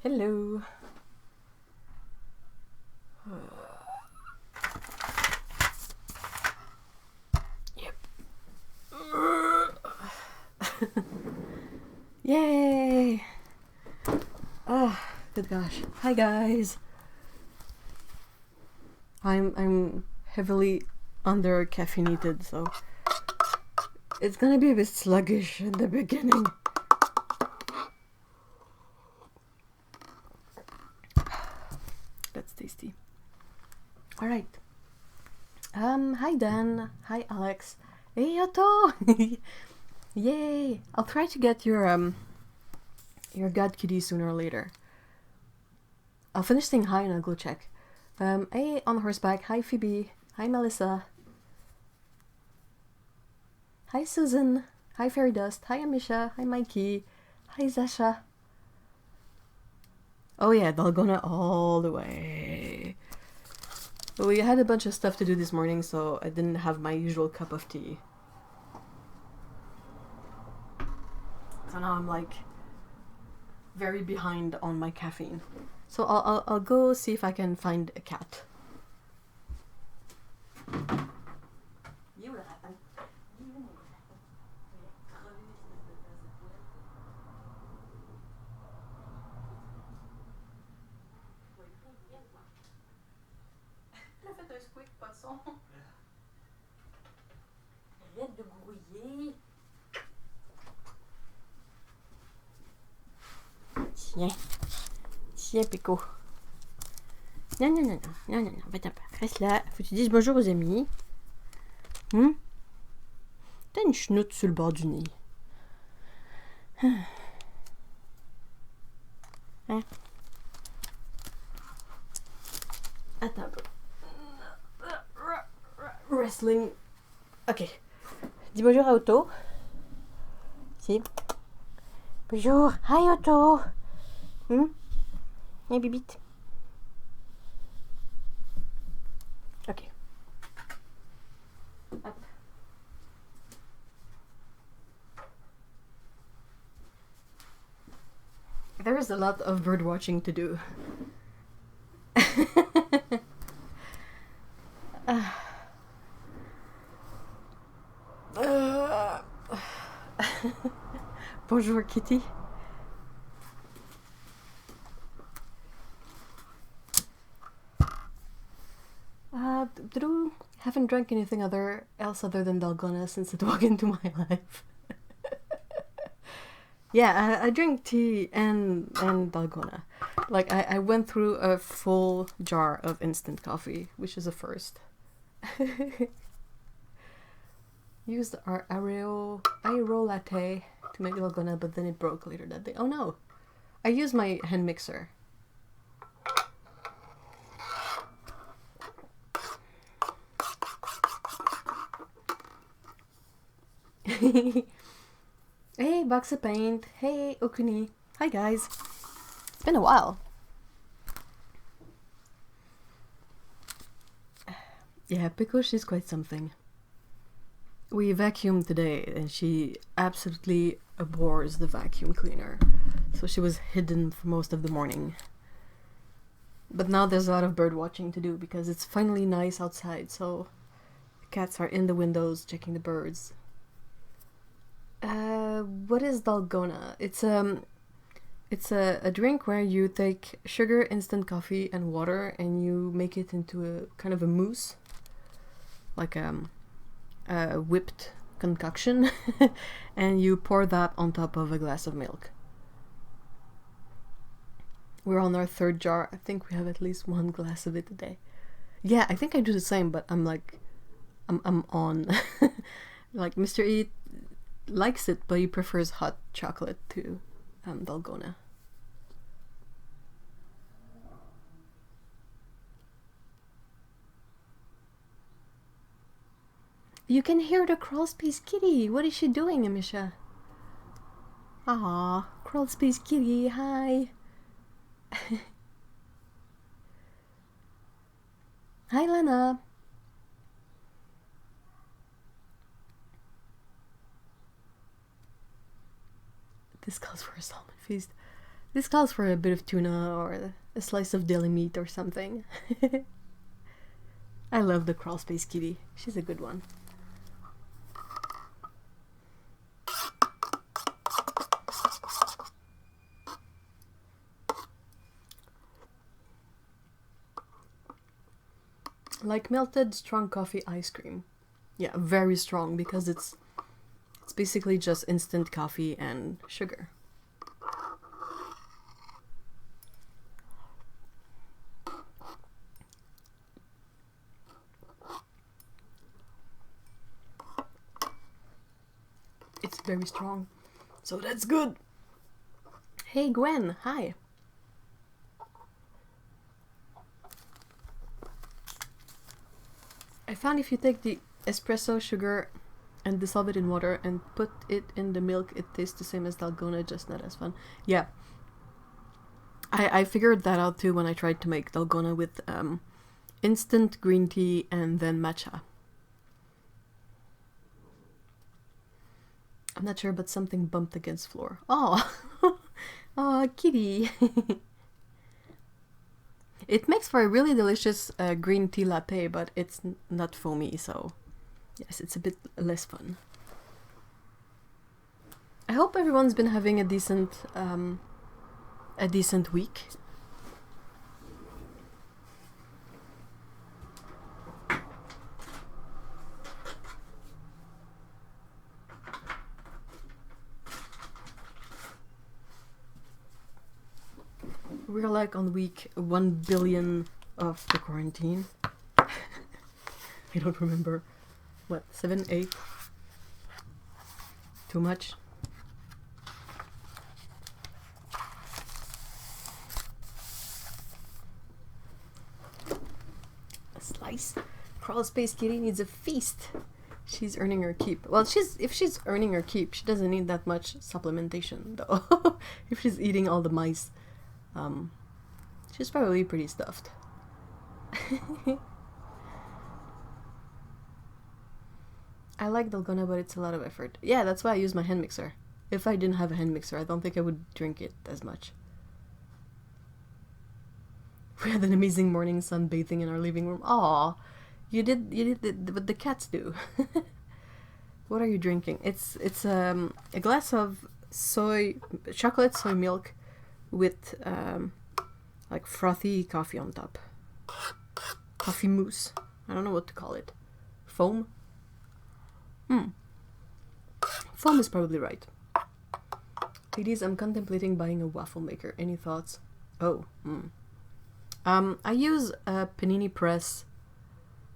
Hello. Yep. Yay! Oh, good gosh. Hi guys. I'm heavily under caffeinated, so it's gonna be a bit sluggish in the beginning. That's tasty. All right. Hi Dan. Hi Alex. Hey Otto. Yay! I'll try to get your god kitty sooner or later. I'll finish saying hi and I'll go check. Hey, on horseback. Hi Phoebe. Hi Melissa. Hi Susan. Hi Fairy Dust. Hi Amisha. Hi Mikey. Hi Zasha. Oh yeah, Dalgona all the way. We had a bunch of stuff to do this morning, so I didn't have my usual cup of tea. So now I'm like very behind on my caffeine. So I'll go see if I can find a cat. Arrête de grouiller. Tiens, Pico. Non, va-t'en pas. Reste là. Faut que tu dises bonjour aux amis. T'as une chenoute sur le bord du nez. Hein? Attends un peu. Wrestling. Ok. Dis bonjour à Otto. Si. Bonjour. Hi Otto. Hey bibite. Ok. Hop. There is a lot of bird watching to do. Bonjour Kitty. Haven't drank anything else other than Dalgona since it walked into my life. Yeah, I drink tea and Dalgona. Like I went through a full jar of instant coffee, which is a first. Used our Aero latte to make Dalgona, but then it broke later that day. Oh no! I used my hand mixer. Hey, box of paint. Hey, Okuni. Hi, guys. It's been a while. Yeah, Pico, she's quite something. We vacuumed today, and she absolutely abhors the vacuum cleaner. So she was hidden for most of the morning. But now there's a lot of bird watching to do because it's finally nice outside, so the cats are in the windows checking the birds. What is Dalgona? It's a drink where you take sugar, instant coffee, and water, and you make it into a kind of a mousse, like a whipped concoction, and you pour that on top of a glass of milk. We're on our third jar. I think we have at least one glass of it a day. Yeah, I think I do the same, but I'm on. Like Mr. E likes it, but he prefers hot chocolate to Dalgona. You can hear the crawl space kitty. What is she doing, Amisha? Ah, crawl space kitty. Hi. Hi, Lena. This calls for a salmon feast. This calls for a bit of tuna or a slice of deli meat or something. I love the crawl space kitty. She's a good one. Like melted strong coffee ice cream. Yeah, very strong because it's basically just instant coffee and sugar. It's very strong, so that's good. Hey Gwen, hi. I found if you take the espresso sugar and dissolve it in water and put it in the milk, it tastes the same as dalgona, just not as fun. Yeah, I figured that out too when I tried to make dalgona with instant green tea and then matcha. I'm not sure, but something bumped against floor. Oh, oh, kitty. It makes for a really delicious green tea latte, but it's not foamy, so yes, it's a bit less fun. I hope everyone's been having a decent week. We're like on week 1 billion of the quarantine. I don't remember. What, 7, 8? Too much? A slice? Crawl space kitty needs a feast. She's earning her keep. Well, if she's earning her keep, she doesn't need that much supplementation, though. If she's eating all the mice. She's probably pretty stuffed. I like dalgona, but it's a lot of effort. Yeah, that's why I use my hand mixer. If I didn't have a hand mixer, I don't think I would drink it as much. We had an amazing morning sunbathing in our living room. Aw, you did what the cats do. What are you drinking? It's a glass of chocolate soy milk with like frothy coffee on top. Coffee mousse. I don't know what to call it. Foam? Foam is probably right. Ladies, I'm contemplating buying a waffle maker. Any thoughts? Oh, I use a panini press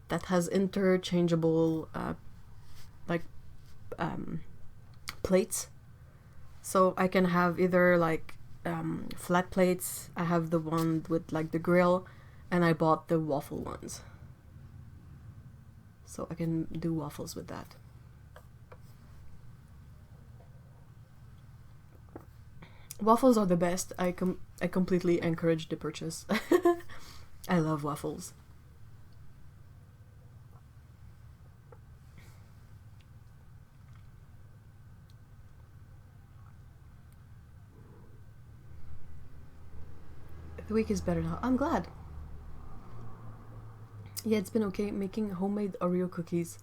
that has interchangeable plates. So I can have either like flat plates. I have the one with like the grill, and I bought the waffle ones. So I can do waffles with that. Waffles are the best. I completely encourage the purchase. I love waffles. The week is better now. I'm glad. Yeah, it's been okay making homemade Oreo cookies.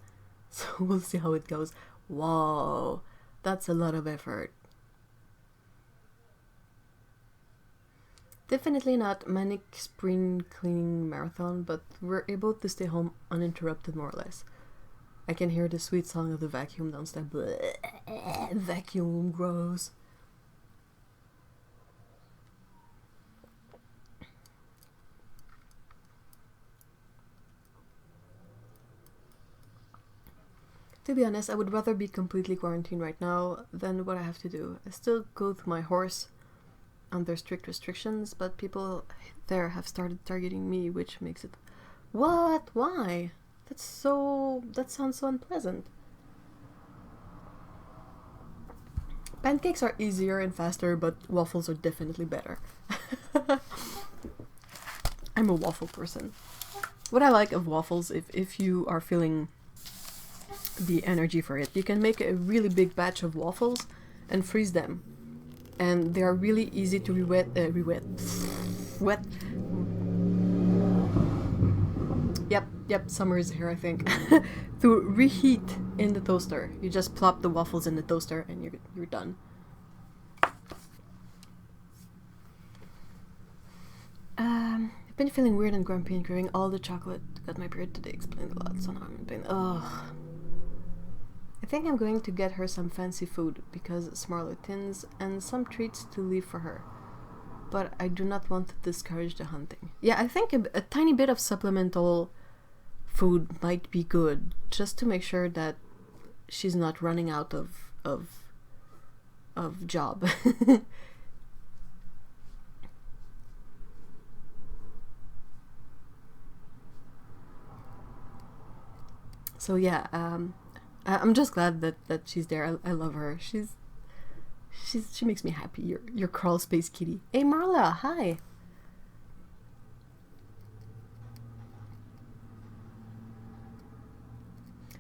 So we'll see how it goes. Whoa, that's a lot of effort. Definitely not manic spring cleaning marathon, but we're able to stay home uninterrupted more or less. I can hear the sweet song of the vacuum downstairs. Bleh, vacuum, gross. To be honest, I would rather be completely quarantined right now than what I have to do. I still go with my horse under strict restrictions, but people there have started targeting me, which makes it... What? Why? That sounds so unpleasant. Pancakes are easier and faster, but waffles are definitely better. I'm a waffle person. What I like of waffles, if you are feeling the energy for it, you can make a really big batch of waffles and freeze them. and they are really easy to wet. Yep, summer is here, I think. To reheat in the toaster. You just plop the waffles in the toaster and you're done. I've been feeling weird and grumpy and craving all the chocolate. Got my period today, explained a lot, so now I'm in pain. Ugh. I think I'm going to get her some fancy food, because smaller tins, and some treats to leave for her. But I do not want to discourage the hunting. Yeah, I think a tiny bit of supplemental food might be good, just to make sure that she's not running out of job. So yeah, I'm just glad that she's there. I love her. She makes me happy. Your crawl space kitty. Hey Marla, hi.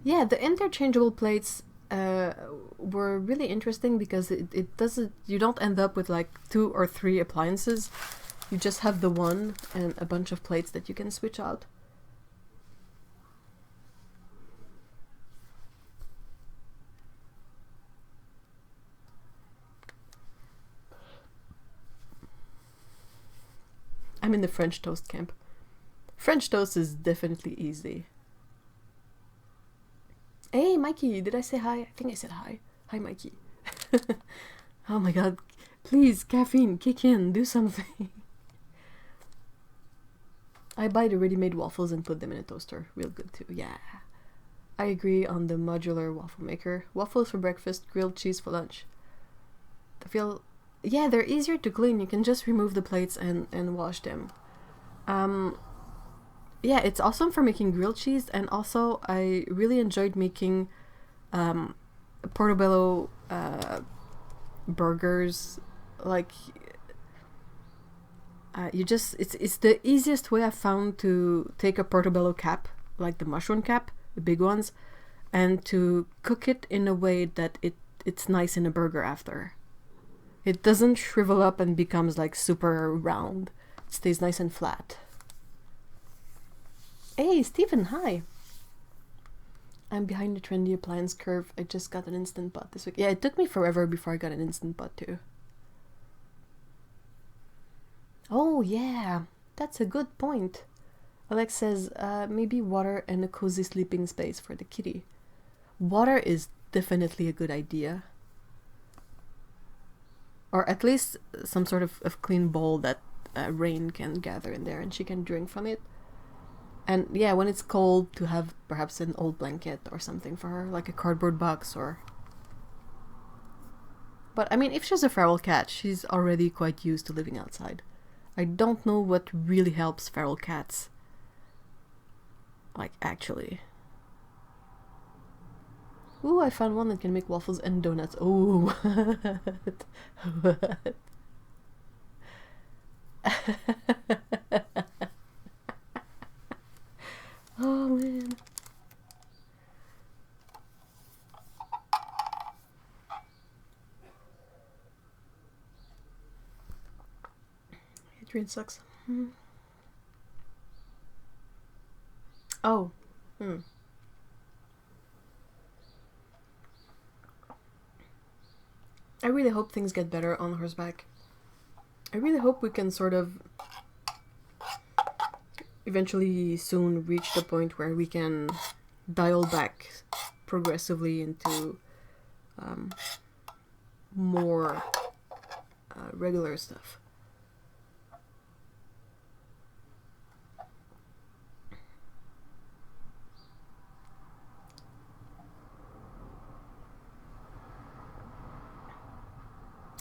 Yeah, the interchangeable plates were really interesting because it doesn't, you don't end up with like 2 or 3 appliances. You just have the one and a bunch of plates that you can switch out. I'm in the French toast camp. French toast is definitely easy. Hey, Mikey, did I say hi? I think I said hi. Hi, Mikey. Oh my god. Please, caffeine, kick in, do something. I buy the ready-made waffles and put them in a toaster. Real good too, yeah. I agree on the modular waffle maker. Waffles for breakfast, grilled cheese for lunch. I feel... Yeah, they're easier to clean. You can just remove the plates and wash them. Yeah, it's awesome for making grilled cheese, and also I really enjoyed making portobello burgers. Like, it's the easiest way I've found to take a portobello cap, like the mushroom cap, the big ones, and to cook it in a way that it's nice in a burger after. It doesn't shrivel up and becomes like super round. It stays nice and flat. Hey, Stephen, hi. I'm behind the trendy appliance curve. I just got an Instant Pot this week. Yeah, it took me forever before I got an Instant Pot too. Oh, yeah. That's a good point. Alex says, maybe water and a cozy sleeping space for the kitty. Water is definitely a good idea. Or at least some sort of clean bowl that Rain can gather in there and she can drink from it. And yeah, when it's cold, to have perhaps an old blanket or something for her, like a cardboard box or... But I mean, if she's a feral cat, she's already quite used to living outside. I don't know what really helps feral cats. Like, actually. Ooh, I found one that can make waffles and donuts. Ooh, what? Oh, man. Adrian sucks. Oh. I really hope things get better on horseback. I really hope we can sort of eventually soon reach the point where we can dial back progressively into more regular stuff.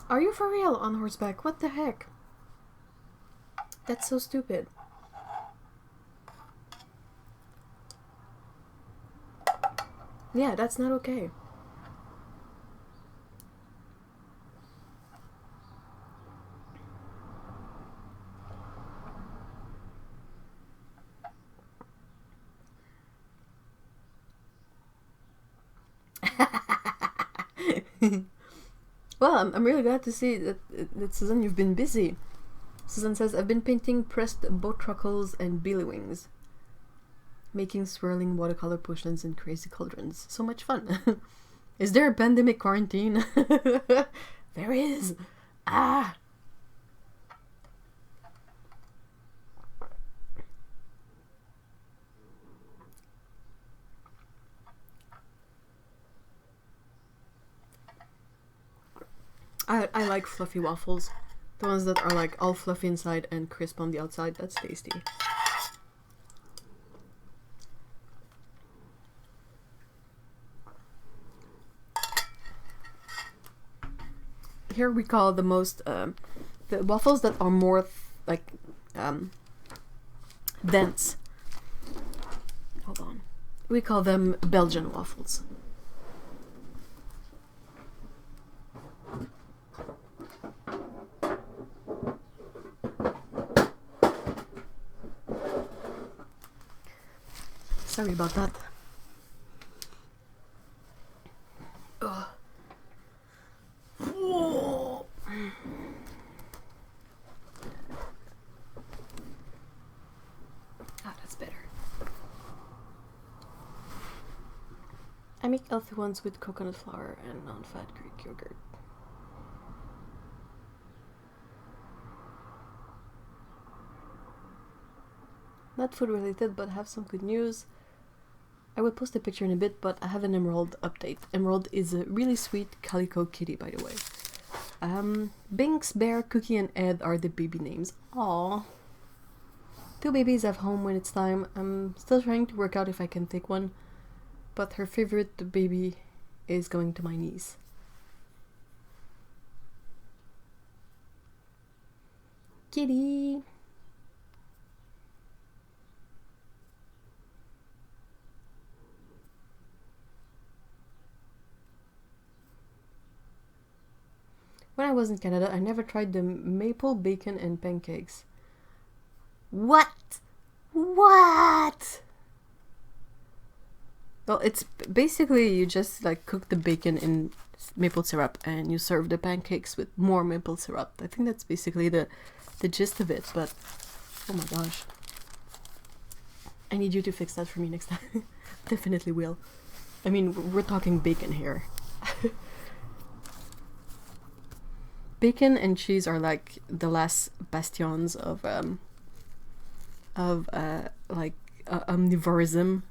Are you for real on horseback? What the heck? That's so stupid. Yeah, that's not okay. Well, I'm really glad to see that Susan, you've been busy. Susan says, I've been painting pressed boat truckles and billowings. Making swirling watercolor potions in crazy cauldrons. So much fun. Is there a pandemic quarantine? There is. Ah! I like fluffy waffles. The ones that are like all fluffy inside and crisp on the outside. That's tasty. Here we call the most the waffles that are more like dense. Hold on. We call them Belgian waffles. Sorry about that. Ugh. Whoa. Ah, that's better. I make healthy ones with coconut flour and non-fat Greek yogurt. Not food related, but have some good news. I will post a picture in a bit, but I have an Emerald update. Emerald is a really sweet calico kitty, by the way. Binks, Bear, Cookie, and Ed are the baby names. Aww. 2 babies have home when it's time. I'm still trying to work out if I can take one, but her favorite baby is going to my niece. Kitty! When I was in Canada, I never tried the maple bacon and pancakes. What? What? Well, it's basically you just like cook the bacon in maple syrup and you serve the pancakes with more maple syrup. I think that's basically the gist of it, but oh my gosh. I need you to fix that for me next time. Definitely will. I mean, we're talking bacon here. Bacon and cheese are like the last bastions of omnivorism.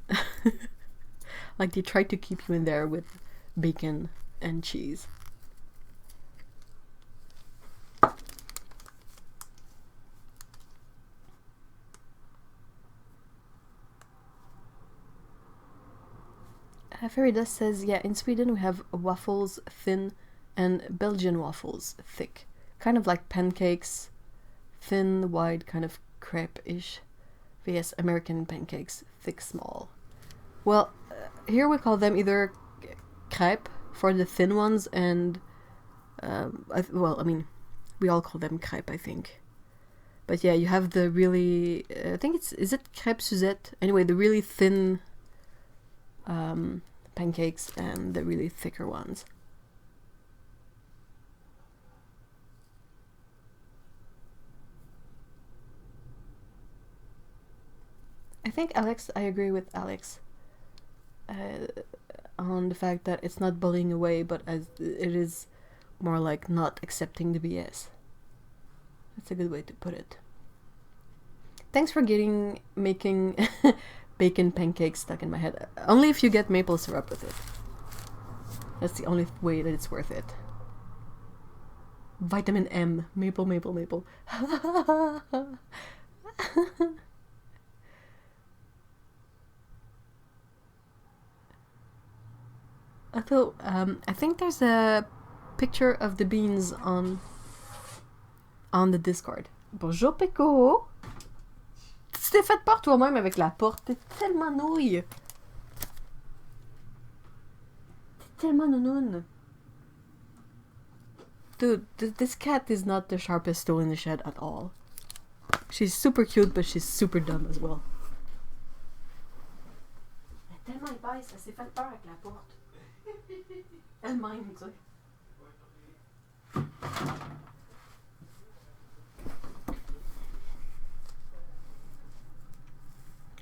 Like they try to keep you in there with bacon and cheese. Fairy Dust says, yeah, in Sweden we have waffles thin and Belgian waffles thick. Kind of like pancakes, thin, wide, kind of crepe-ish. vs. American pancakes, thick, small. Well, here we call them either crepe for the thin ones and, we all call them crepe, I think. But yeah, you have the really, I think is it crepe Suzette? Anyway, the really thin pancakes and the really thicker ones. I think I agree with Alex on the fact that it's not bullying away, but as it is more like not accepting the BS. That's a good way to put it. Thanks for making bacon pancakes stuck in my head. Only if you get maple syrup with it. That's the only way that it's worth it. Vitamin M. Maple, maple, maple. Although, I think there's a picture of the beans on the Discord. Bonjour, Peko! Tu t'es fait peur toi-même avec la porte. T'es tellement nouille. T'es tellement nounoun. Dude, this cat is not the sharpest tool in the shed at all. She's super cute, but she's super dumb as well. Elle est tellement épaisse, elle s'est fait peur avec la porte. Elle-même, tu sais.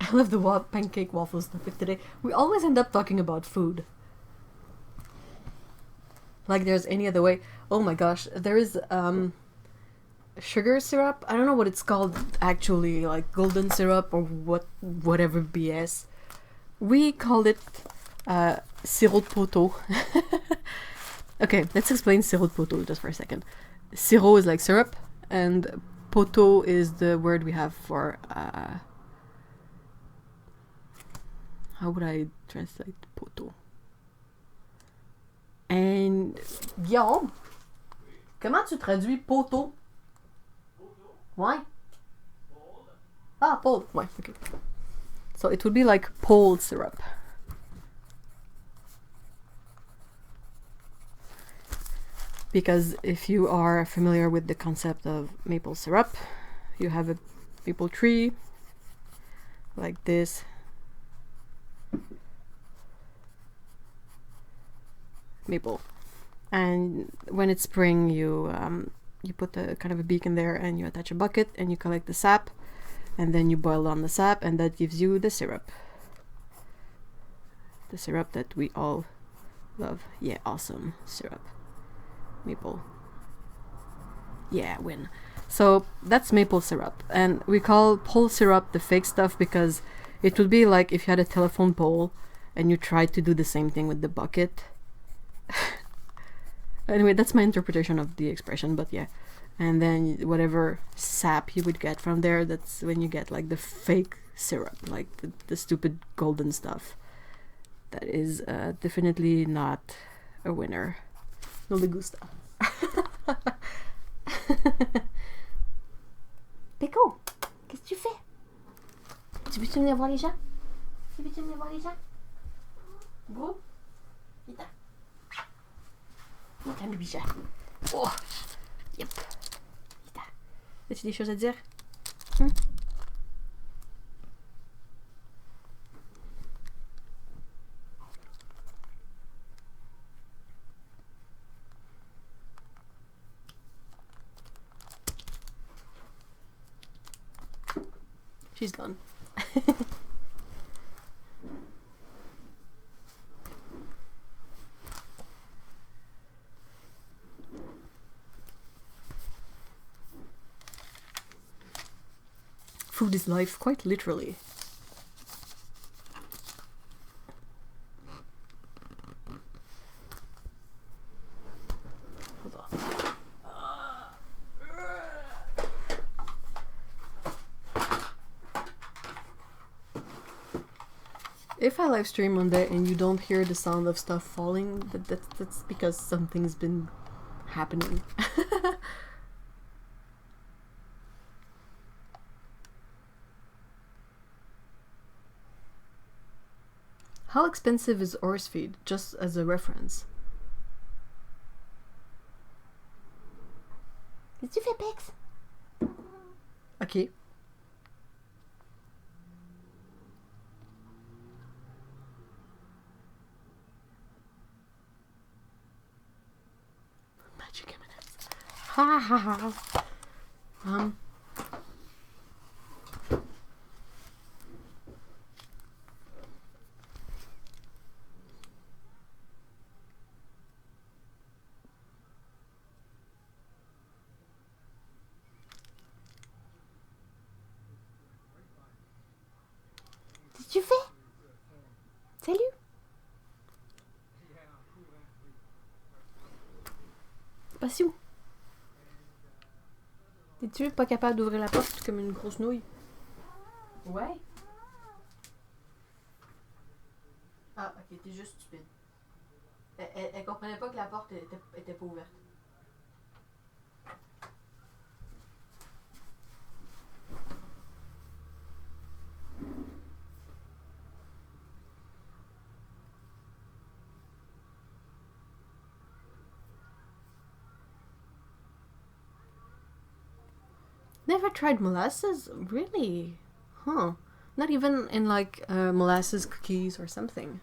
I love the pancake waffles topic today. We always end up talking about food. Like there's any other way. Oh my gosh, there is sugar syrup. I don't know what it's called actually, like golden syrup or whatever BS. We call it sirop poteau. Okay, let's explain sirop poteau just for a second. Sirop is like syrup, and poteau is the word we have for how would I translate poteau? And Guillaume, comment tu traduis poteau? Ouais. Ah, pole. Ouais, okay. So it would be like pole syrup. Because if you are familiar with the concept of maple syrup, you have a maple tree like this. Maple, and when it's spring, you put a kind of a beak in there, and you attach a bucket, and you collect the sap, and then you boil down the sap, and that gives you the syrup. The syrup that we all love. Yeah, awesome syrup. Maple. Yeah, win. So that's maple syrup, and we call pole syrup the fake stuff because it would be like if you had a telephone pole and you tried to do the same thing with the bucket. Anyway, that's my interpretation of the expression, but yeah. And then whatever sap you would get from there, that's when you get like the fake syrup, like the stupid golden stuff. That is definitely not a winner. No me gusta. Péco, qu'est-ce que tu fais? Tu veux-tu venir voir les gens? Tu veux-tu venir voir les gens? Gros? Vite. Vite, un bébé. Oh! Yep. Vite. As-tu des choses à dire? She's gone. Food is life, quite literally. Hold on. If I live stream one day and you don't hear the sound of stuff falling, that's because something's been happening. How expensive is horse feed, just as a reference? Qu'est-ce que tu fais, Pex? Ok. Magic M&M's. Ha ha ha. Qu'est-ce que tu fais? Salut. Passion. T'es-tu pas capable d'ouvrir la porte comme une grosse nouille? Ouais. Ah, ok, t'es juste stupide. Elle comprenait pas que la porte était pas ouverte. Never tried molasses? Really? Huh. Not even in like molasses cookies or something.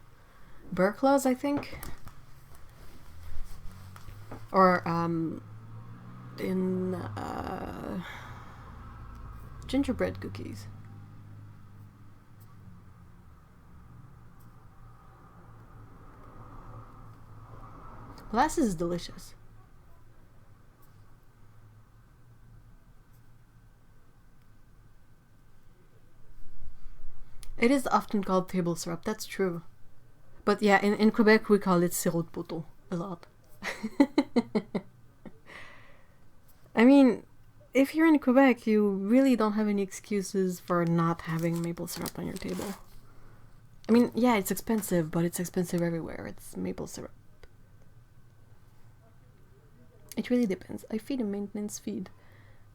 Burklaws, I think. Or in gingerbread cookies. Molasses is delicious. It is often called table syrup, that's true. But yeah, in Quebec we call it sirop de poteau a lot. I mean, if you're in Quebec, you really don't have any excuses for not having maple syrup on your table. I mean, yeah, it's expensive, but it's expensive everywhere. It's maple syrup. It really depends. I feed a maintenance feed,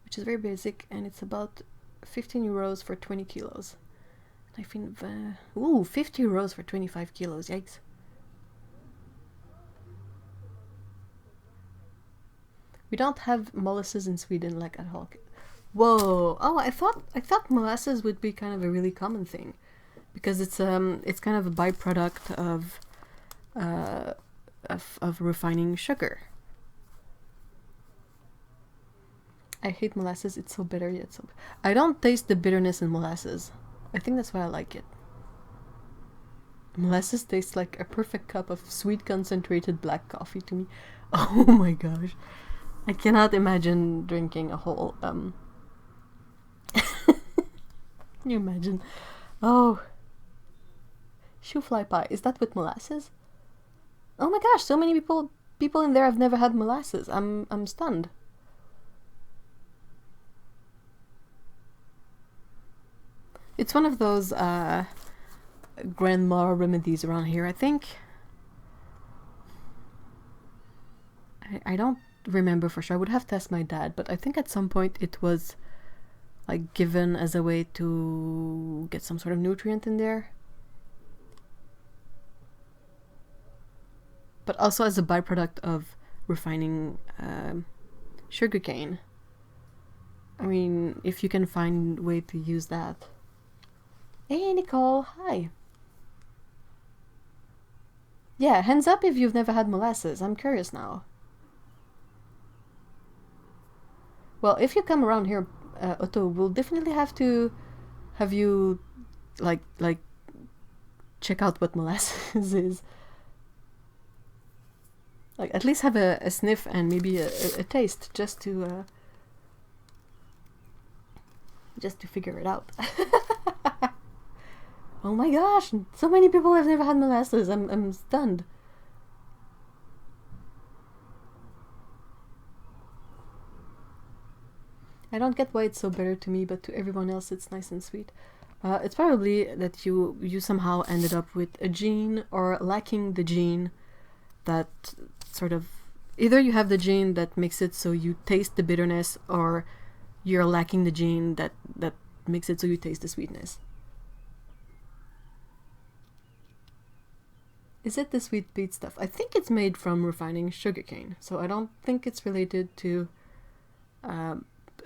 which is very basic, and it's about 15 euros for 20 kilos. I feed 50 euros for 25 kilos, yikes. We don't have molasses in Sweden like at all. Whoa! Oh, I thought molasses would be kind of a really common thing, because it's kind of a byproduct of refining sugar. I hate molasses. It's so bitter yet so. I don't taste the bitterness in molasses. I think that's why I like it. Molasses tastes like a perfect cup of sweet concentrated black coffee to me. Oh my gosh. I cannot imagine drinking a whole Can you imagine? Oh. Shoe fly pie. Is that with molasses? Oh my gosh, so many people in there have never had molasses. I'm stunned. It's one of those grandma remedies around here, I think. I don't remember for sure. I would have to ask my dad, but I think at some point it was like given as a way to get some sort of nutrient in there. But also as a byproduct of refining sugarcane. I mean, if you can find a way to use that. Hey Nicole, hi. Yeah, hands up if you've never had molasses. I'm curious now. Well, if you come around here, Otto, we'll definitely have to have you like check out what molasses is. Like at least have a sniff and maybe a taste just to figure it out. Oh my gosh, so many people have never had molasses. I'm stunned. I don't get why it's so bitter to me, but to everyone else it's nice and sweet. It's probably that you somehow ended up with a gene or lacking the gene that sort of... Either you have the gene that makes it so you taste the bitterness, or you're lacking the gene that makes it so you taste the sweetness. Is it the sweet beet stuff? I think it's made from refining sugarcane, so I don't think it's related to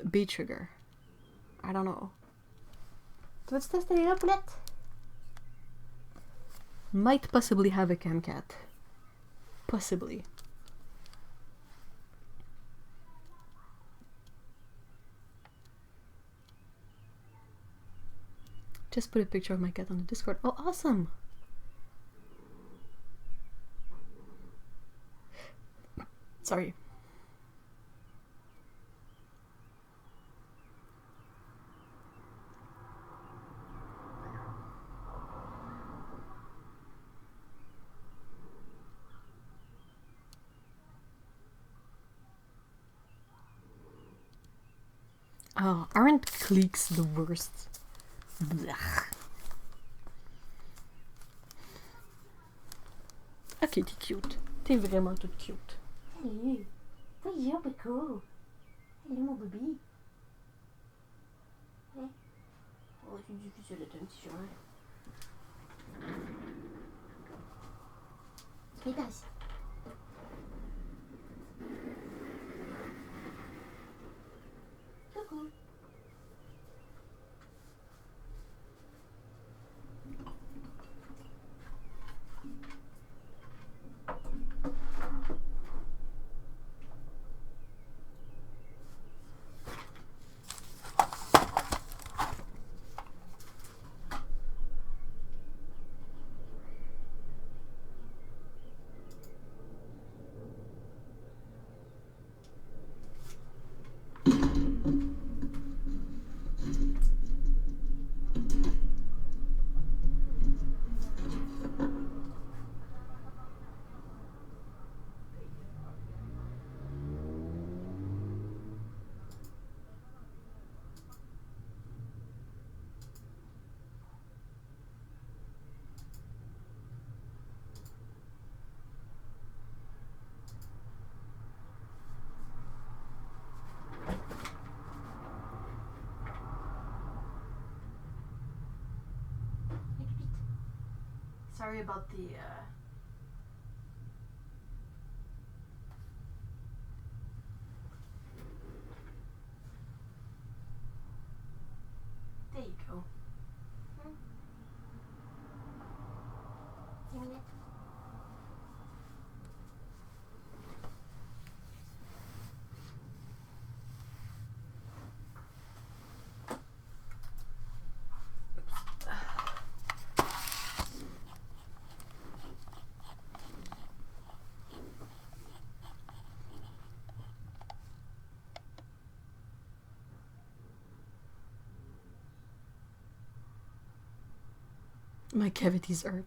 beet sugar. I don't know. Let's test it up, let. Might possibly have a camcat. Possibly. Just put a picture of my cat on the Discord. Oh, awesome! Sorry. Oh, aren't cliques the worst? Blech. Ok, t'es cute. T'es vraiment toute cute. Hey, voyons, Pico. Hello, mon bébé. Hein? Oh, c'est difficile d'être un petit chien. Pétasse. Coucou. sorry about the there you go. My cavities hurt.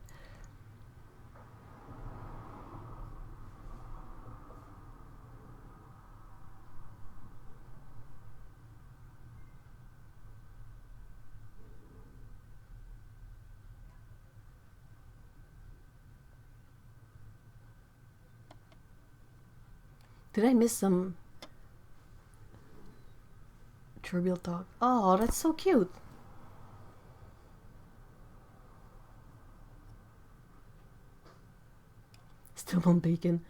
Did I miss some trivial talk? Oh, that's so cute. Still on bacon.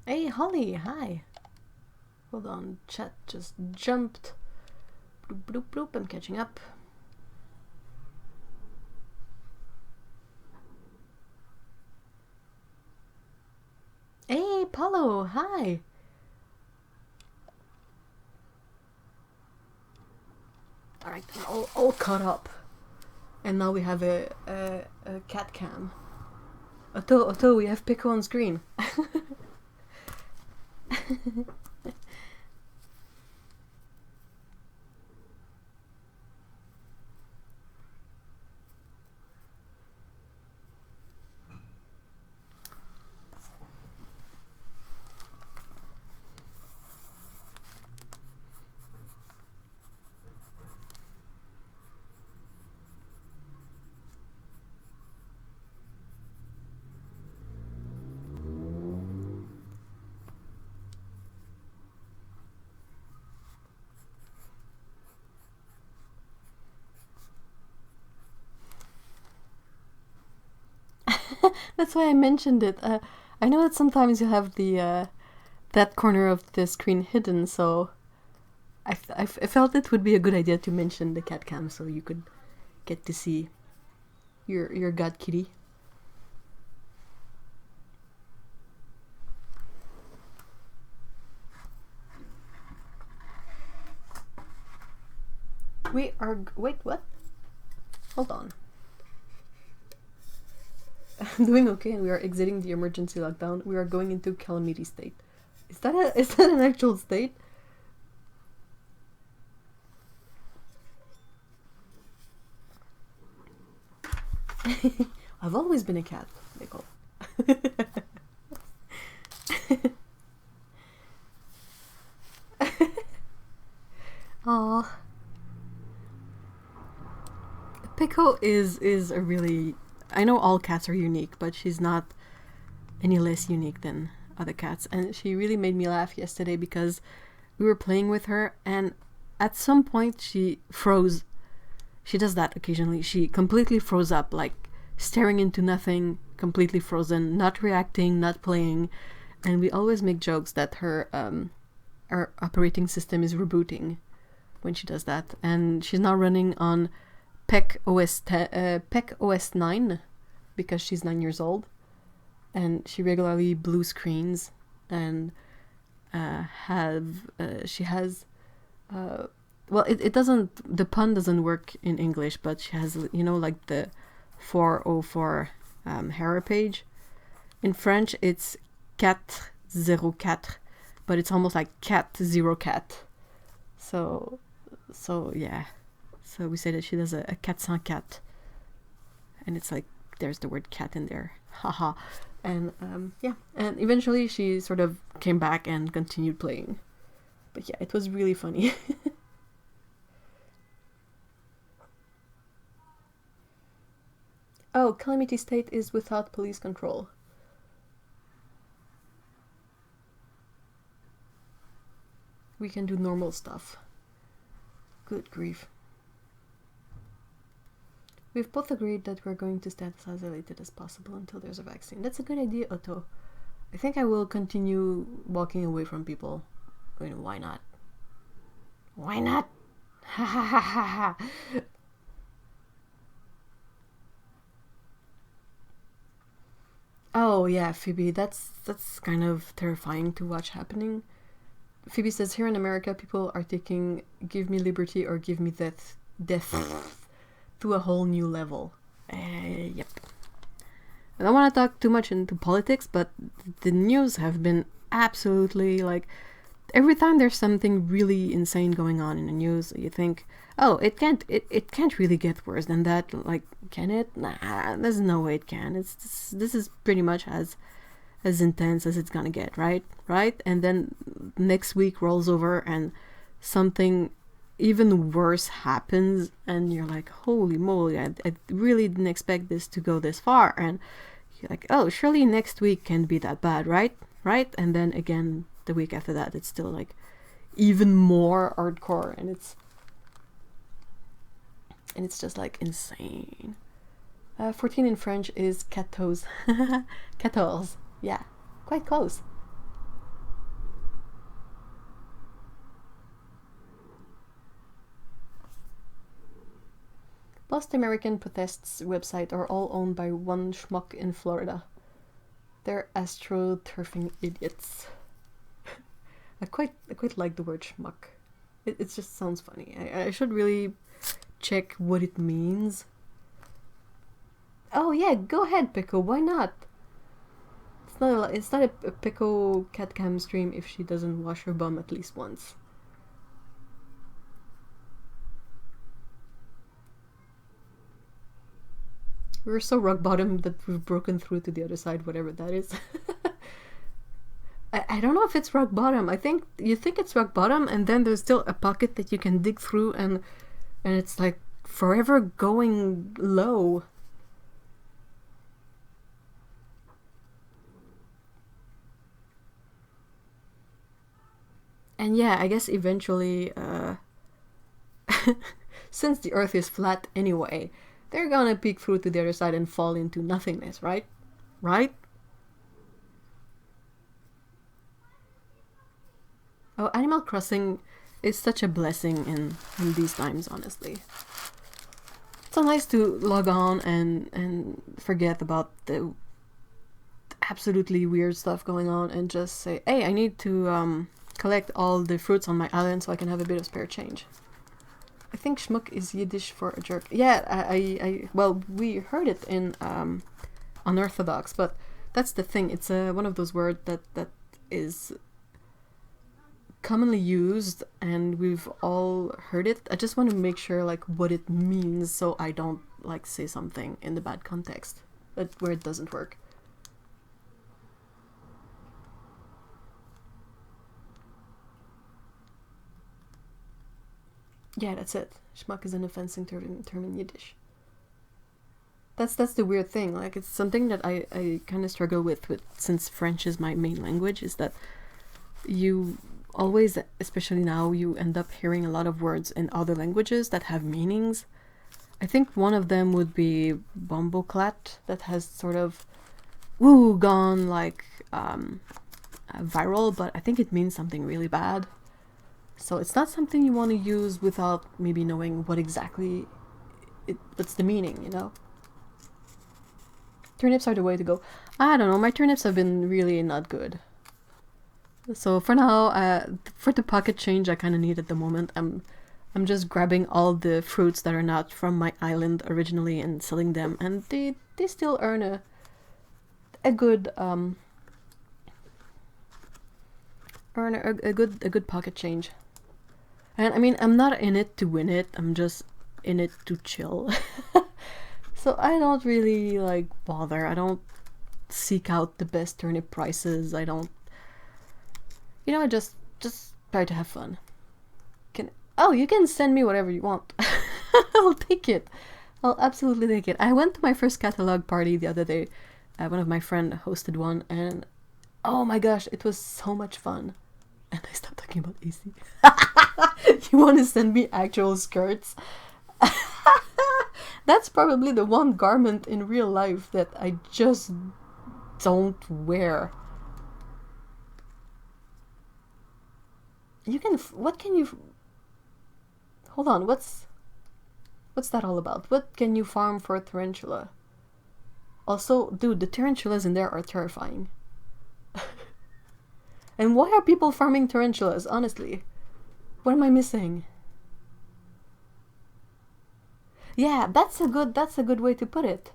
Hey, Holly, hi. Hold on, chat just jumped. Bloop, bloop, bloop, I'm catching up. Hey, Paulo, hi. Alright, all caught up. And now we have a cat cam. Otto, we have Pico on screen. That's why I mentioned it. I know that sometimes you have the that corner of the screen hidden, so I felt it would be a good idea to mention the cat cam so you could get to see your god kitty. We are... Wait, what? Hold on. I'm doing okay and we are exiting the emergency lockdown. We are going into calamity state. Is that an actual state? I've always been a cat, Nicole. Aww. Pico is a really... I know all cats are unique, but she's not any less unique than other cats. And she really made me laugh yesterday because we were playing with her and at some point she froze. She does that occasionally. She completely froze up, like staring into nothing, completely frozen, not reacting, not playing. And we always make jokes that her operating system is rebooting when she does that. And she's now running on PEC OS 9 because she's 9 years old, and she regularly blue screens and she has well, it doesn't, the pun doesn't work in English, but she has, you know, like the 404 error page. In French it's 404, but it's almost like cat 0 cat. So yeah. So we say that she does a 404, and it's like there's the word cat in there, haha. And yeah, and eventually she sort of came back and continued playing. But yeah, it was really funny. Oh, calamity state is without police control. we can do normal stuff. Good grief. We've both agreed that we're going to stay as isolated as possible until there's a vaccine. That's a good idea, Otto. I think I will continue walking away from people. I mean, why not? Why not? Ha ha ha ha ha. Oh yeah, Phoebe, that's kind of terrifying to watch happening. Phoebe says, here in America, people are taking give me liberty or give me death to a whole new level. Yep. I don't want to talk too much into politics, but the news have been absolutely like, every time there's something really insane going on in the news, you think, oh, it can't really get worse than that. Like, can it? Nah, there's no way it can. This is pretty much as intense as it's gonna get, right? And then next week rolls over and something even worse happens, and you're like, holy moly, I really didn't expect this to go this far. And you're like, oh, surely next week can't be that bad, right? And then again, the week after that, it's still like even more hardcore, and it's just like insane. 14 in French is 14. 14. Yeah, quite close. Most American protests websites are all owned by one schmuck in Florida. They're astroturfing idiots. I quite like the word schmuck. It just sounds funny. I should really check what it means. Oh yeah, go ahead, Pico. Why not? It's not a Pico catcam stream if she doesn't wash her bum at least once. We're so rock bottom that we've broken through to the other side, whatever that is. I don't know if it's rock bottom. I think you think it's rock bottom, and then there's still a pocket that you can dig through, and it's like forever going low. And yeah, I guess eventually, since the Earth is flat anyway, they're gonna peek through to the other side and fall into nothingness, right? Oh, Animal Crossing is such a blessing in these times, honestly. It's so nice to log on and forget about the absolutely weird stuff going on and just say, hey, I need to collect all the fruits on my island so I can have a bit of spare change. I think schmuck is Yiddish for a jerk. Yeah, well, we heard it in Unorthodox, but that's the thing. It's one of those words that is commonly used, and we've all heard it. I just want to make sure like what it means, so I don't like say something in the bad context where it doesn't work. Yeah, that's it. Schmuck is an offensive term in Yiddish. That's the weird thing. Like, it's something that I kind of struggle with since French is my main language, is that you always, especially now, you end up hearing a lot of words in other languages that have meanings. I think one of them would be bomboclat, that has sort of gone like viral, but I think it means something really bad. So it's not something you want to use without maybe knowing what exactly what's the meaning, you know? Turnips are the way to go. I don't know, my turnips have been really not good. So for now, for the pocket change I kind of need at the moment, I'm just grabbing all the fruits that are not from my island originally and selling them, and they still earn a good a good pocket change. And I mean, I'm not in it to win it, I'm just in it to chill. So I don't really like bother. I don't seek out the best turnip prices. I don't, I just try to have fun. You can send me whatever you want. I'll take it. I'll absolutely take it. I went to my first catalog party the other day. One of my friends hosted one, and oh my gosh, it was so much fun. And I stopped talking about AC. You want to send me actual skirts? That's probably the one garment in real life that I just don't wear. You can... What can you... Hold on, what's that all about? What can you farm for a tarantula? Also, dude, the tarantulas in there are terrifying. And why are people farming tarantulas, honestly? What am I missing? Yeah, that's a good way to put it.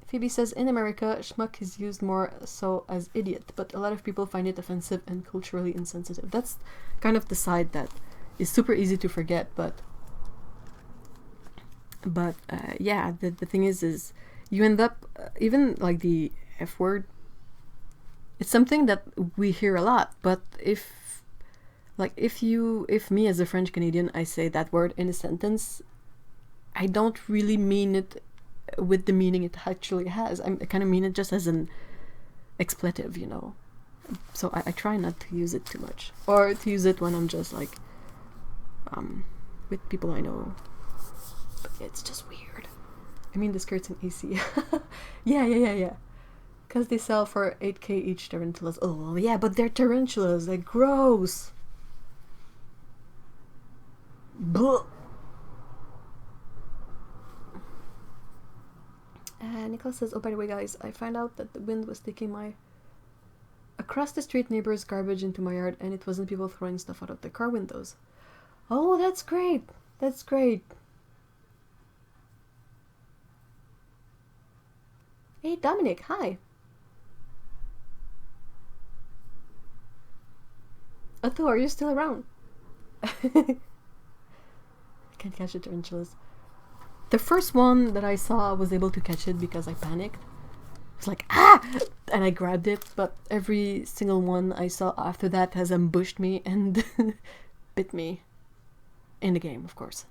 Phoebe says, in America, schmuck is used more so as idiot, but a lot of people find it offensive and culturally insensitive. That's kind of the side that is super easy to forget, but yeah, the thing is you end up, even like the F word, it's something that we hear a lot, but if me as a French Canadian, I say that word in a sentence, I don't really mean it with the meaning it actually has. I kind of mean it just as an expletive, you know. So I try not to use it too much, or to use it when I'm just like with people I know. But it's just weird. I mean, the skirts in AC. Yeah. Because they sell for 8K each tarantulas. Oh yeah, but they're tarantulas. They're gross. Blech. Nicholas says, oh, by the way, guys, I found out that the wind was taking my across the street neighbor's garbage into my yard, and it wasn't people throwing stuff out of their car windows. Oh, that's great. That's great. Hey, Dominic, hi. Otto, are you still around? I can't catch the tarantulas. The first one that I saw, I was able to catch it because I panicked. I was like, ah! And I grabbed it, but every single one I saw after that has ambushed me and bit me. In the game, of course.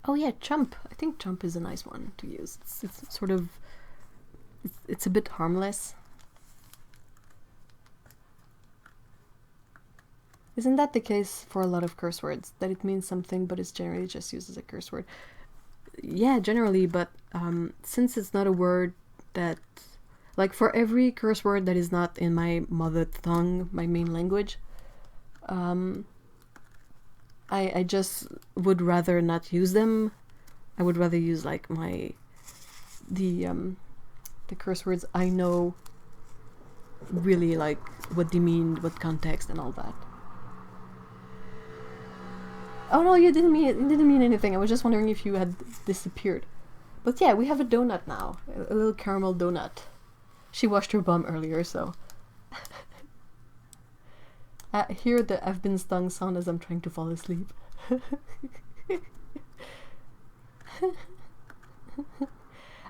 Oh yeah, chump. I think chump is a nice one to use. It's sort of... It's a bit harmless. Isn't that the case for a lot of curse words? That it means something, but it's generally just used as a curse word? Yeah, generally, but since it's not a word that... Like, for every curse word that is not in my mother tongue, my main language, I just would rather not use them. I would rather use, like, the curse words I know really, like, what they mean, what context, and all that. Oh no, you didn't mean anything. I was just wondering if you had disappeared. But yeah, we have a donut now. A little caramel donut. She washed her bum earlier, so... I hear the I've been stung sound as I'm trying to fall asleep.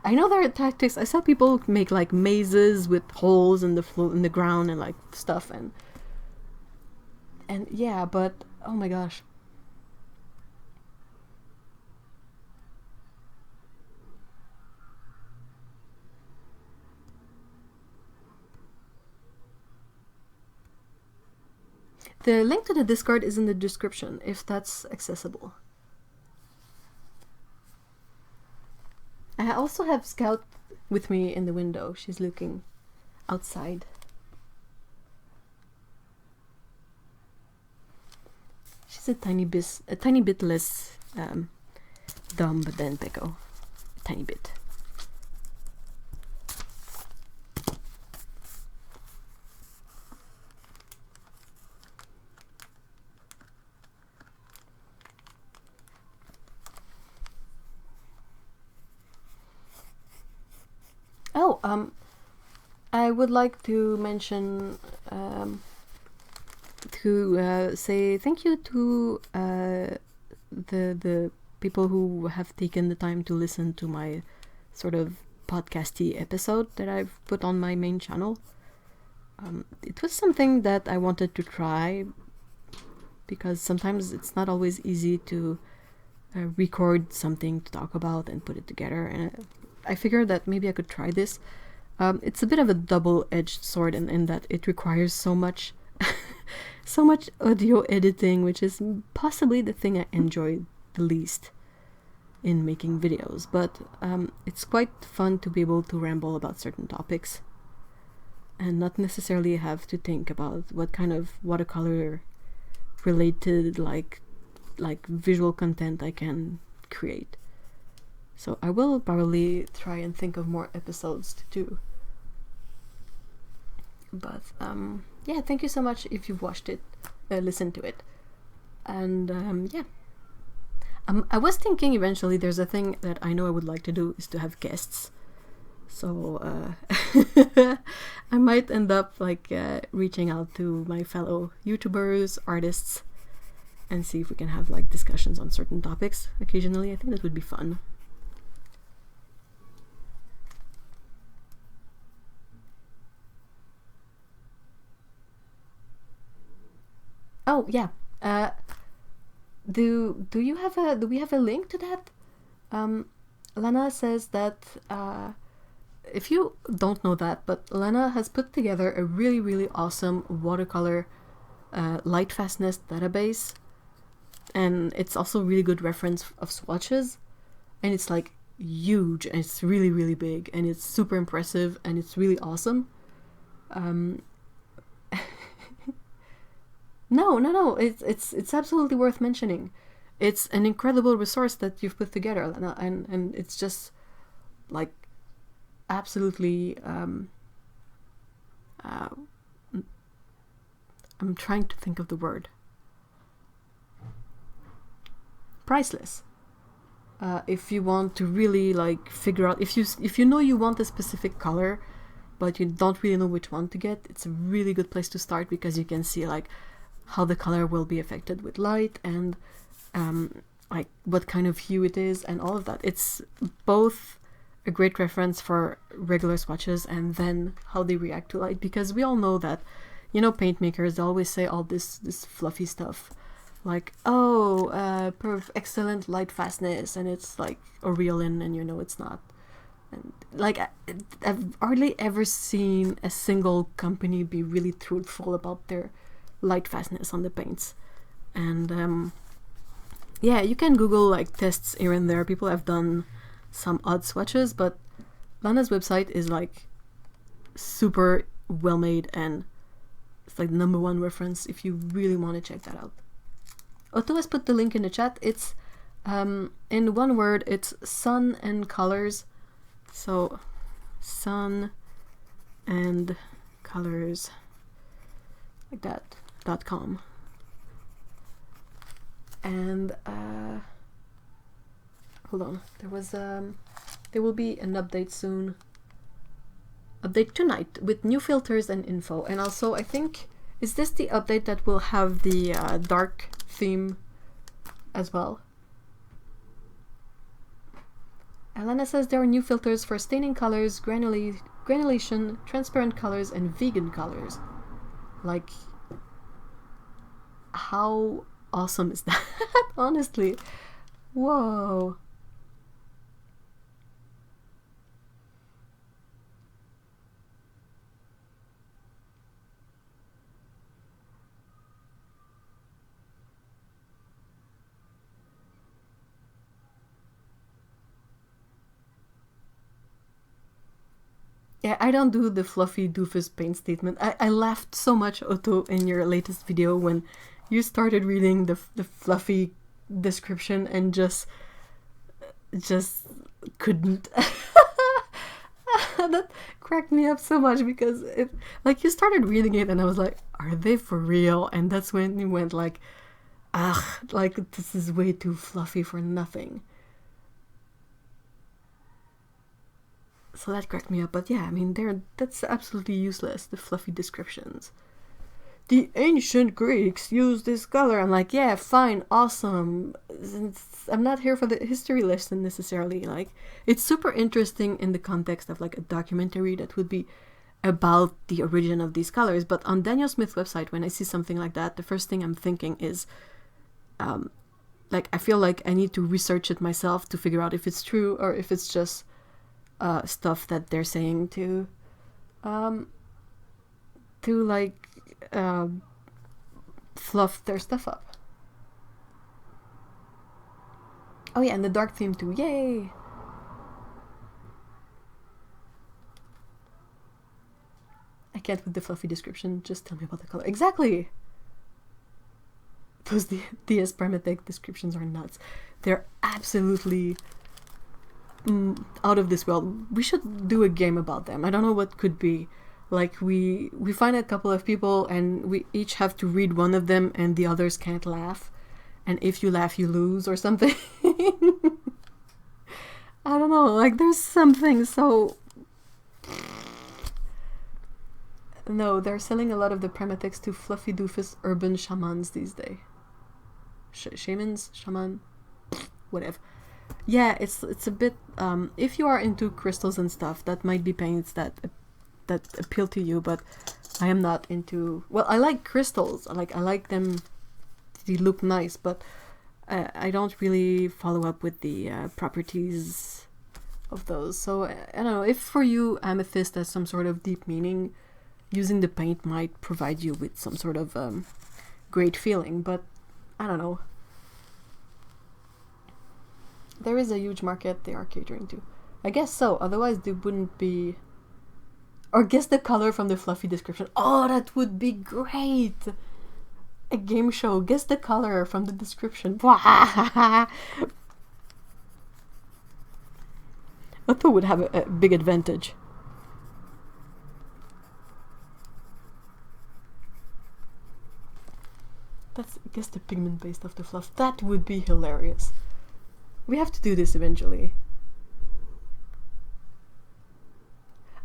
I know there are tactics. I saw people make like mazes with holes in the ground and like stuff and yeah, but oh my gosh. The link to the Discord is in the description, if that's accessible. I also have Scout with me in the window. She's looking outside. She's a tiny bit less dumb than Peko. A tiny bit. Oh, I would like to mention, to say thank you to the people who have taken the time to listen to my sort of podcasty episode that I've put on my main channel. It was something that I wanted to try because sometimes it's not always easy to record something to talk about and put it together. And I figured that maybe I could try this. It's a bit of a double-edged sword in that it requires so much so much audio editing, which is possibly the thing I enjoy the least in making videos, but it's quite fun to be able to ramble about certain topics and not necessarily have to think about what kind of watercolor related like visual content I can create. So I will probably try and think of more episodes to do. But yeah, thank you so much if you've watched it, listened to it. And yeah. I was thinking eventually there's a thing that I know I would like to do is to have guests. So I might end up like reaching out to my fellow YouTubers, artists, and see if we can have like discussions on certain topics occasionally. I think that would be fun. Oh yeah. Do we have a link to that? Lana says that if you don't know that, but Lana has put together a really awesome watercolor light fastness database, and it's also a really good reference of swatches, and it's like huge and it's really big and it's super impressive and it's really awesome. No, it's absolutely worth mentioning. It's an incredible resource that you've put together, and it's just like absolutely I'm trying to think of the word. Priceless. If you want to really like figure out, if you know you want a specific color but you don't really know which one to get, it's a really good place to start, because you can see like how the color will be affected with light and like what kind of hue it is and all of that. It's both a great reference for regular swatches and then how they react to light, because we all know that, you know, paint makers, they always say all this fluffy stuff like, oh, excellent light fastness, and it's like Aureolin, and you know it's not. And like I've hardly ever seen a single company be really truthful about their light fastness on the paints. And yeah, you can Google like tests here and there. People have done some odd swatches, but Lana's website is like super well made, and it's like the #1 reference if you really want to check that out. Otto has put the link in the chat. It's in one word, it's sun and colors. So sun and colors, like that, .com. And hold on, there will be an update soon. Update tonight with new filters and info. And also, I think, is this the update that will have the dark theme as well? Alana says there are new filters for staining colors, granulation, transparent colors, and vegan colors. Like, how awesome is that? Honestly. Whoa. Yeah, I don't do the fluffy doofus paint statement. I laughed so much, Otto, in your latest video when you started reading the fluffy description and just couldn't. That cracked me up so much, because it, like, you started reading it and I was like, are they for real? And that's when you went like, ugh, like, this is way too fluffy for nothing. So that cracked me up. But yeah, I mean, that's absolutely useless, the fluffy descriptions. The ancient Greeks used this color. I'm like, yeah, fine, awesome. I'm not here for the history lesson necessarily. Like, it's super interesting in the context of like a documentary that would be about the origin of these colors. But on Daniel Smith's website, when I see something like that, the first thing I'm thinking is, like, I feel like I need to research it myself to figure out if it's true or if it's just stuff that they're saying to like fluff their stuff up. Oh yeah, and the dark theme too. Yay! I can't with the fluffy description. Just tell me about the color. Exactly! Those DS Primatech descriptions are nuts. They're absolutely out of this world. We should do a game about them. I don't know what could be. Like, we find a couple of people and we each have to read one of them and the others can't laugh. And if you laugh, you lose or something. I don't know, like, there's something so... No, they're selling a lot of the Primatechs to fluffy doofus urban shamans these days. Shamans? Shaman? Whatever. Yeah, it's a bit... if you are into crystals and stuff, that might be paints that appeal to you, but I am not into... Well, I like crystals. I like them... They look nice, but I don't really follow up with the properties of those. So, I don't know, if for you amethyst has some sort of deep meaning, using the paint might provide you with some sort of great feeling, but I don't know. There is a huge market they are catering to. I guess so, otherwise they wouldn't be... Or guess the color from the fluffy description. Oh, that would be great! A game show. Guess the color from the description. Otto would have a big advantage. That's, guess the pigment based of the fluff. That would be hilarious. We have to do this eventually.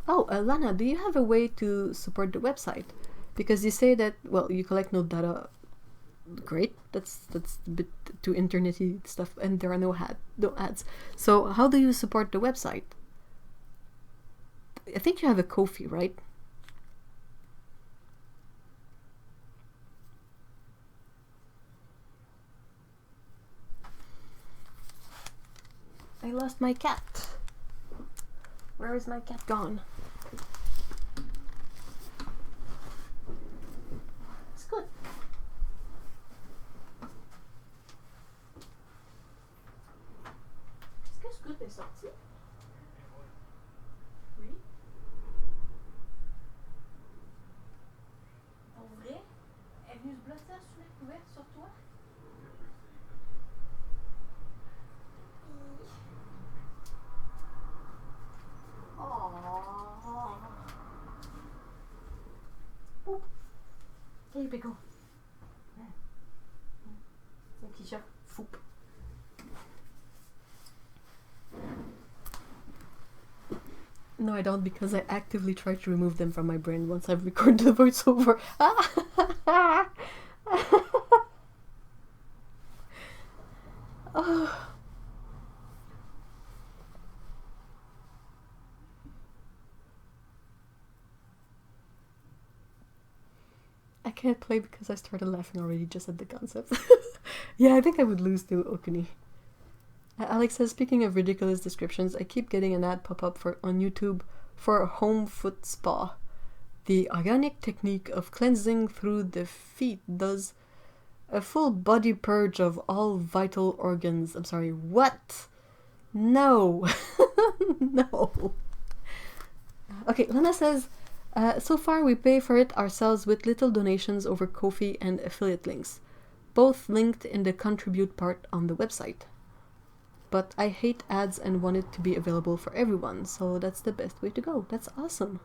Oh, Lana, do you have a way to support the website? Because you say that, well, you collect no data. Great, that's a bit too internety stuff, and there are no ads. So how do you support the website? I think you have a Ko-fi, right? I lost my cat. Where is my cat gone? It's good. Est-ce que est sorti? Oui. En vrai? Elle est venue se blottir sous la couverte sur toi? Oh. Hey, Pickle. Petit chat. Fou. No, I don't, because I actively try to remove them from my brain once I've recorded the voiceover. Oh. I can't play because I started laughing already just at the concept. Yeah, I think I would lose to Okuni. Alex says, speaking of ridiculous descriptions, I keep getting an ad pop up on YouTube for a home foot spa. The organic technique of cleansing through the feet does a full body purge of all vital organs. I'm sorry, what? No. No. Okay, Lana says, so far we pay for it ourselves with little donations over Ko-fi and affiliate links, both linked in the contribute part on the website. But I hate ads and want it to be available for everyone, so that's the best way to go. That's awesome.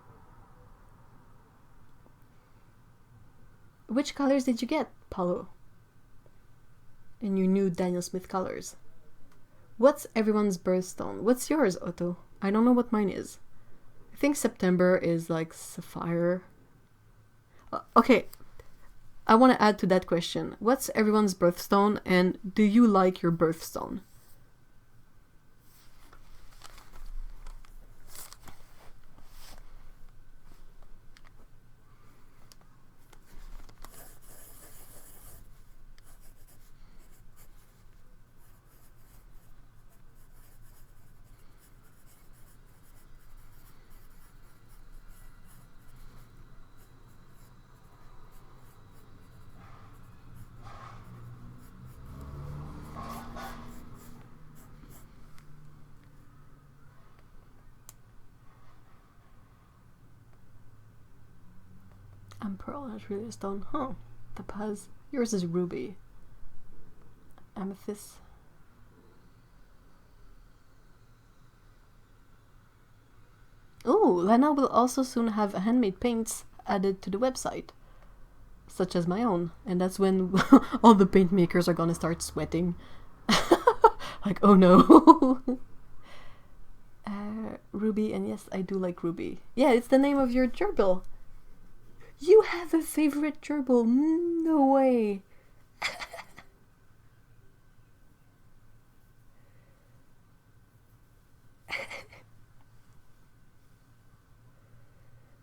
Which colors did you get, Paulo? In your new Daniel Smith colors. What's everyone's birthstone? What's yours, Otto? I don't know what mine is. I think September is like sapphire. Okay, I want to add to that question. What's everyone's birthstone, and do you like your birthstone? And pearl, that's really a stone. Huh. Topaz. Yours is ruby. Amethyst. Oh, Lena will also soon have handmade paints added to the website, such as my own, and that's when all the paint makers are gonna start sweating. Like, oh no. Ruby, and yes, I do like Ruby. Yeah, it's the name of your gerbil. You have a favorite gerbil? No way.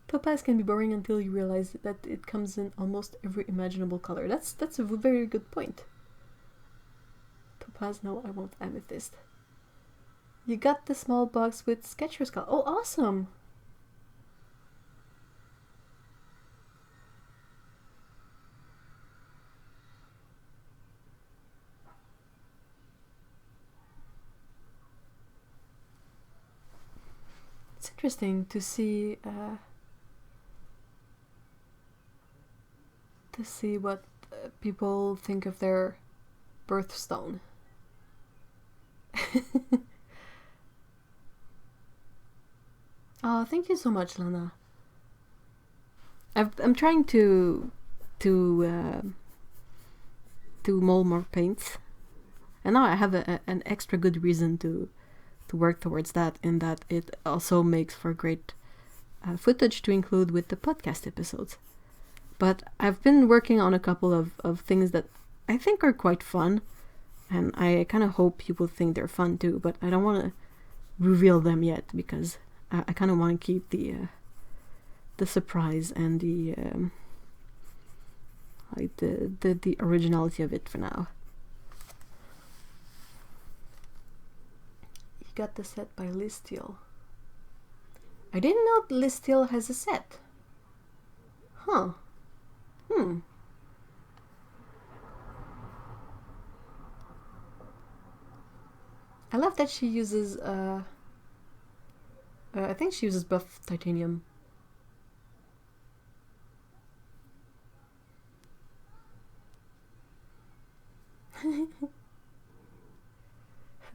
Topaz can be boring until you realize that it comes in almost every imaginable color. That's a very good point. Topaz, no, I want amethyst. You got the small box with Skechers color. Oh, awesome! It's interesting to see what people think of their birthstone. Oh, thank you so much, Lana. I'm trying to mold more paints, and now I have an extra good reason to work towards that, in that it also makes for great footage to include with the podcast episodes. But I've been working on a couple of things that I think are quite fun, and I kind of hope people think they're fun too, but I don't want to reveal them yet, because I kind of want to keep the surprise and the originality of it for now. You got the set by Liz Steele. I didn't know Liz Steele has a set. Huh. I love that she uses I think she uses buff titanium.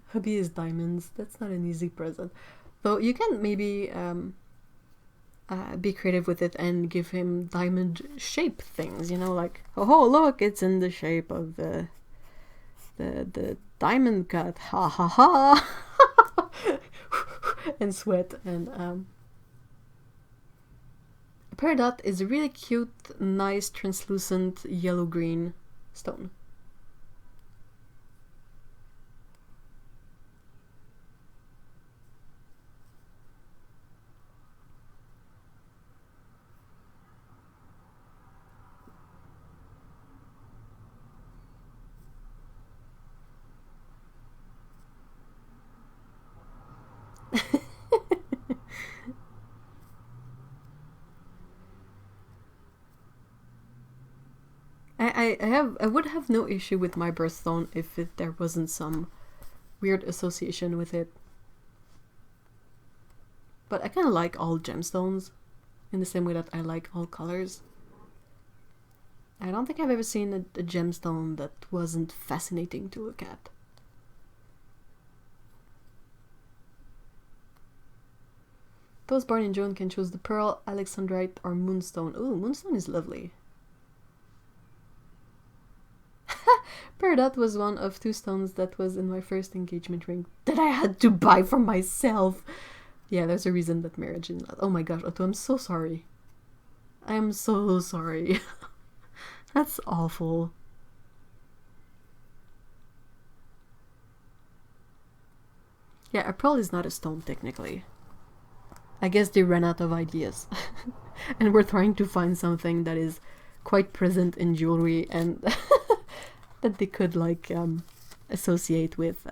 Hubby is diamonds. That's not an easy present. Though you can maybe be creative with it and give him diamond shape things, you know, like, oh look, it's in the shape of the diamond cut, ha ha ha. And sweat. And peridot is a really cute, nice, translucent yellow-green stone. I would have no issue with my birthstone if there wasn't some weird association with it. But I kind of like all gemstones in the same way that I like all colors. I don't think I've ever seen a gemstone that wasn't fascinating to look at. Those born in June can choose the pearl, alexandrite, or moonstone. Ooh, moonstone is lovely. Peridot was one of 2 stones that was in my first engagement ring that I had to buy for myself. Yeah, there's a reason that marriage is not. Oh my gosh, Otto, I'm so sorry. I'm so sorry. That's awful. Yeah, a pearl is not a stone technically. I guess they ran out of ideas. And we're trying to find something that is quite present in jewelry and that they could like associate with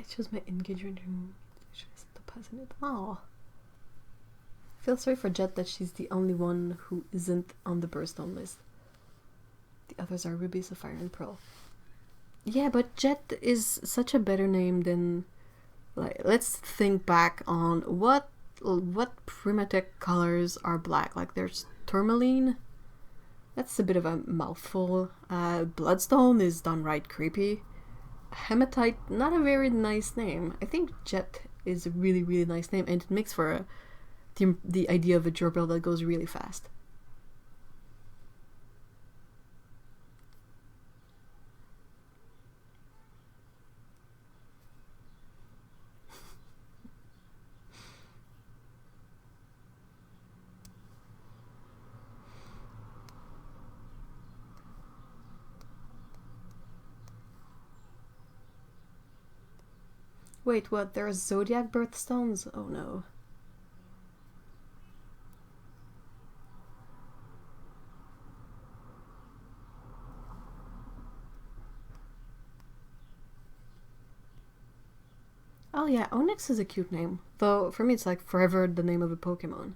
chose my engagement ring. Oh. I feel sorry for Jet that she's the only one who isn't on the birthstone list. The others are Ruby, Sapphire, and Pearl. Yeah, but Jet is such a better name than... Like, let's think back on what Primatech colors are black. Like, there's tourmaline. That's a bit of a mouthful. Bloodstone is downright creepy. Hematite, not a very nice name. I think Jet is a really, really nice name, and it makes for the idea of a gerbil that goes really fast. Wait, what? There are zodiac birthstones? Oh no. Oh yeah, Onyx is a cute name. Though, for me it's like forever the name of a Pokemon.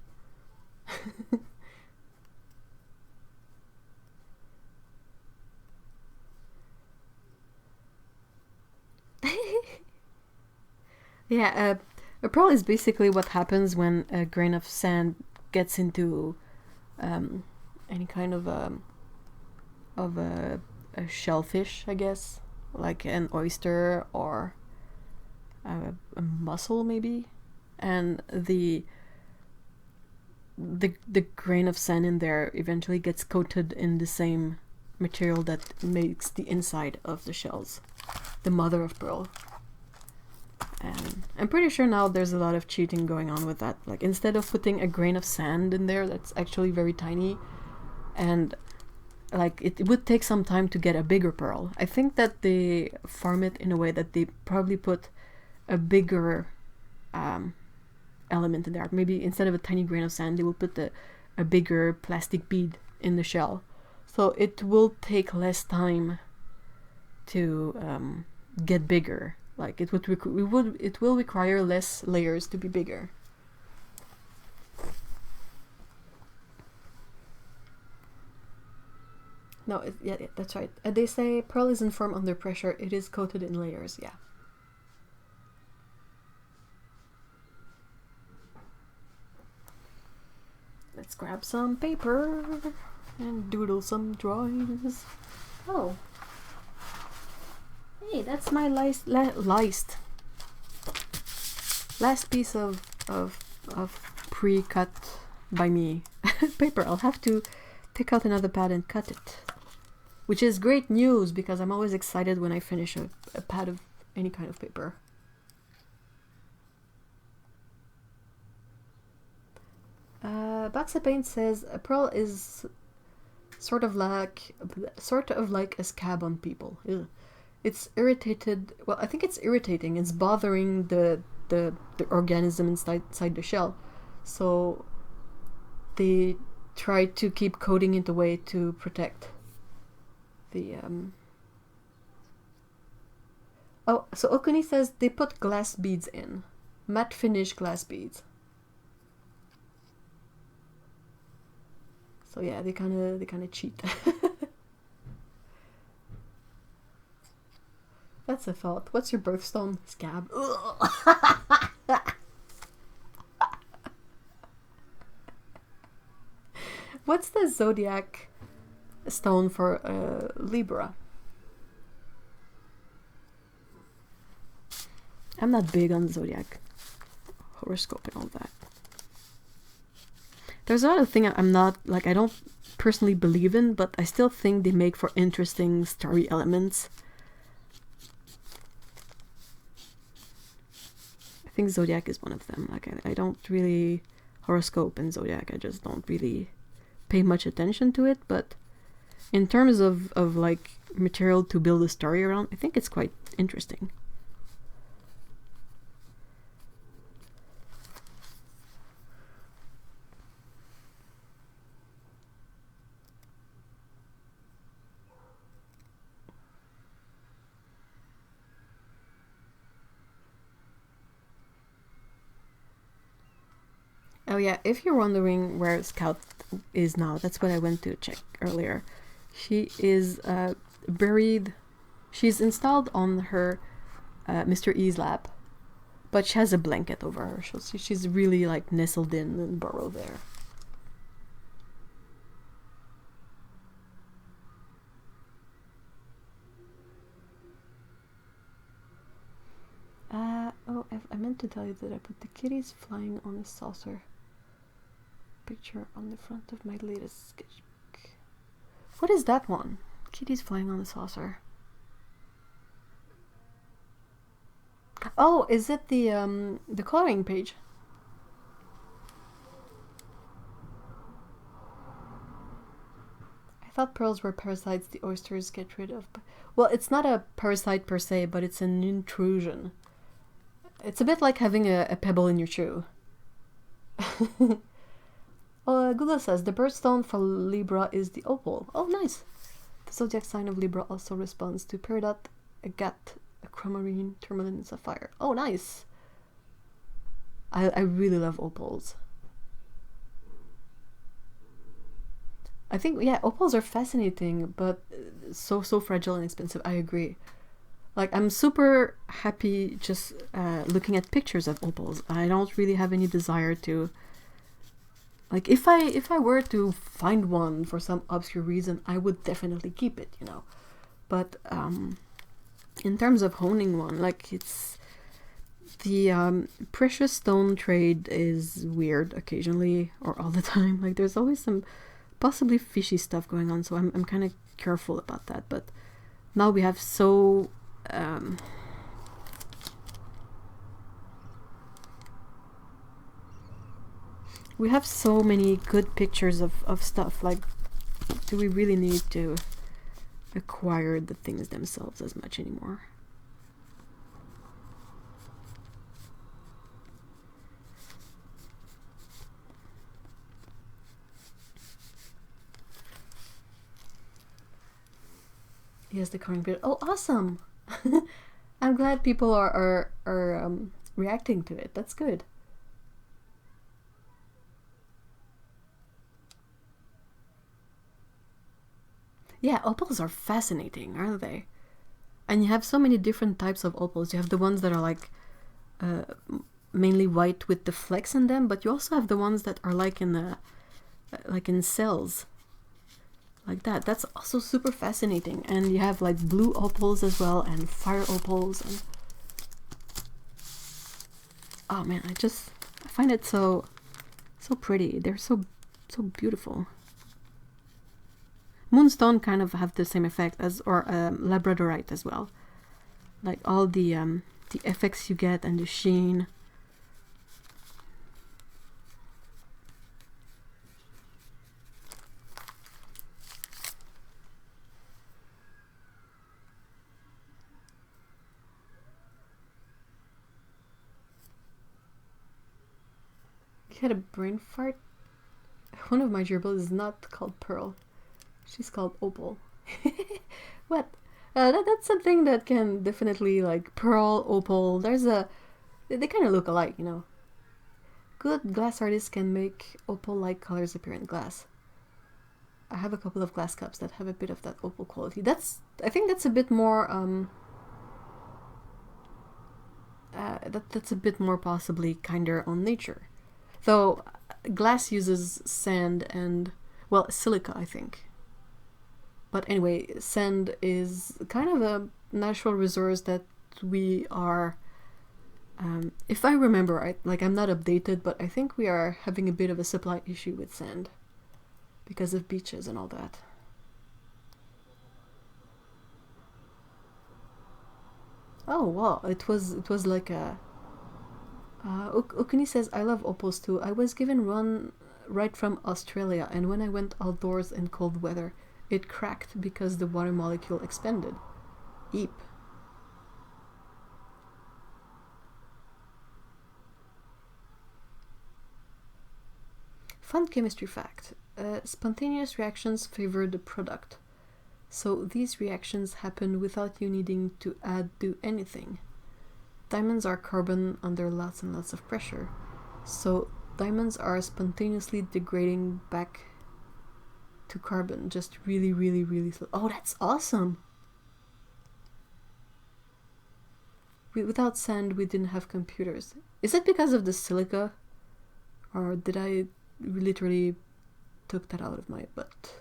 Yeah, a pearl is basically what happens when a grain of sand gets into any kind of a shellfish, I guess, like an oyster or a mussel maybe, and the grain of sand in there eventually gets coated in the same material that makes the inside of the shells, the mother of pearl. And I'm pretty sure now there's a lot of cheating going on with that. Like, instead of putting a grain of sand in there that's actually very tiny, and like it would take some time to get a bigger pearl. I think that they farm it in a way that they probably put a bigger element in there. Maybe instead of a tiny grain of sand, they will put a bigger plastic bead in the shell. So it will take less time to get bigger. Like, it will require less layers to be bigger. No, yeah, that's right. They say pearl isn't formed under pressure. It is coated in layers. Yeah. Let's grab some paper and doodle some drawings. Oh. Hey, that's my last piece of pre-cut by me paper. I'll have to pick out another pad and cut it, which is great news because I'm always excited when I finish a pad of any kind of paper. Baxapaint says a pearl is sort of like a scab on people. Ugh. It's irritated. Well, I think it's irritating. It's bothering the organism inside the shell. So they try to keep coating it away to protect the Oh, so Okuni says they put glass beads in. Matte finish glass beads. So yeah, they kind of cheat. That's a thought. What's your birthstone? Scab. What's the zodiac stone for Libra? I'm not big on zodiac horoscope and all that. There's another thing I'm not, like, I don't personally believe in, but I still think they make for interesting story elements. I think zodiac is one of them. Like, I don't really horoscope and zodiac. I just don't really pay much attention to it. But in terms of like material to build a story around, I think it's quite interesting. yeah, if you're wondering where Scout is now, that's what I went to check earlier. She is buried. She's installed on her Mr. E's lap, but she has a blanket over her. So she's really like nestled in and burrowed there. I meant to tell you that I put the kitties flying on a saucer picture on the front of my latest sketchbook. What is that one? Kitties flying on a saucer. Oh, is it the coloring page? I thought pearls were parasites the oysters get rid of. Well, it's not a parasite per se, but it's an intrusion. It's a bit like having a pebble in your shoe. Google says the birthstone for Libra is the opal. Oh, nice. The zodiac sign of Libra also responds to peridot, agate, aquamarine, tourmaline, and sapphire. Oh, nice. I really love opals. I think, yeah, opals are fascinating, but so fragile and expensive. I agree. Like, I'm super happy just looking at pictures of opals. I don't really have any desire to... Like, if I were to find one for some obscure reason, I would definitely keep it, you know. But in terms of honing one, like, it's... The precious stone trade is weird occasionally, or all the time. Like, there's always some possibly fishy stuff going on, so I'm kind of careful about that. But now we have so... we have so many good pictures of stuff. Like, do we really need to acquire the things themselves as much anymore? Yes, the current bit. Oh, awesome! I'm glad people are reacting to it. That's good. Yeah, opals are fascinating, aren't they? And you have so many different types of opals. You have the ones that are like mainly white with the flecks in them, but you also have the ones that are like in cells. Like that. That's also super fascinating. And you have like blue opals as well, and fire opals, and oh man, I find it so pretty. They're so beautiful. Moonstone kind of have the same effect as, or labradorite as well. Like all the effects you get and the sheen. You had a brain fart? One of my gerbils is not called Pearl. She's called Opal. What? That's something that can definitely, like, Pearl, Opal, they kind of look alike, you know. Good glass artists can make opal-like colors appear in glass. I have a couple of glass cups that have a bit of that opal quality. I think that's a bit more, that's a bit more possibly kinder on nature. Though, glass uses sand and, well, silica, I think. But anyway, sand is kind of a natural resource that we are, if I remember right, like I'm not updated, but I think we are having a bit of a supply issue with sand because of beaches and all that. Oh wow, it was like a... Okuni says, I love opals too. I was given one right from Australia, and when I went outdoors in cold weather, it cracked because the water molecule expanded. Eep. Fun chemistry fact. Spontaneous reactions favor the product. So these reactions happen without you needing to do anything. Diamonds are carbon under lots and lots of pressure. So diamonds are spontaneously degrading back to carbon, just really, really, really slow. Oh, that's awesome! Without sand, we didn't have computers. Is it because of the silica? Or did I literally took that out of my butt?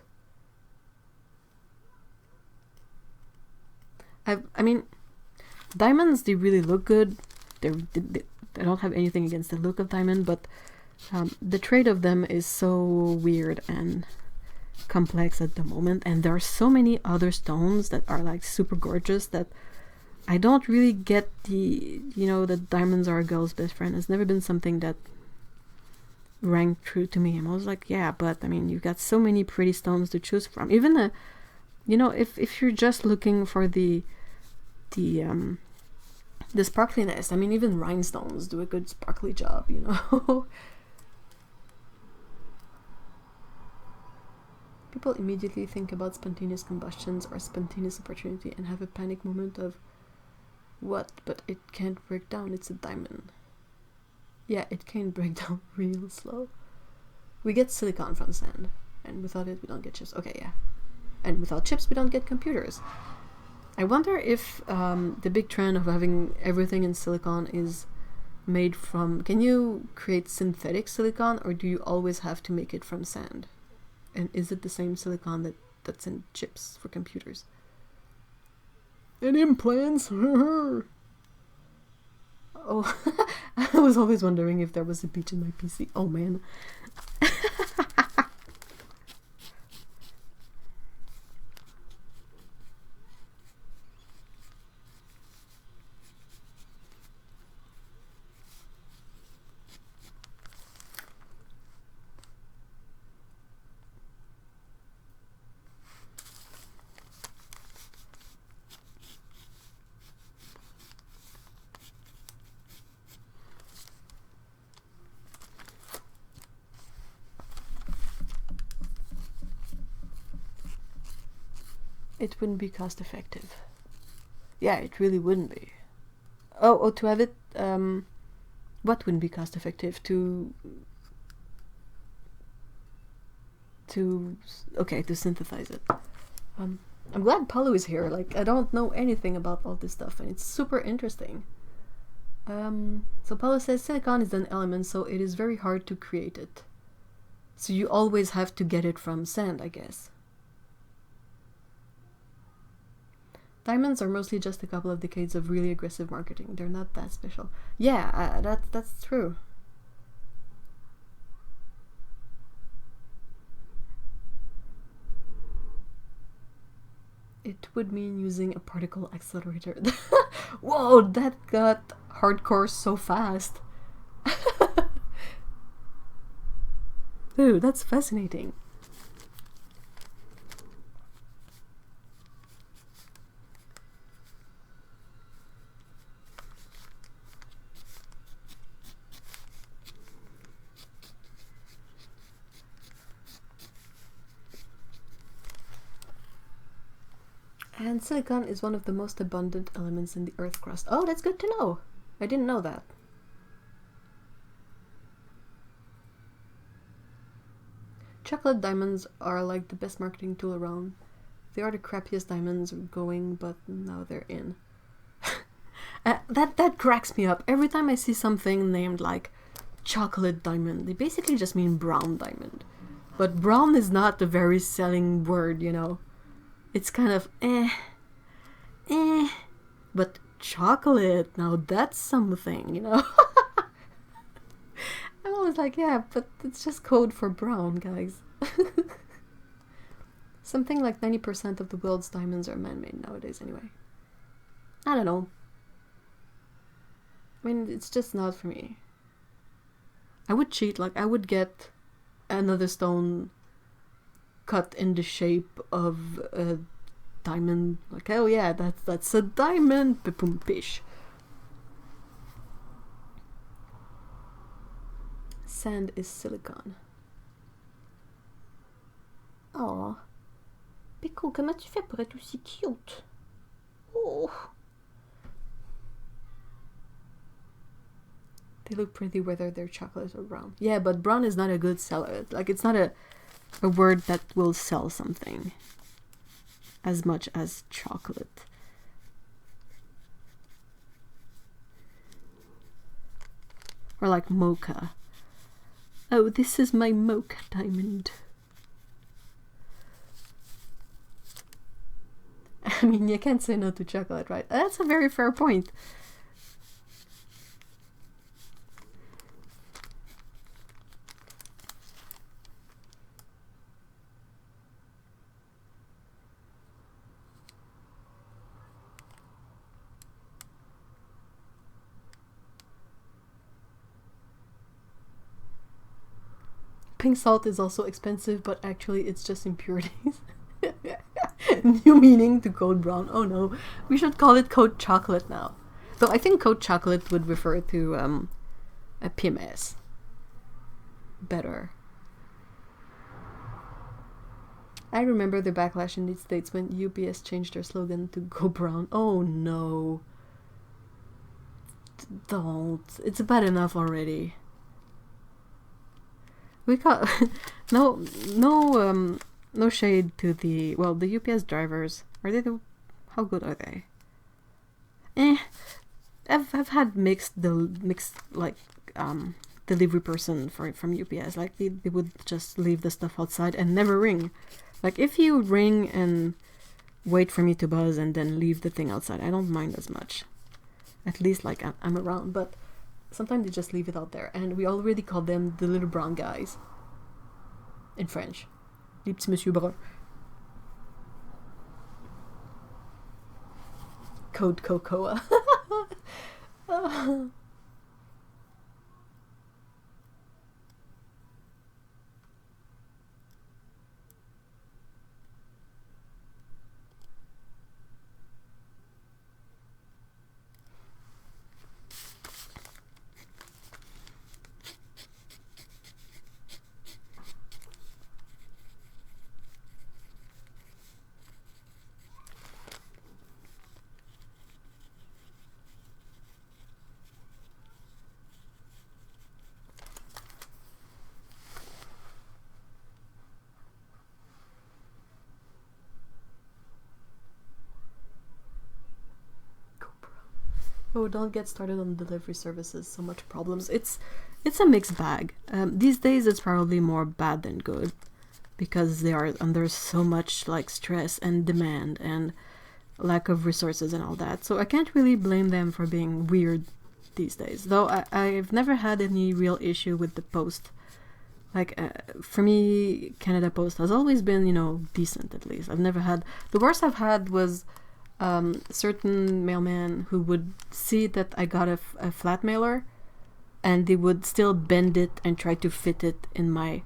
I mean, diamonds, they really look good. I don't have anything against the look of diamond, but the trade of them is so weird and complex at the moment, and there are so many other stones that are like super gorgeous that I don't really get the, you know, that diamonds are a girl's best friend. It's never been something that rang true to me. And I was like, yeah, but I mean, you've got so many pretty stones to choose from. Even you know, if you're just looking for the sparkliness, I mean, even rhinestones do a good sparkly job, you know. People immediately think about spontaneous combustions or spontaneous opportunity and have a panic moment of, what? But it can't break down, it's a diamond. Yeah, it can break down real slow. We get silicon from sand, and without it we don't get chips. Okay, yeah. And without chips we don't get computers. I wonder if the big trend of having everything in silicon is made from... Can you create synthetic silicon, or do you always have to make it from sand? And is it the same silicon that's in chips for computers? And implants! Oh, I was always wondering if there was a beach in my PC. Oh man. It wouldn't be cost effective. Yeah, it really wouldn't be. Oh, to have it, what wouldn't be cost effective? To synthesize it. I'm glad Paulo is here. Like, I don't know anything about all this stuff, and it's super interesting. So Paulo says silicon is an element, so it is very hard to create it. So you always have to get it from sand, I guess. Diamonds are mostly just a couple of decades of really aggressive marketing. They're not that special. Yeah, that's true. It would mean using a particle accelerator. Whoa, that got hardcore so fast. Dude, that's fascinating. And silicon is one of the most abundant elements in the Earth crust. Oh, that's good to know. I didn't know that. Chocolate diamonds are like the best marketing tool around. They are the crappiest diamonds going, but now they're in. That cracks me up. Every time I see something named like chocolate diamond, they basically just mean brown diamond. But brown is not a very selling word, you know. It's kind of but chocolate, now that's something, you know. I'm always like, yeah, but it's just code for brown, guys. Something like 90% of the world's diamonds are man-made nowadays anyway. I don't know. I mean, it's just not for me. I would cheat, like I would get another stone cut in the shape of a diamond, like, oh yeah, that's a diamond, boom, pish. Sand is silicon. Oh, Pico, comment tu fais pour être aussi cute? Oh. They look pretty whether they're chocolate or brown. Yeah, but brown is not a good seller. Like, it's not a word that will sell something as much as chocolate. Or like mocha. Oh, this is my mocha diamond. I mean, you can't say no to chocolate, right? That's a very fair point. Pink salt is also expensive, but actually it's just impurities. New meaning to code brown. Oh no, we should call it code chocolate now. Though I think code chocolate would refer to a PMS. Better. I remember the backlash in the States when UPS changed their slogan to go brown. Oh no. Don't. It's bad enough already. We got no shade to the UPS drivers. Are they how good are they? I've had mixed like delivery person from UPS. Like they would just leave the stuff outside and never ring. Like if you ring and wait for me to buzz and then leave the thing outside, I don't mind as much. At least like I'm around, but sometimes they just leave it out there, and we already call them the little brown guys. In French. Les petits monsieur brun. Code cocoa. Oh, don't get started on delivery services. So much problems. It's a mixed bag. These days, it's probably more bad than good, because they are under so much like stress and demand and lack of resources and all that. So I can't really blame them for being weird these days. Though I've never had any real issue with the post. Like for me, Canada Post has always been, decent at least. I've never had the worst I've had was. Certain mailman who would see that I got a flat mailer, and they would still bend it and try to fit it in my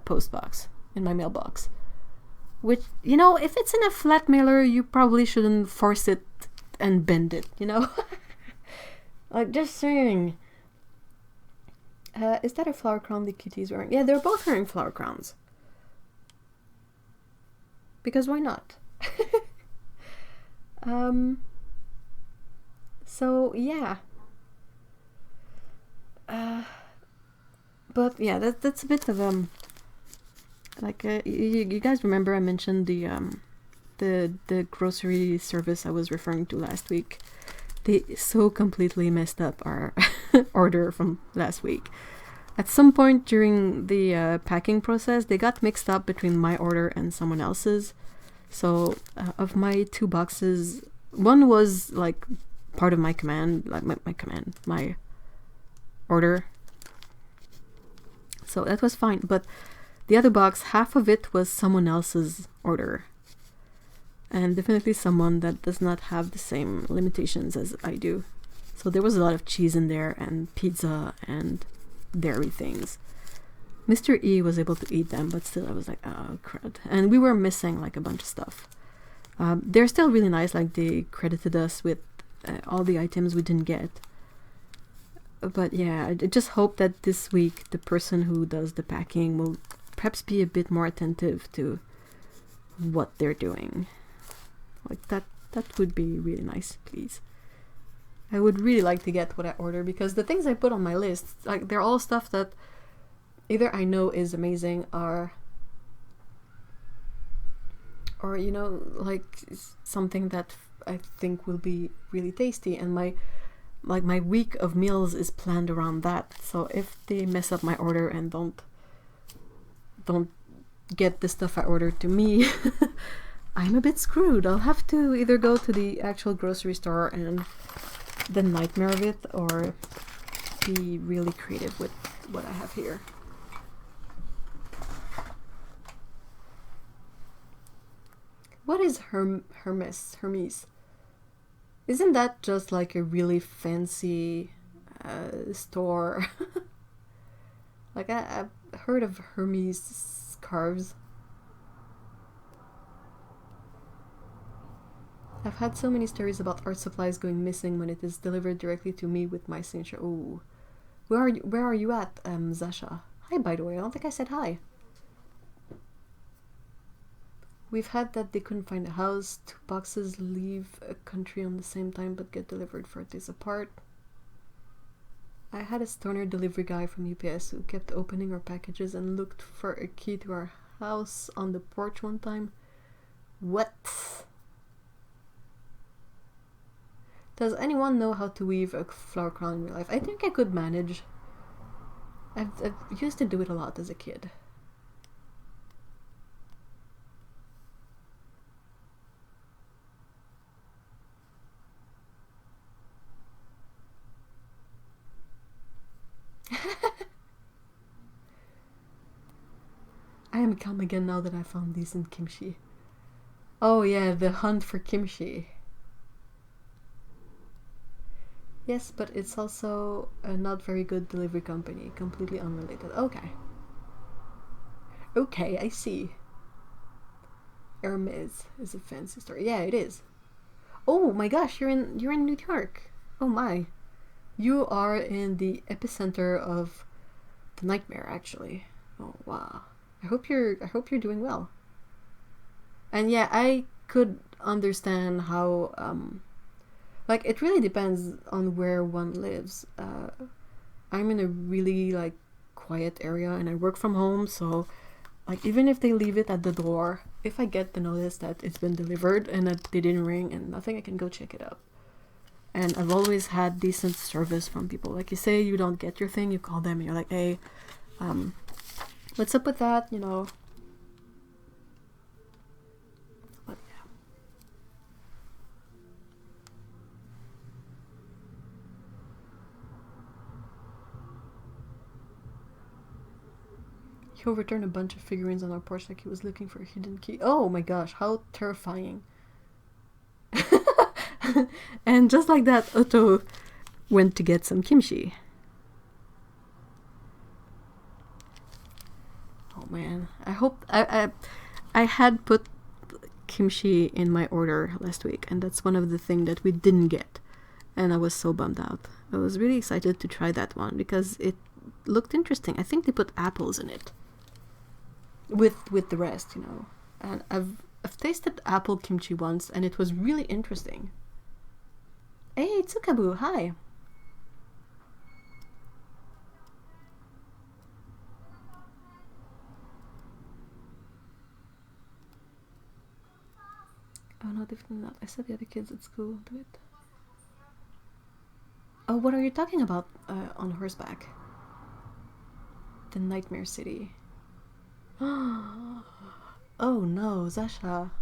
post box, in my mailbox. Which, if it's in a flat mailer, you probably shouldn't force it and bend it, Like, just saying. Is that a flower crown the cutie is wearing? Yeah, they're both wearing flower crowns. Because why not? So yeah. But yeah, that's a bit of you guys remember I mentioned the grocery service I was referring to last week. They so completely messed up our order from last week. At some point during the packing process, they got mixed up between my order and someone else's. So, of my 2 boxes, one was, like, part of my command, like, my order. So, that was fine. But the other box, half of it was someone else's order. And definitely someone that does not have the same limitations as I do. So, there was a lot of cheese in there, and pizza, and dairy things. Mr. E was able to eat them, but still I was like, oh, crud. And we were missing like a bunch of stuff. They're still really nice, like they credited us with all the items we didn't get. But yeah, I just hope that this week the person who does the packing will perhaps be a bit more attentive to what they're doing. Like that would be really nice, please. I would really like to get what I order, because the things I put on my list, like, they're all stuff that either I know is amazing, or you know, like something that I think will be really tasty, and my week of meals is planned around that. So if they mess up my order and don't get the stuff I ordered to me, I'm a bit screwed. I'll have to either go to the actual grocery store and the nightmare of it, or be really creative with what I have here. What is Hermes? Isn't that just like a really fancy store? Like, I've heard of Hermes scarves. I've had so many stories about art supplies going missing when it is delivered directly to me with my signature. Ooh. Where are you at, Zasha? Hi, by the way. I don't think I said hi. We've had that they couldn't find a house. 2 boxes leave a country on the same time but get delivered 4 days apart. I had a stoner delivery guy from UPS who kept opening our packages and looked for a key to our house on the porch one time. What? Does anyone know how to weave a flower crown in real life? I think I could manage. I've used to do it a lot as a kid. I am calm again now that I found decent kimchi. Oh yeah, the hunt for kimchi. Yes, but it's also a not very good delivery company, completely unrelated. Okay. Okay, I see. Hermes is a fancy store. Yeah, it is. Oh my gosh, you're in New York. Oh my. You are in the epicenter of the nightmare, actually. Oh wow. I hope you're doing well. And yeah, I could understand how like, it really depends on where one lives. I'm in a really like quiet area and I work from home, so like, even if they leave it at the door, if I get the notice that it's been delivered and that they didn't ring and nothing, I can go check it out. And I've always had decent service from people. Like, you say you don't get your thing, you call them and you're like, hey, what's up with that, you know? But yeah. He overturned a bunch of figurines on our porch like he was looking for a hidden key. Oh my gosh, how terrifying. And just like that, Otto went to get some kimchi. Oh man, I hope I had put kimchi in my order last week, and that's one of the things that we didn't get, and I was so bummed out. I was really excited to try that one because it looked interesting. I think they put apples in it with the rest, you know. And I've tasted apple kimchi once, and it was really interesting. Hey, Tsukabu, hi. Oh no, definitely not. I said the other kids at school do it. Oh, what are you talking about on horseback? The Nightmare City. Oh no, Zasha.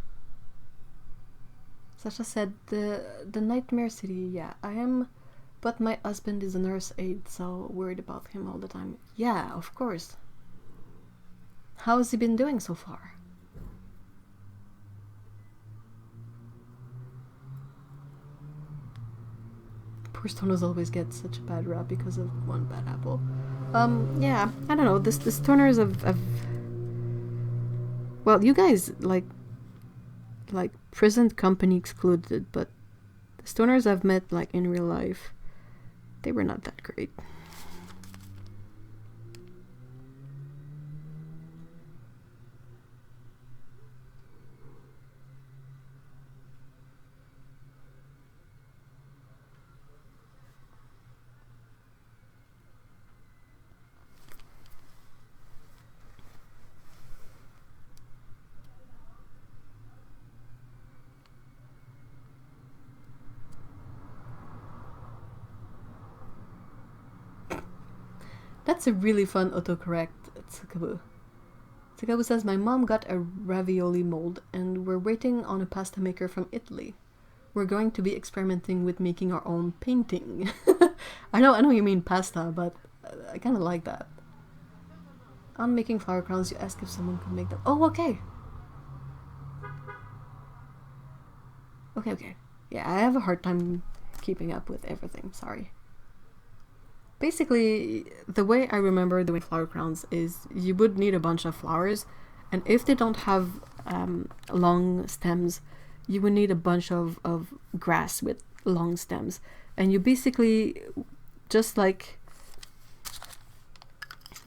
Zasha said the Nightmare City. Yeah, I am, but my husband is a nurse aide, so worried about him all the time. Yeah, of course. How has he been doing so far? Poor stoners always get such a bad rap because of one bad apple. Yeah, I don't know. The stoners have well, you guys like present company excluded, but the stoners I've met like in real life, they were not that great. That's a really fun autocorrect. Tsukabo. Tsukabo says, my mom got a ravioli mold and we're waiting on a pasta maker from Italy. We're going to be experimenting with making our own painting. I know you mean pasta, but I kind of like that. On making flower crowns, you ask if someone could make them. Oh, okay. Okay. Yeah, I have a hard time keeping up with everything. Sorry. Basically, the way I remember doing flower crowns is you would need a bunch of flowers, and if they don't have long stems, you would need a bunch of grass with long stems. And you basically just like...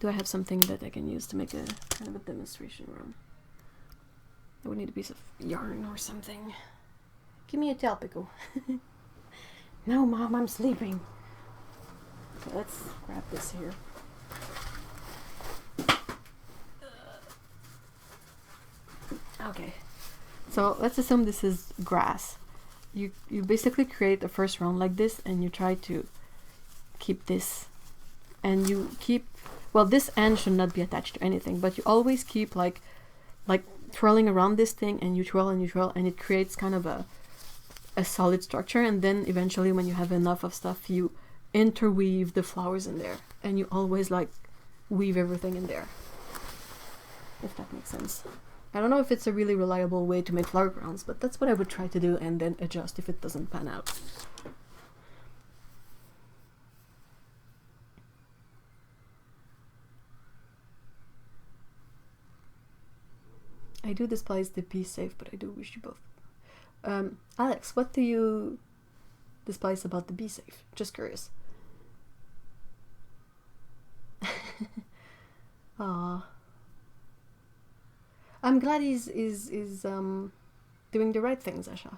Do I have something that I can use to make a kind of a demonstration room? I would need a piece of yarn or something. Give me a tail pickle. No, Mom, I'm sleeping. Okay, let's grab this here. Okay, so let's assume this is grass. You basically create the first round like this, and you try to keep this, and you keep, well, this end should not be attached to anything, but you always keep like twirling around this thing, and you twirl and you twirl, and it creates kind of a solid structure. And then eventually, when you have enough of stuff, you interweave the flowers in there, and you always like weave everything in there, if that makes sense. I don't know if it's a really reliable way to make flower crowns, but that's what I would try to do, and then adjust if it doesn't pan out. I do despise the be safe, but I do wish you both. Alex, what do you despise about the be safe? Just curious. Aww. I'm glad he's doing the right things, Asha.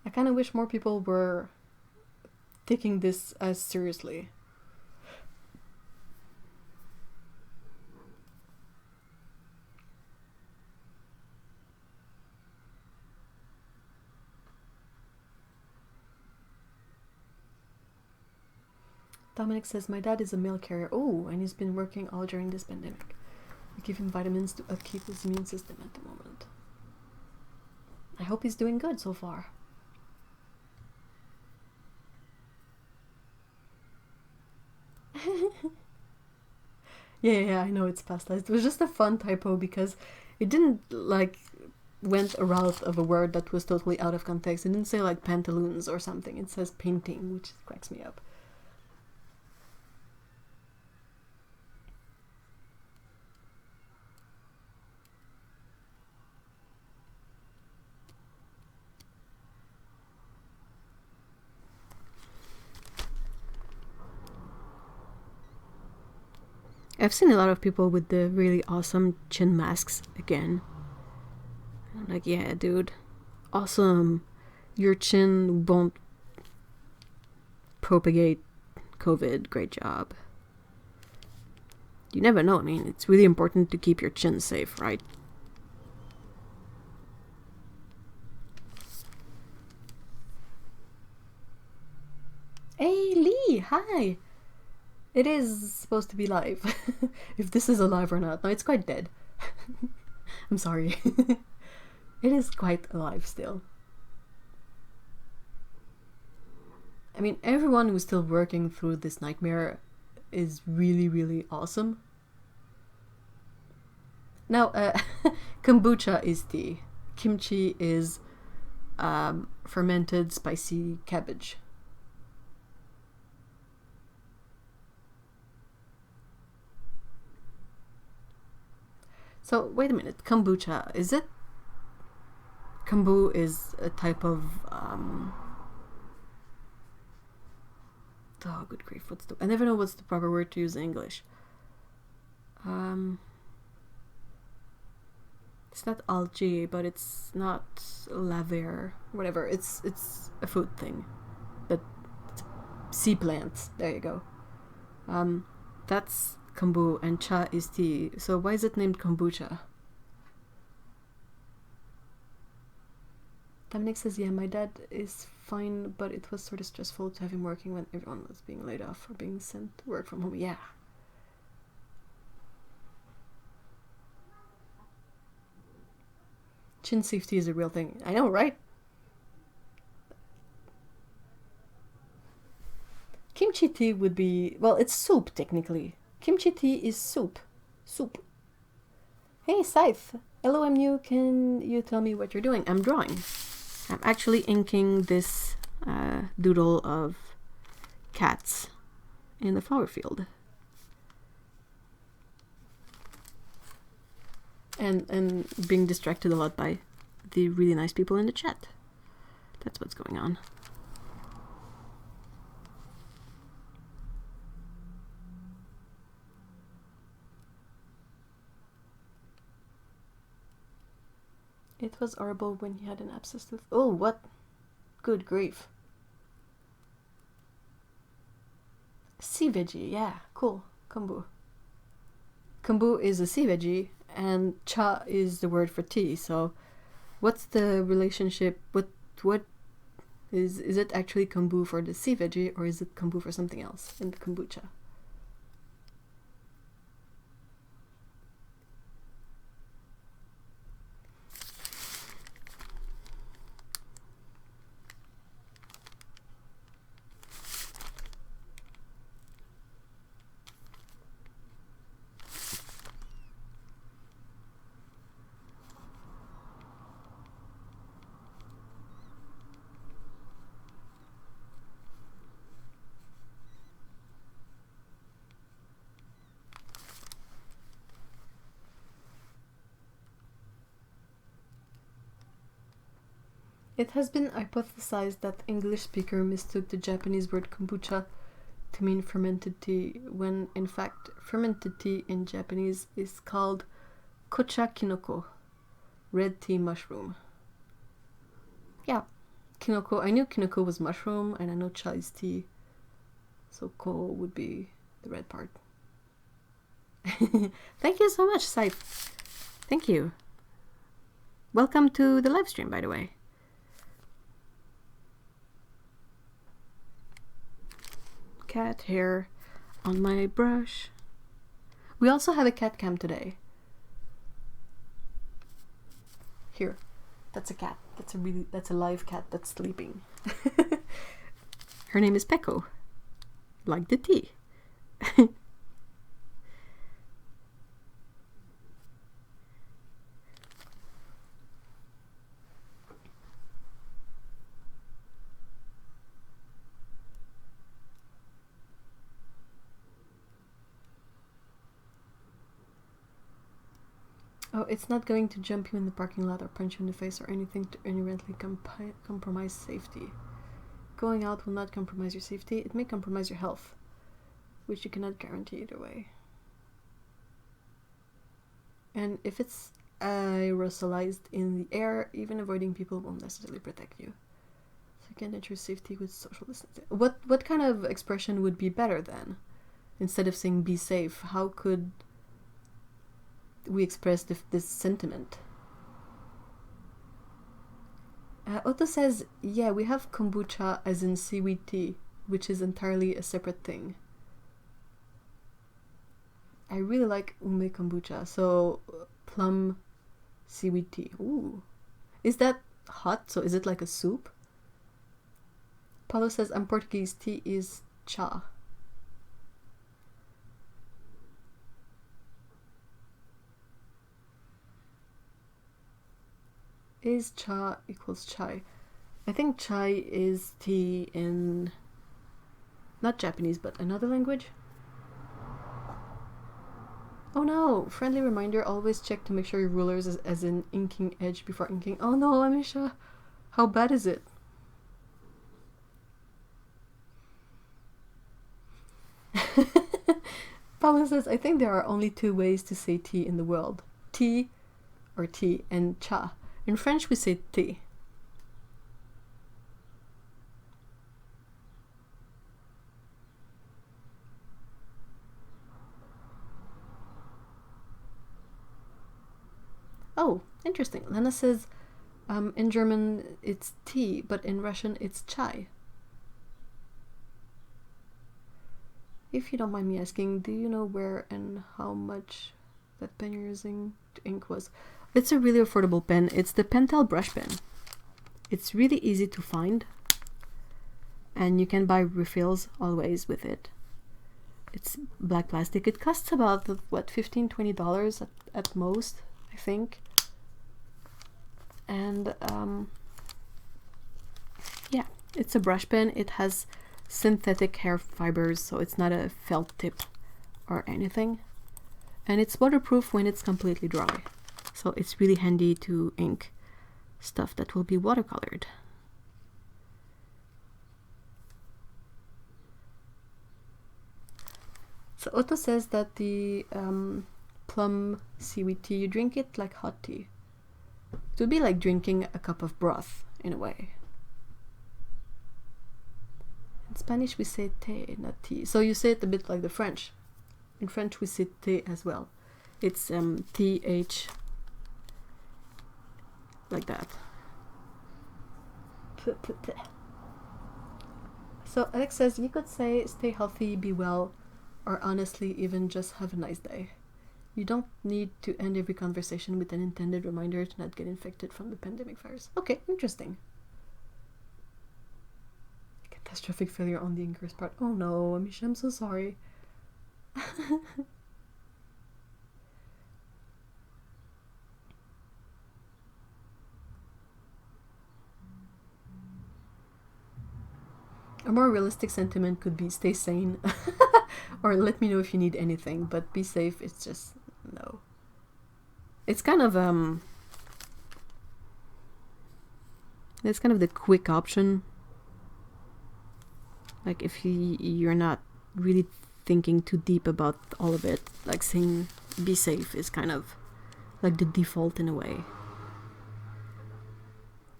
I kind of wish more people were taking this as seriously. Dominic says, my dad is a mail carrier. Oh, and he's been working all during this pandemic. We give him vitamins to upkeep his immune system at the moment. I hope he's doing good so far. Yeah, I know it's pasta. It was just a fun typo because it didn't like went a route of a word that was totally out of context. It didn't say like pantaloons or something. It says painting, which cracks me up. I've seen a lot of people with the really awesome chin masks again. I'm like, yeah, dude, awesome. Your chin won't propagate COVID. Great job. You never know. I mean, it's really important to keep your chin safe, right? Hey, Lee, hi. It is supposed to be live. If this is alive or not. No, it's quite dead. I'm sorry. It is quite alive still. I mean, everyone who's still working through this nightmare is really, really awesome. Now, kombucha is tea. Kimchi is fermented spicy cabbage. So, wait a minute, kombucha, is it? Kombu is a type of, oh, good grief, I never know what's the proper word to use in English. It's not algae, but it's not laver, whatever, it's a food thing. It's sea plants, there you go. That's kombu, and cha is tea. So why is it named kombucha? Dominic says, yeah, my dad is fine, but it was sort of stressful to have him working when everyone was being laid off or being sent to work from home. Yeah. Chin safety is a real thing. I know, right? Kimchi tea would be... well, it's soup, technically. Kimchi tea is soup. Soup. Hey, Scythe. LOMU, can you tell me what you're doing? I'm drawing. I'm actually inking this doodle of cats in the flower field. And being distracted a lot by the really nice people in the chat. That's what's going on. It was horrible when he had an abscess tooth. Oh, what? Good grief. Sea veggie, yeah, cool. Kombu. Kombu is a sea veggie, and cha is the word for tea. So, what's the relationship? What is it actually kombu for the sea veggie, or is it kombu for something else in the kombucha? It has been hypothesized that English speaker mistook the Japanese word kombucha to mean fermented tea, when in fact fermented tea in Japanese is called kocha kinoko, red tea mushroom. Yeah, kinoko. I knew kinoko was mushroom, and I know cha is tea, so ko would be the red part. Thank you so much, Scythe. Thank you. Welcome to the live stream, by the way. Cat hair on my brush. We also have a cat cam today. Here, that's a cat. That's a live cat that's sleeping. Her name is Pecco, like the tea. Oh, it's not going to jump you in the parking lot or punch you in the face or anything to inherently compromise safety. Going out will not compromise your safety. It may compromise your health, which you cannot guarantee either way. And if it's aerosolized in the air, even avoiding people won't necessarily protect you. So you can ensure safety with social distancing. What kind of expression would be better then? Instead of saying be safe, how could we express this sentiment? Otto says, yeah, we have kombucha as in seaweed tea, which is entirely a separate thing. I really like ume kombucha, so plum seaweed tea. Ooh. Is that hot? So is it like a soup? Paulo says, I'm Portuguese, tea is cha. Is cha equals chai? I think chai is tea in not Japanese, but another language. Oh no! Friendly reminder, always check to make sure your ruler is as in inking edge before inking. Oh no, Amisha! How bad is it? Paula says, I think there are only two ways to say tea in the world. Tea or tea and cha. In French we say thé. Oh, interesting. Lena says, In German it's tea, but in Russian it's chai. If you don't mind me asking, do you know where and how much that pen you're using to ink was? It's a really affordable pen. It's the Pentel brush pen. It's really easy to find, and you can buy refills always with it. It's black plastic. It costs about, what, $15-20 at most, I think. And yeah, it's a brush pen. It has synthetic hair fibers, so it's not a felt tip or anything. And it's waterproof when it's completely dry. So it's really handy to ink stuff that will be watercolored. So Otto says that the plum seaweed tea, you drink it like hot tea. It would be like drinking a cup of broth, in a way. In Spanish we say té, not tea. So you say it a bit like the French. In French we say té as well. It's TH, like that. So Alex says, you could say stay healthy, be well, or honestly even just have a nice day. You don't need to end every conversation with an intended reminder to not get infected from the pandemic virus. Okay, interesting. Catastrophic failure on the inker's part. Oh no, Amisha, I'm so sorry. A more realistic sentiment could be stay sane. Or let me know if you need anything, but be safe. It's just no. It's kind of it's kind of the quick option. Like if you're not really thinking too deep about all of it, like saying be safe is kind of like the default in a way.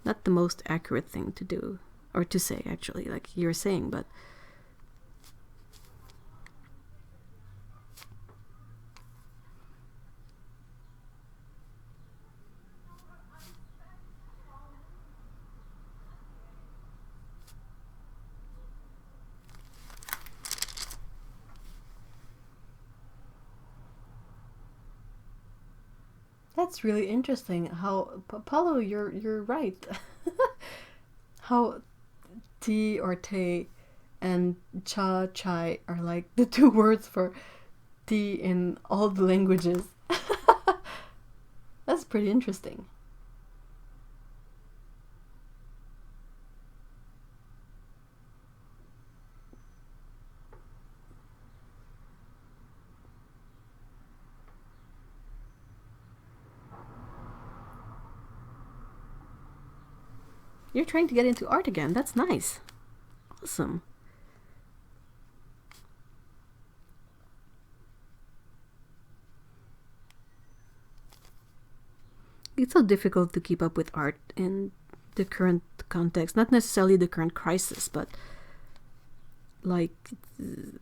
Not the most accurate thing to do, or to say actually, like you're saying, but that's really interesting. How Paulo, you're right. How tea or te and chai are like the two words for tea in all the languages. That's pretty interesting. You're trying to get into art again. That's nice. Awesome. It's so difficult to keep up with art in the current context. Not necessarily the current crisis, but like,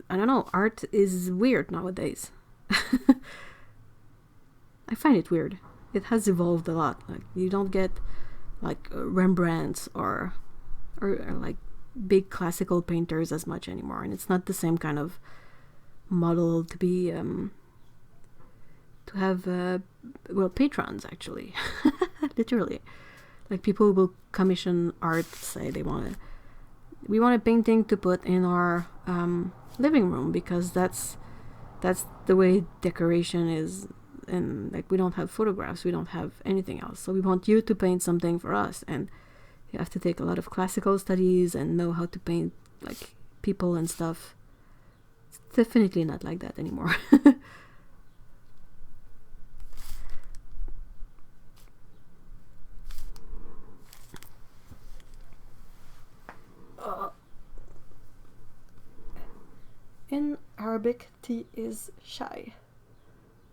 I don't know, art is weird nowadays. I find it weird. It has evolved a lot. Like, you don't get like Rembrandts or like big classical painters as much anymore, and it's not the same kind of model to be to have well, patrons actually. Literally, like people will commission art, say we want a painting to put in our living room because that's the way decoration is. And like we don't have photographs, we don't have anything else, so we want you to paint something for us, and you have to take a lot of classical studies and know how to paint like people and stuff. It's definitely not like that anymore. In Arabic, tea is shai,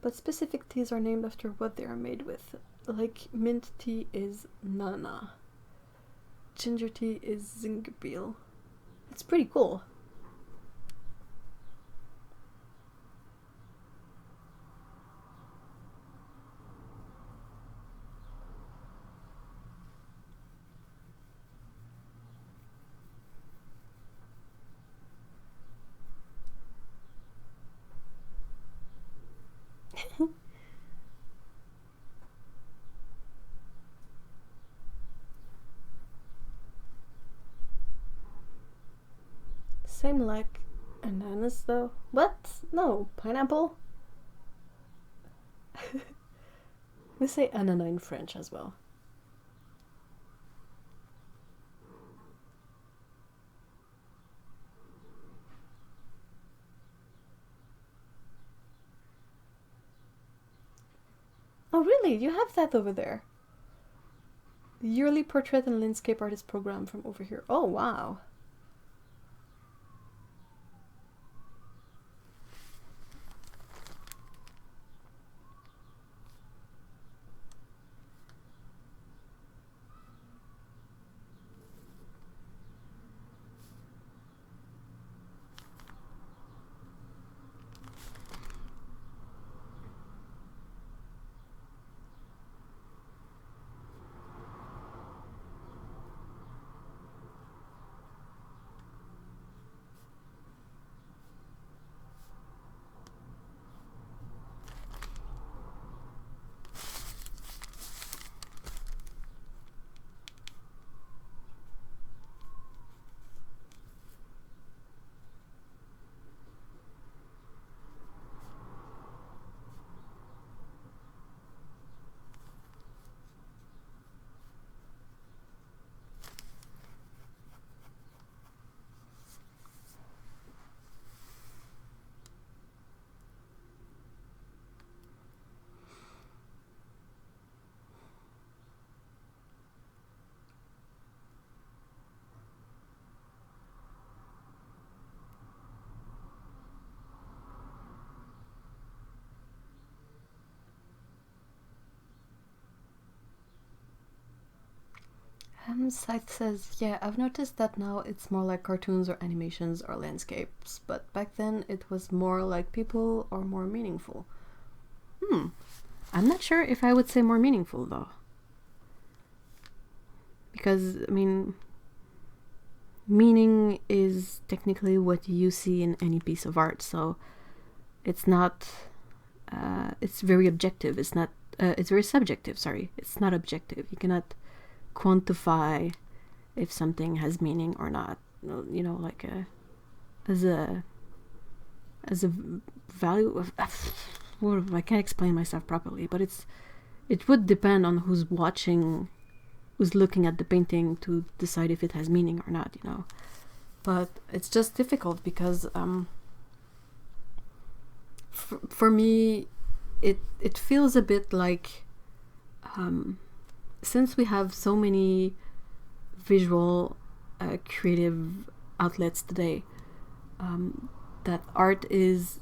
but specific teas are named after what they are made with. Like mint tea is nana. Ginger tea is zingibil. It's pretty cool. Same like ananas though. What? No, pineapple? We say ananas in French as well. Oh really? You have that over there? Yearly Portrait and Landscape Artist program from over here. Oh wow. Scythe says, yeah, I've noticed that now it's more like cartoons or animations or landscapes, but back then it was more like people or more meaningful. I'm not sure if I would say more meaningful though. Because, I mean, meaning is technically what you see in any piece of art, so it's not, it's very objective, it's not, it's very subjective, sorry, it's not objective. You cannot quantify if something has meaning or not, you know, like as a value of I can't explain myself properly, but it would depend on who's watching, who's looking at the painting to decide if it has meaning or not, you know. But it's just difficult because for me it feels a bit like since we have so many visual creative outlets today, that art is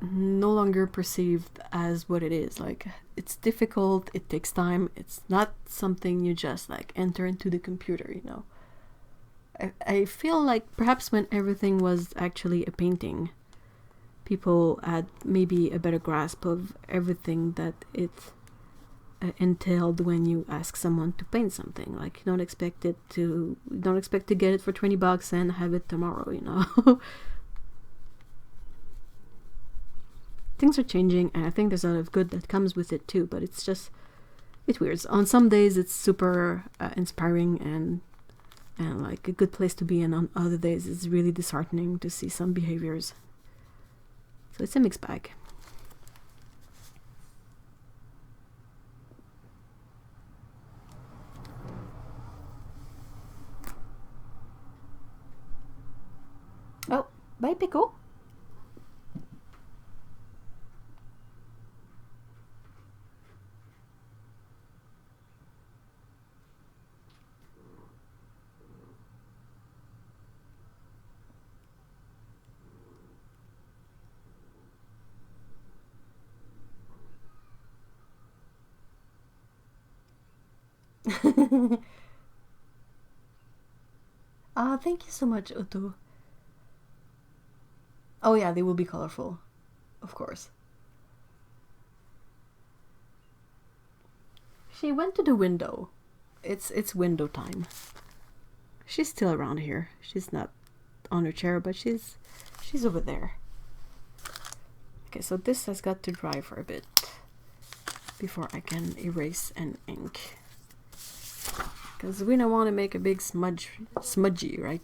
no longer perceived as what it is. Like, it's difficult, it takes time, it's not something you just like enter into the computer, you know. I feel like perhaps when everything was actually a painting, people had maybe a better grasp of everything that it entailed when you ask someone to paint something. Like, you don't expect to get it for $20 and have it tomorrow, you know. Things are changing, and I think there's a lot of good that comes with it too, but it's weird. On some days it's super inspiring and like a good place to be, and on other days it's really disheartening to see some behaviors. So it's a mixed bag. Oh, bye, Pico. Thank you so much, Otto. Oh yeah, they will be colorful, of course. She went to the window. It's window time. She's still around here. She's not on her chair, but she's over there. Okay, so this has got to dry for a bit before I can erase and ink. Because we don't want to make a big smudgy, right?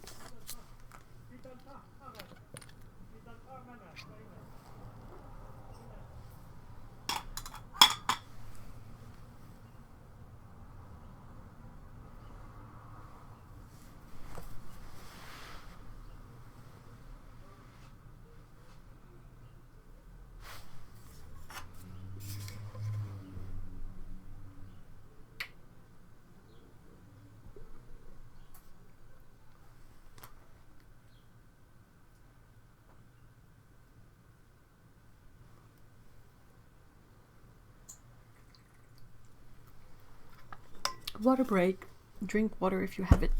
Water break. Drink water if you have it.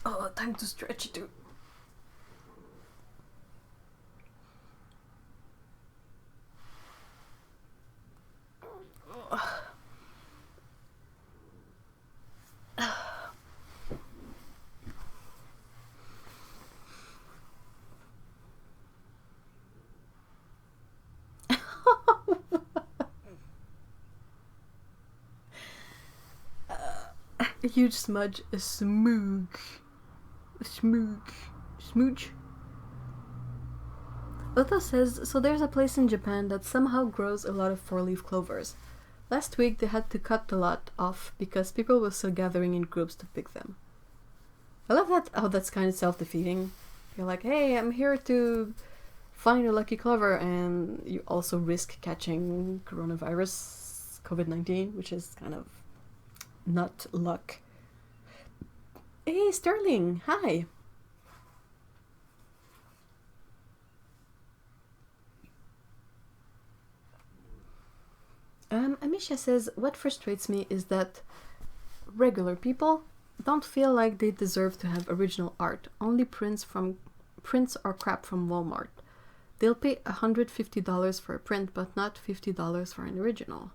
Oh, time to stretch too. A huge smudge, a smoog. A smooch. Otto says, so there's a place in Japan that somehow grows a lot of four-leaf clovers. Last week they had to cut the lot off because people were still gathering in groups to pick them. I love that, how that's kind of self-defeating. You're like, hey, I'm here to find a lucky clover, and you also risk catching coronavirus, COVID-19, which is kind of not luck. Hey, Sterling, hi. Amisha says, what frustrates me is that regular people don't feel like they deserve to have original art, only prints or crap from Walmart. They'll pay $150 for a print, but not $50 for an original.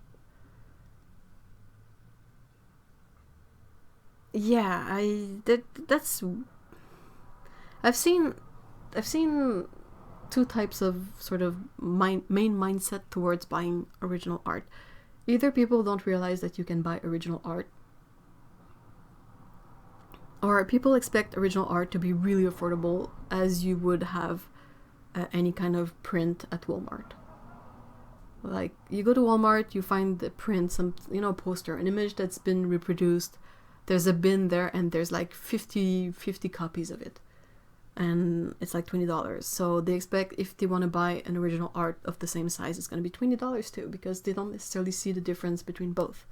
Yeah, I've seen two types of sort of main mindset towards buying original art. Either people don't realize that you can buy original art, or people expect original art to be really affordable, as you would have any kind of print at Walmart. Like, you go to Walmart, you find the print, some, poster, an image that's been reproduced. There's a bin there, and there's like 50 copies of it. And it's like $20. So they expect, if they want to buy an original art of the same size, it's going to be $20 too, because they don't necessarily see the difference between both.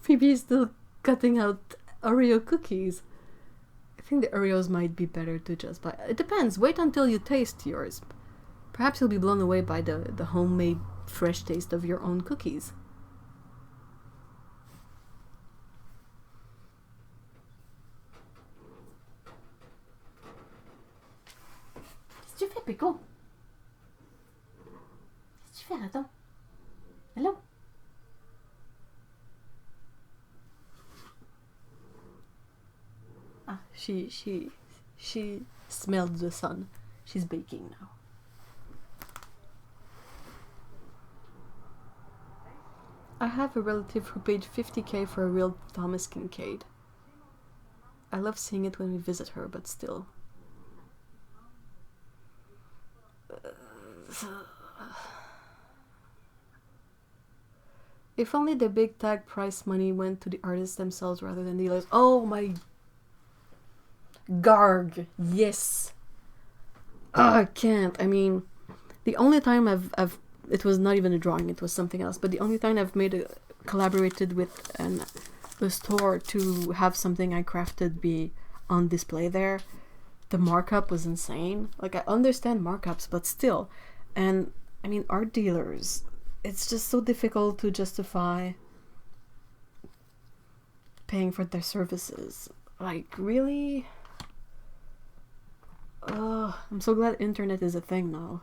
Phoebe is still cutting out Oreo cookies. I think the Oreos might be better to just buy. It depends. Wait until you taste yours. Perhaps you'll be blown away by the homemade fresh taste of your own cookies. Qu'est-ce que tu fais, Pico? Qu'est-ce que tu fais, attends? Hello? Ah, she smelled the sun. She's baking now. I have a relative who paid $50,000 for a real Thomas Kincaid. I love seeing it when we visit her, but still. If only the big tag price money went to the artists themselves rather than dealers. Oh my Garg, yes. I can't. I mean, the only time I've it was not even a drawing, it was something else, but the only time I've collaborated with a store to have something I crafted be on display there, the markup was insane. Like, I understand markups, but still. And I mean, art dealers, it's just so difficult to justify paying for their services. Like, really? I'm so glad internet is a thing now,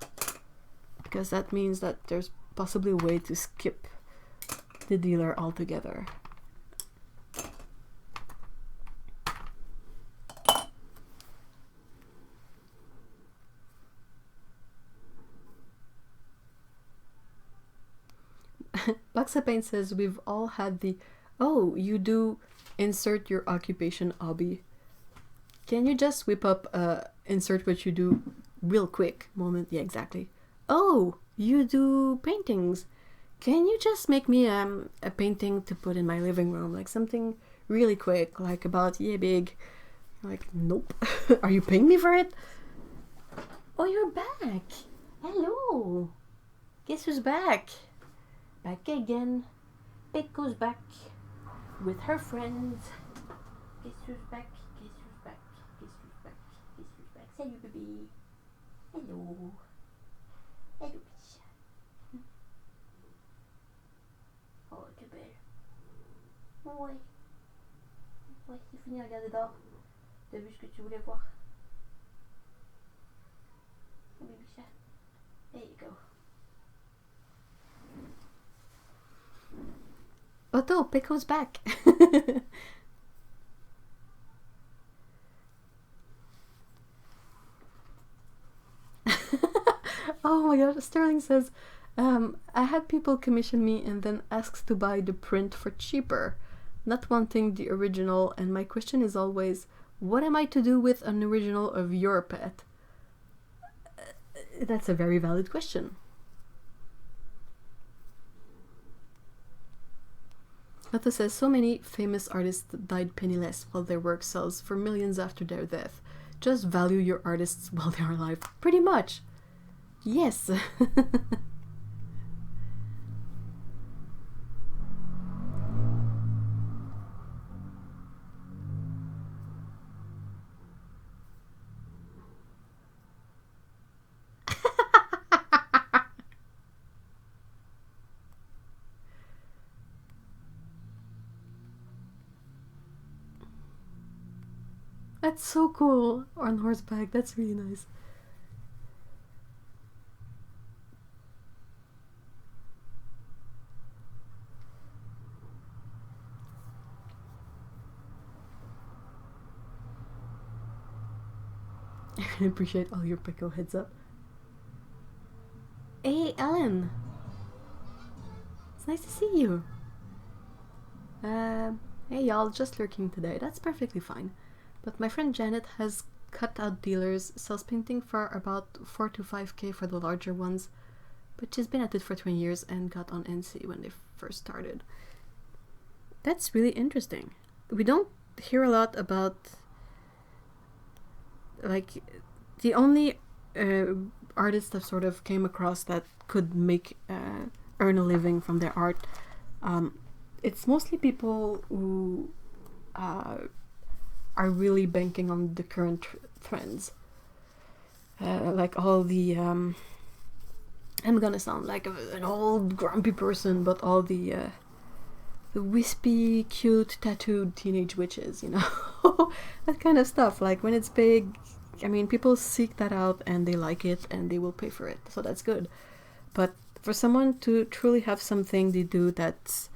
because that means that there's possibly a way to skip the dealer altogether. Baxapain says, we've all had the, oh, you do insert your occupation hobby. Can you just whip up insert what you do real quick moment? Yeah, exactly. Oh, you do paintings. Can you just make me a painting to put in my living room? Like something really quick, like about yeah big. Like, nope. Are you paying me for it? Oh, you're back. Hello. Guess who's back? Back again. Pico's back. with her friends. Guess who's back? Guess who's back? Guess who's back? Guess who's back? Salut bébé. Hello. Hello petit chat. Oh, t'es belle. Ouais. Ouais, c'est fini, regarde dehors. T'as vu ce que tu voulais voir? Oh, baby chat. There you go. Otto, Pico's back. Oh my god, Sterling says, I had people commission me and then asks to buy the print for cheaper, not wanting the original, and my question is always, what am I to do with an original of your pet? That's a very valid question. Otto says, so many famous artists died penniless while their work sells for millions after their death. Just value your artists while they are alive. Pretty much. Yes. That's so cool. On horseback. That's really nice. I really appreciate all your Pico heads up. Hey, Ellen. It's nice to see you. Hey y'all, just lurking today. That's perfectly fine. But my friend Janet has cut out dealers, sells painting for about 4 to 5k for the larger ones, but she's been at it for 20 years and got on NC when they first started. That's really interesting. We don't hear a lot about, like, the only artists I've sort of came across that could make earn a living from their art. It's mostly people who are really banking on the current trends. Like all the, I'm gonna sound like an old grumpy person, but all the wispy, cute, tattooed teenage witches, you know? That kind of stuff. Like when it's big, I mean, people seek that out and they like it and they will pay for it, so that's good. But for someone to truly have something they do that's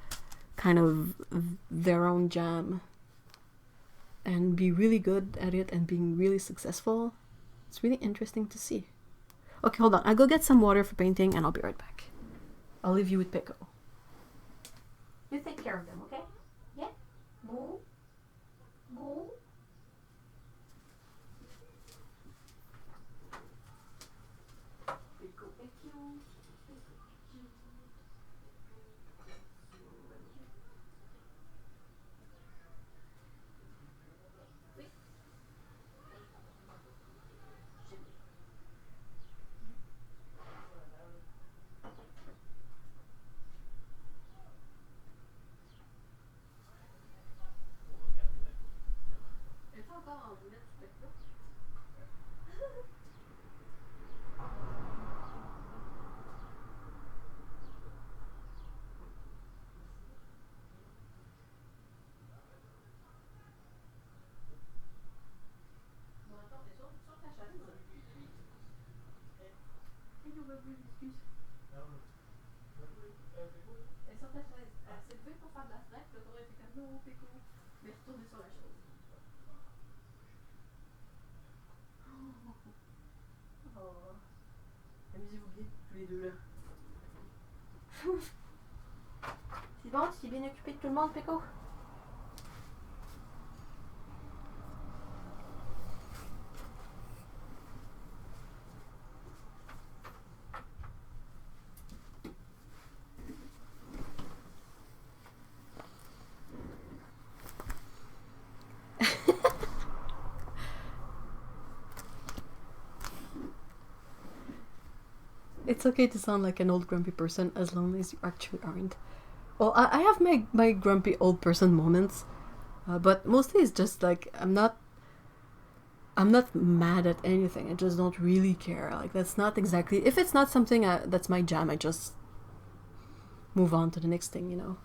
kind of their own jam and be really good at it and being really successful, it's really interesting to see. Okay, hold on. I'll go get some water for painting and I'll be right back. I'll leave you with Pico. You take care of them, okay? Yeah? Boo? Boo? Pico, Pico. Elle sort ta chaise. Elle s'est levée pour faire de la snack, le tour était comme non, Pico, mais retourner sur la chaise. Oh. Amusez-vous bien, tous les deux là. C'est bon, tu t'es bien occupé de tout le monde, Pico? It's okay to sound like an old grumpy person as long as you actually aren't. Well, I have my grumpy old person moments, but mostly it's just like I'm not mad at anything. I just don't really care. Like that's not exactly, if it's not something that's my jam, I just move on to the next thing, you know.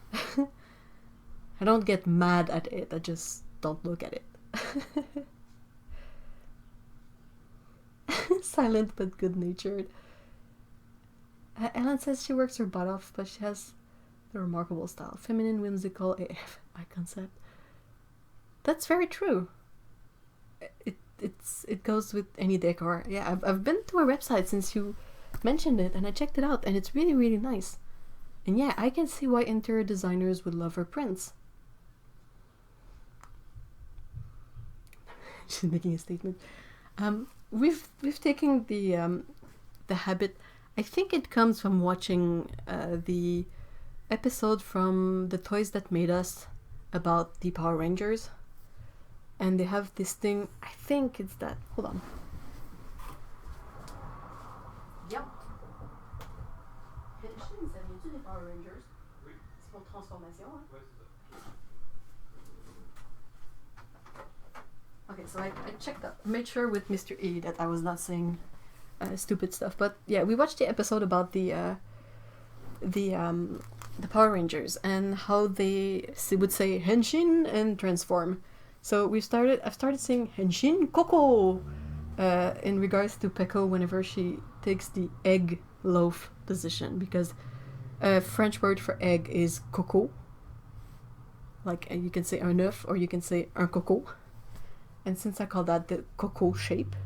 I don't get mad at it. I just don't look at it. Silent but good-natured. Ellen says she works her butt off, but she has the remarkable style. Feminine, whimsical, AF, eye concept. That's very true. It goes with any decor. Yeah, I've been to her website since you mentioned it, and I checked it out, and it's really, really nice. And yeah, I can see why interior designers would love her prints. She's making a statement. We've taken the habit. I think it comes from watching the episode from The Toys That Made Us about the Power Rangers, and they have this thing. I think it's that. Hold on. Yep. Les Power Rangers. Oui. C'est pour transformation. Hein? Oui, c'est ça. Okay, so I checked up, made sure with Mr. E that I was not saying stupid stuff. But yeah, we watched the episode about the Power Rangers and how they would say henshin and transform. So I've started saying henshin koko in regards to Peko whenever she takes the egg loaf position, because a French word for egg is coco. Like you can say un œuf or you can say un coco. And since I call that the coco shape,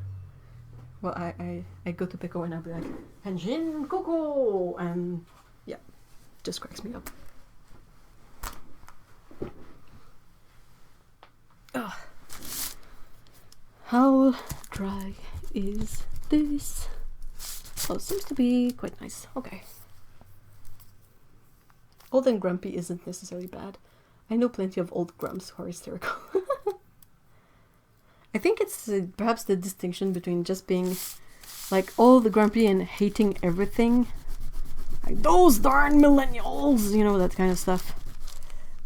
well, I go to Peko and I'll be like, henshin coco, and yeah, just cracks me up. Ugh. How dry is this? Oh, it seems to be quite nice. Okay. Old and grumpy isn't necessarily bad. I know plenty of old grumps who are hysterical. I think it's perhaps the distinction between just being like all the grumpy and hating everything. Like, those darn millennials, you know, that kind of stuff.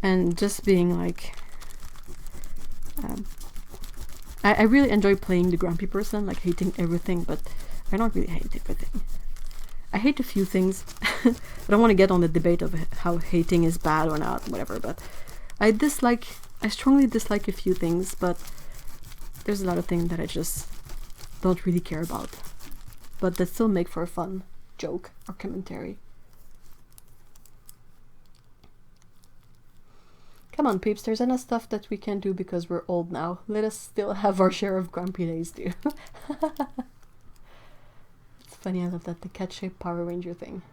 And just being like... I really enjoy playing the grumpy person, like hating everything, but I don't really hate everything. I hate a few things. I don't want to get on the debate of how hating is bad or not, whatever, but I strongly dislike a few things, but there's a lot of things that I just don't really care about, but that still make for a fun joke or commentary. Come on, peeps, there's enough stuff that we can do because we're old now. Let us still have our share of grumpy days, too. It's funny, I love that, the cat-shaped Power Ranger thing.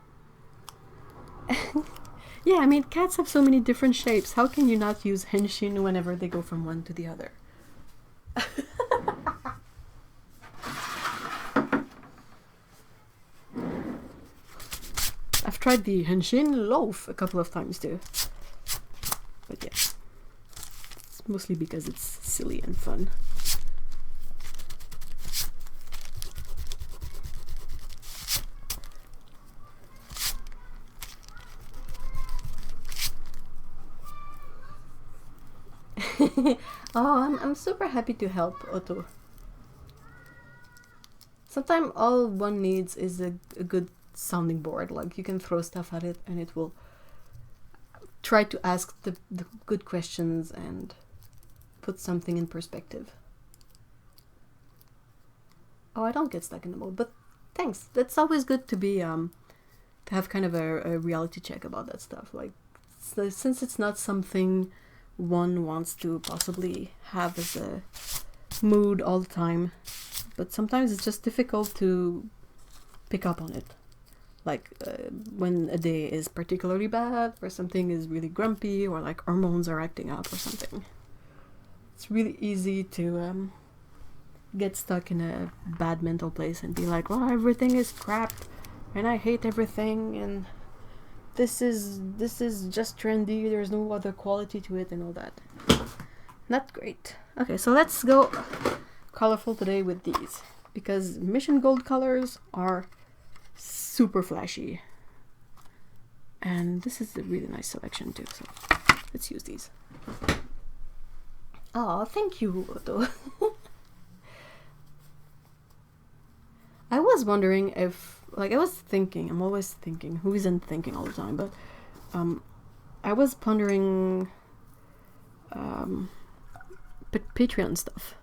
Yeah, I mean, cats have so many different shapes. How can you not use henshin whenever they go from one to the other? I've tried the henshin loaf a couple of times, too. But yeah, it's mostly because it's silly and fun. Oh, I'm super happy to help, Otto. Sometimes all one needs is a good sounding board. Like, you can throw stuff at it and it will try to ask the good questions and put something in perspective. Oh, I don't get stuck in the mode, but thanks. That's always good to be to have kind of a reality check about that stuff. Like, since it's not something one wants to possibly have as a mood all the time, but sometimes it's just difficult to pick up on it. Like when a day is particularly bad, or something is really grumpy, or like hormones are acting up or something. It's really easy to get stuck in a bad mental place and be like, well, everything is crap, and I hate everything, and this is just trendy, there's no other quality to it, and all that. Not great. Okay, so let's go colorful today with these, because Mission Gold colors are super flashy. And this is a really nice selection too, so let's use these. Oh, thank you, Otto. I was wondering if, like, I'm always thinking, who isn't thinking all the time, but I was pondering Patreon stuff.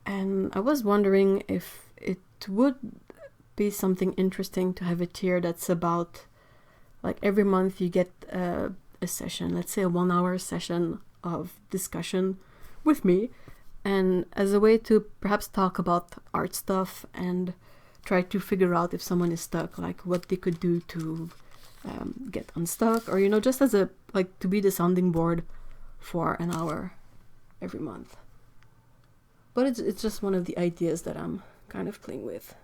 And I was wondering if it would be something interesting to have a tier that's about, like, every month you get a session, let's say a 1 hour session of discussion with me, and as a way to perhaps talk about art stuff and try to figure out if someone is stuck, like what they could do to get unstuck, or, you know, just as a, like, to be the sounding board for an hour every month. But it's just one of the ideas that I'm kind of playing with.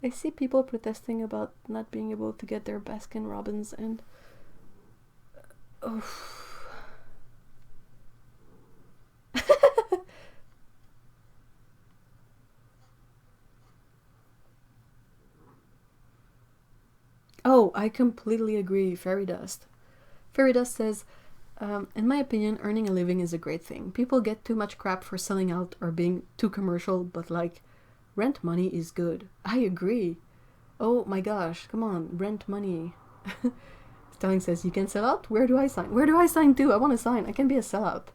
I see people protesting about not being able to get their Baskin Robbins, and oh, I completely agree. Fairy Dust. Fairy Dust says, in my opinion, earning a living is a great thing. People get too much crap for selling out or being too commercial, but, like, rent money is good. I agree. Oh my gosh, come on, rent money. Sterling says, you can sell out? Where do I sign? Where do I sign to? I want to sign. I can be a sellout.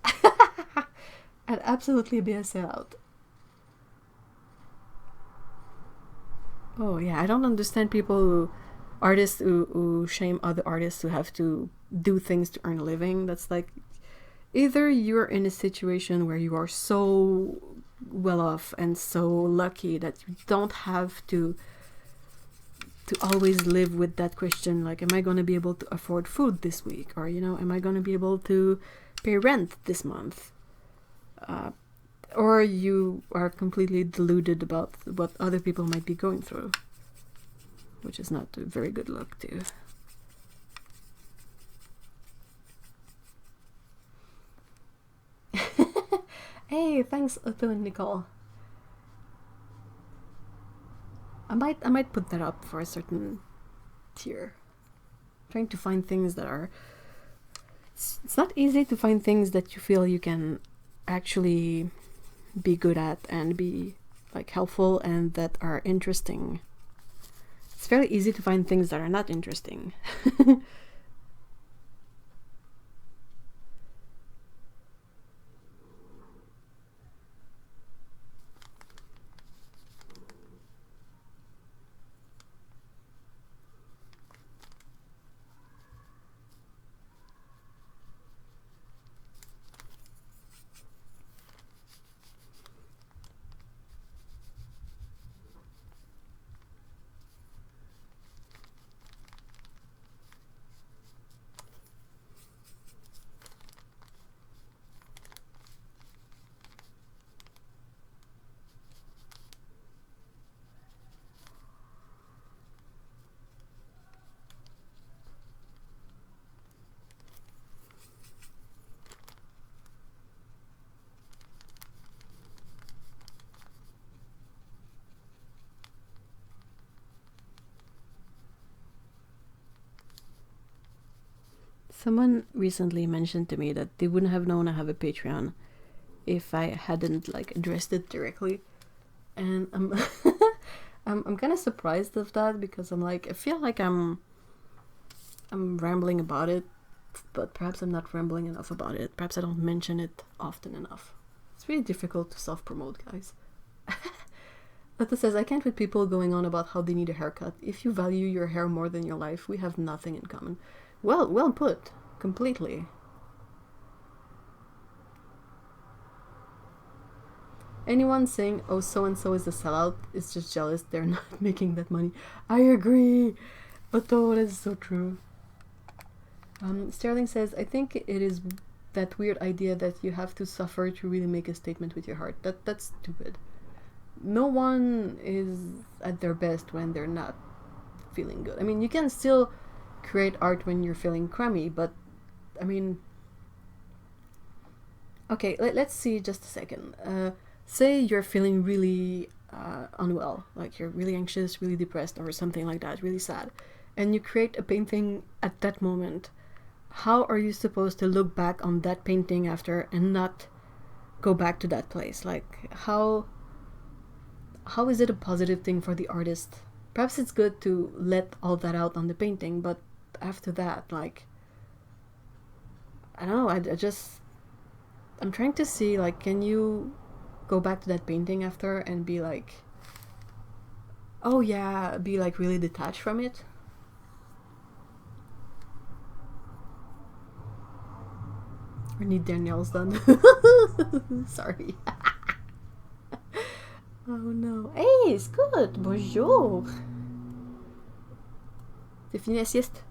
I'd absolutely be a sellout. Oh yeah, I don't understand artists who shame other artists who have to do things to earn a living. That's like, either you're in a situation where you are so well off and so lucky that you don't have to always live with that question, like, am I going to be able to afford food this week, or, you know, am I going to be able to pay rent this month, or you are completely deluded about what other people might be going through, which is not a very good look too. Hey, thanks Otto and Nicole. I might put that up for a certain tier. Trying to find things that are... It's not easy to find things that you feel you can actually be good at and be, like, helpful and that are interesting. It's very easy to find things that are not interesting. Someone recently mentioned to me that they wouldn't have known I have a Patreon if I hadn't, like, addressed it directly, and I'm I'm kind of surprised of that, because I'm like, I feel like I'm rambling about it, but perhaps I'm not rambling enough about it. Perhaps I don't mention it often enough. It's really difficult to self-promote, guys. But it says, I can't with people going on about how they need a haircut. If you value your hair more than your life, we have nothing in common. Well put. Completely. Anyone saying, oh, so-and-so is a sellout is just jealous they're not making that money. I agree. But oh, that is so true. Sterling says, I think it is that weird idea that you have to suffer to really make a statement with your heart. That's stupid. No one is at their best when they're not feeling good. I mean, you can still create art when you're feeling crummy, but I mean, okay, let's see just a second. Say you're feeling really unwell, like you're really anxious, really depressed, or something like that, really sad, and you create a painting at that moment, how are you supposed to look back on that painting after and not go back to that place? Like, how is it a positive thing for the artist? Perhaps it's good to let all that out on the painting, but after that, like, I don't know, I'm trying to see, like, can you go back to that painting after and be like, oh yeah, be like really detached from it? I need their nails done. Sorry. Oh no. Hey, c'est good. Bonjour. T'as fini la sieste?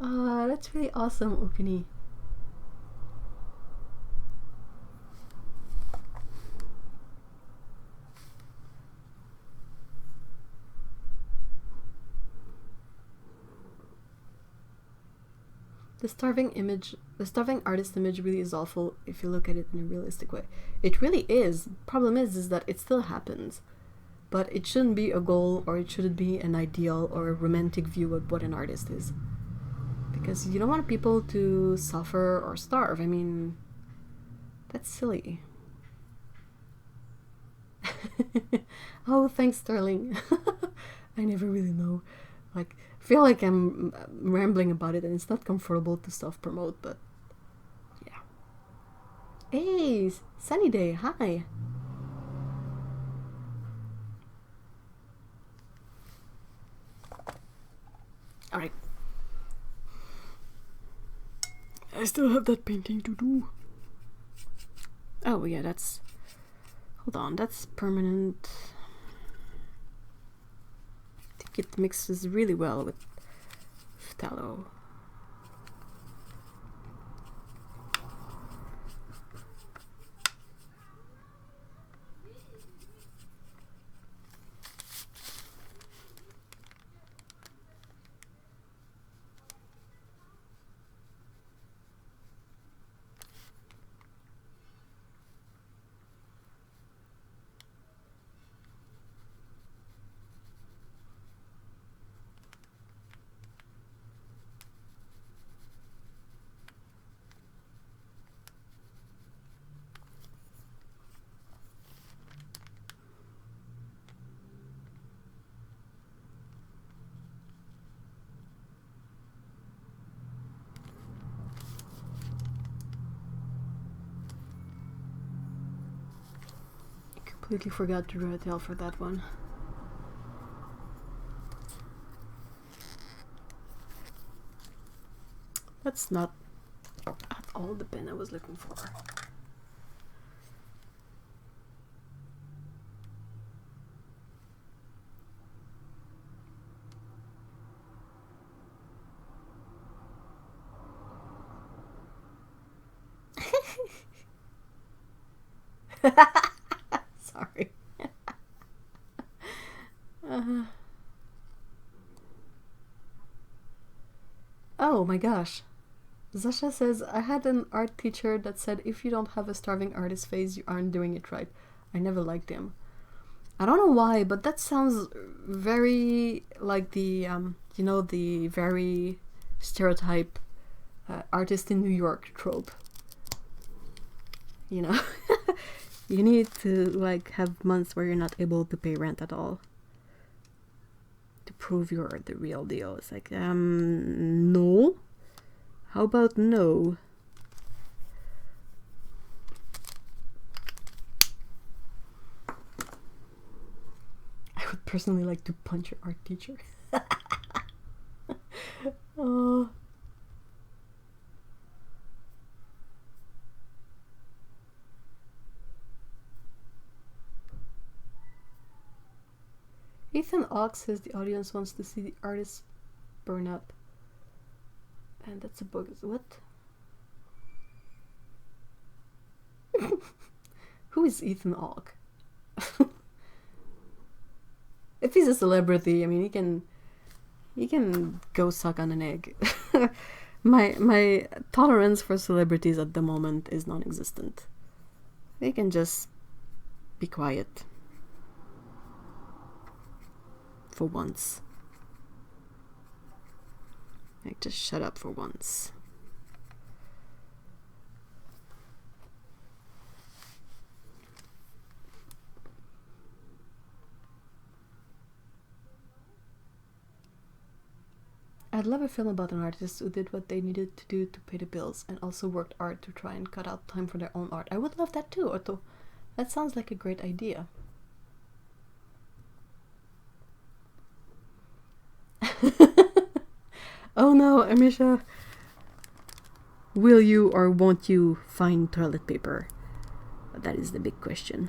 Ah, that's really awesome, Okuni. The starving artist image really is awful if you look at it in a realistic way. It really is. Problem is that it still happens. But it shouldn't be a goal, or it shouldn't be an ideal or a romantic view of what an artist is. Because you don't want people to suffer or starve. I mean, that's silly. Oh, thanks, Sterling. I never really know. Like, I feel like I'm rambling about it and it's not comfortable to self-promote, but yeah. Hey, Sunny Day, hi. Alright. I still have that painting to do. Oh, yeah, that's... Hold on, that's permanent. I think it mixes really well with tallow. Completely forgot to draw a tail for that one. That's not at all the pen I was looking for. Sorry. Oh my gosh. Zasha says, I had an art teacher that said if you don't have a starving artist face, you aren't doing it right. I never liked him. I don't know why, but that sounds very like the, you know, the very stereotype artist in New York trope. You know? You need to, like, have months where you're not able to pay rent at all to prove you're the real deal. It's like, no. How about no? I would personally like to punch your art teacher. Oh. Ethan Hawke says the audience wants to see the artist burn up. And that's a bug. What? Who is Ethan Hawke? if he's a celebrity, I mean, he can go suck on an egg. My tolerance for celebrities at the moment is non-existent. They can just be quiet. For once. Like, just shut up for once. I'd love a film about an artist who did what they needed to do to pay the bills and also worked hard to try and cut out time for their own art. I would love that too, Otto. That sounds like a great idea. Oh no, Amisha. Will you or won't you find toilet paper? That is the big question.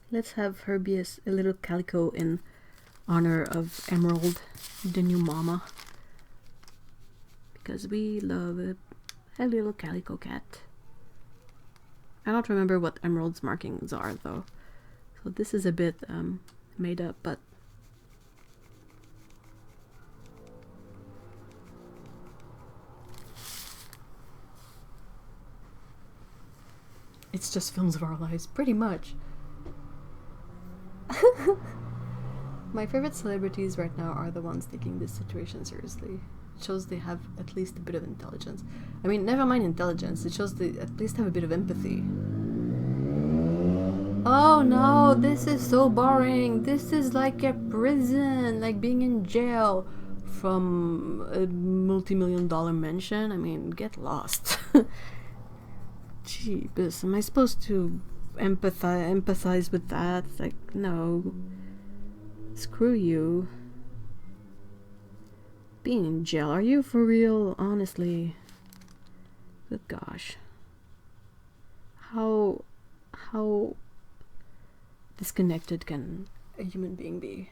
Let's have her be a little calico in honor of Emerald, the new mama. Because we love a little calico cat. I don't remember what Emerald's markings are though. So this is a bit made up, but it's just films of our lives, pretty much. My favorite celebrities right now are the ones taking this situation seriously. It shows they have at least a bit of intelligence. I mean, never mind intelligence, it shows they at least have a bit of empathy. Oh no, this is so boring. This is like a prison, like being in jail from a multi-million-dollar mansion. I mean, get lost. Jeebus, am I supposed to empathize with that? Like, no. Screw you. Being in jail, are you for real? Honestly. Good gosh. How disconnected can a human being be?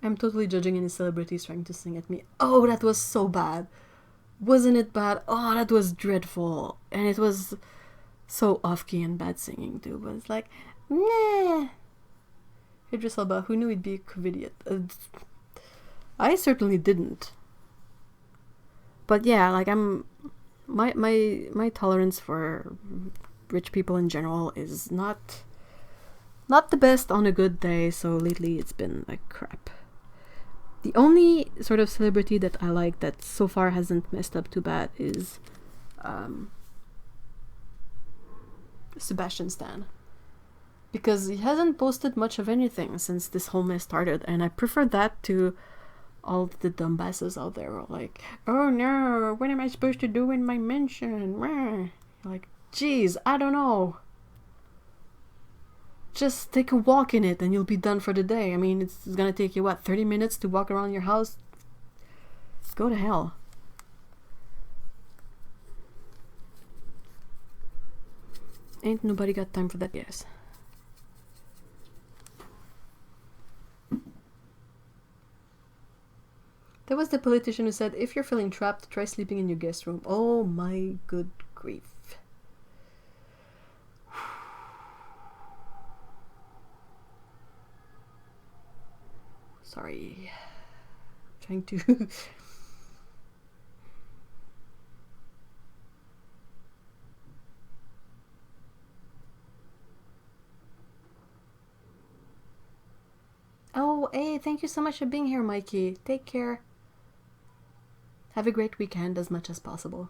I'm totally judging any celebrities trying to sing at me. Oh, that was so bad. Wasn't it bad? Oh, that was dreadful. And it was so off-key and bad singing too. But it's like, nah. Idris Elba, who knew he'd be a covidiot? I certainly didn't. But yeah, like my tolerance for rich people in general is not the best on a good day, so lately it's been like crap. The only sort of celebrity that I like that so far hasn't messed up too bad is Sebastian Stan. Because he hasn't posted much of anything since this whole mess started, and I prefer that to all the dumbasses out there who are like, oh no, what am I supposed to do in my mansion? Like, geez, I don't know. Just take a walk in it and you'll be done for the day. I mean, it's gonna take you, what, 30 minutes to walk around your house? Go to hell. Ain't nobody got time for that, yes. That was the politician who said, if you're feeling trapped, try sleeping in your guest room. Oh my good grief. Sorry. Trying to... Oh, hey, thank you so much for being here, Mikey. Take care. Have a great weekend as much as possible.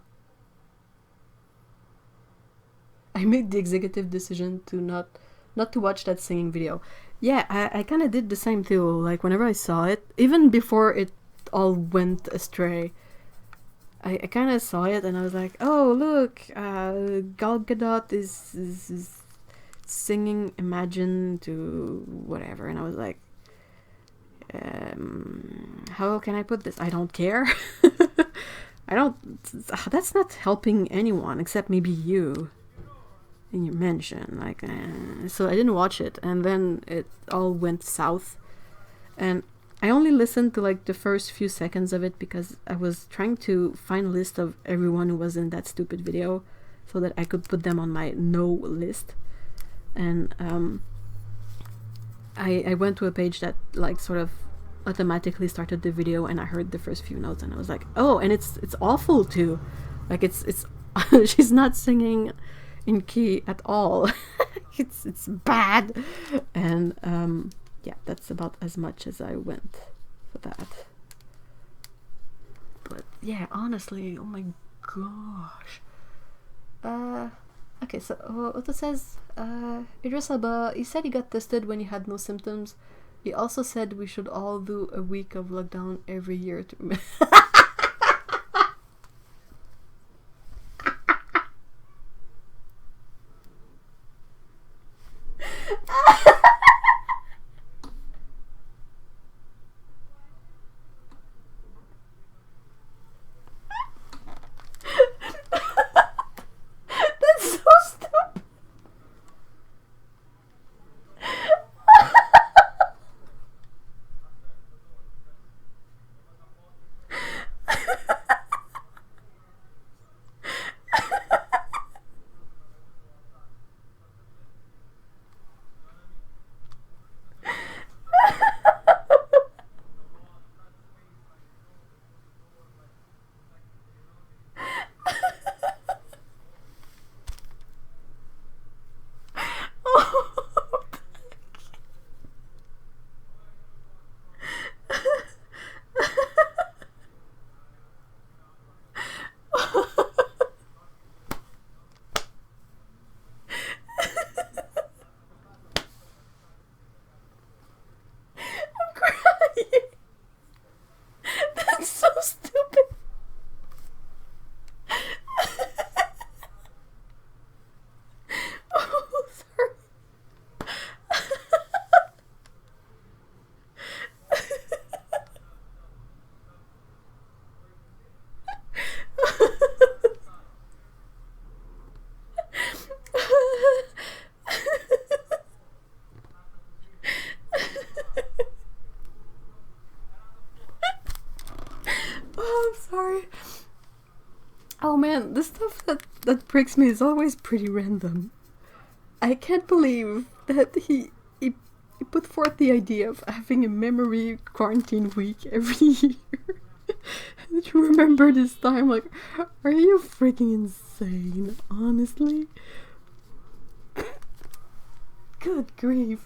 I made the executive decision to not to watch that singing video. Yeah, I kind of did the same too. Like, whenever I saw it, even before it all went astray, I kind of saw it and I was like, oh, look, Gal Gadot is singing Imagine to whatever. And I was like, how can I put this? I don't care. I don't. That's not helping anyone except maybe you in your mention. Like, so I didn't watch it, and then it all went south, and I only listened to like the first few seconds of it because I was trying to find a list of everyone who was in that stupid video, so that I could put them on my no list, and I went to a page that like sort of automatically started the video, and I heard the first few notes and I was like, oh, and it's awful too. Like it's she's not singing in key at all. it's bad. And yeah, that's about as much as I went for that. But yeah, honestly, oh my gosh. Okay, so what it says, Idris Elba, he said he got tested when he had no symptoms. He also said we should all do a week of lockdown every year to... That's so stupid. That's so stupid. Oh, sorry. Oh, I'm sorry. Oh man, the stuff that breaks me is always pretty random. I can't believe that he put forth the idea of having a memory quarantine week every year. And you remember this time, like, are you freaking insane? Honestly? Good grief.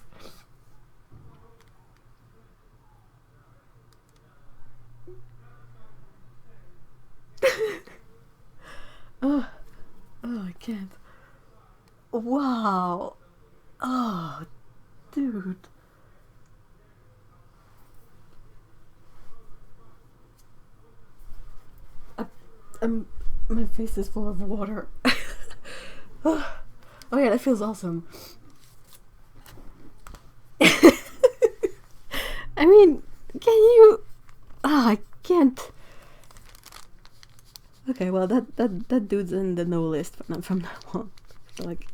Oh, I can't. Wow. Oh, dude. My face is full of water. Oh yeah, that feels awesome. I mean, can you... Oh, I can't. Okay, well, that dude's in the no list from now on. So, like,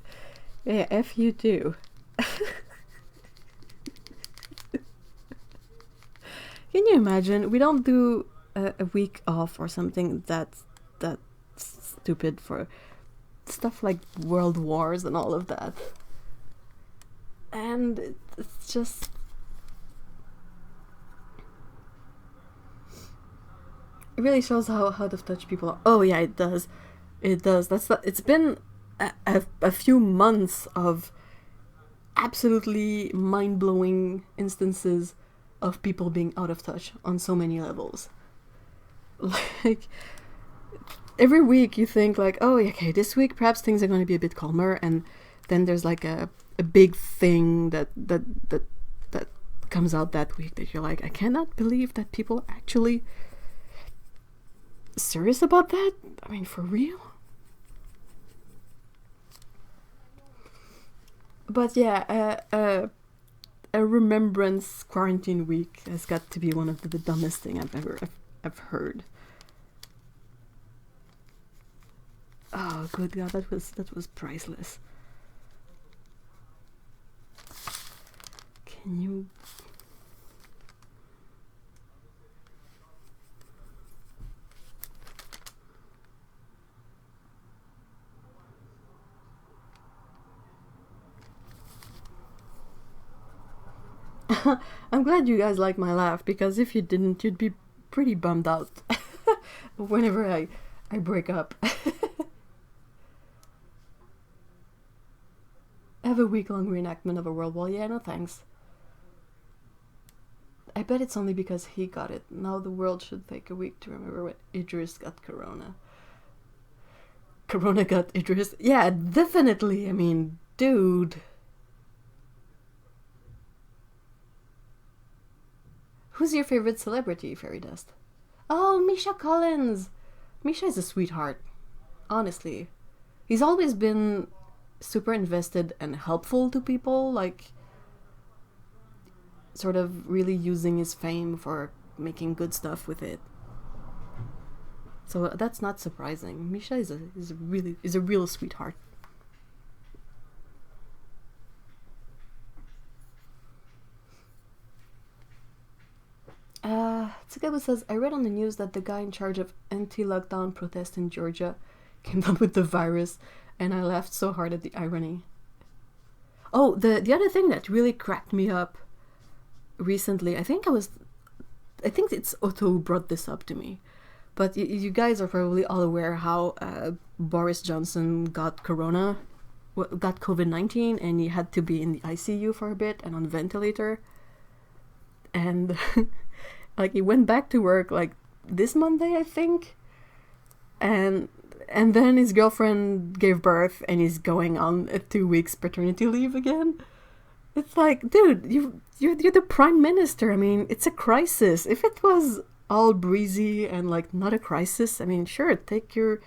yeah, F you too. Can you imagine? We don't do a week off or something that's stupid for stuff like world wars and all of that. And it's just... It really shows how out of touch people are. Oh yeah, it does. It does. It's been a few months of absolutely mind-blowing instances of people being out of touch on so many levels. Like, every week you think like, oh, okay, this week perhaps things are going to be a bit calmer, and then there's like a big thing that comes out that week that you're like, I cannot believe that people are actually serious about that. I mean, for real? But yeah, a remembrance quarantine week has got to be one of the dumbest thing I've heard. Oh, good God, that was priceless. Can you? I'm glad you guys like my laugh, because if you didn't, you'd be pretty bummed out whenever I break up. Have a week-long reenactment of a world war. Yeah, no thanks. I bet it's only because he got it. Now the world should take a week to remember when Idris got corona. Corona got Idris. Yeah, definitely. I mean, dude. Who's your favorite celebrity, Fairy Dust? Oh, Misha Collins! Misha is a sweetheart. Honestly. He's always been super invested and helpful to people, like sort of really using his fame for making good stuff with it. So that's not surprising. Misha is a real sweetheart. Tsukabu says, I read on the news that the guy in charge of anti-lockdown protests in Georgia came up with the virus, and I laughed so hard at the irony. Oh, the other thing that really cracked me up recently, I think it's Otto who brought this up to me, but you guys are probably all aware how Boris Johnson got COVID-19, and he had to be in the ICU for a bit and on ventilator, and like he went back to work like this Monday, I think, and then his girlfriend gave birth and he's going on a 2 weeks paternity leave again. It's like, dude, you're the prime minister. I mean, it's a crisis. If it was all breezy and like not a crisis, I mean, sure, take your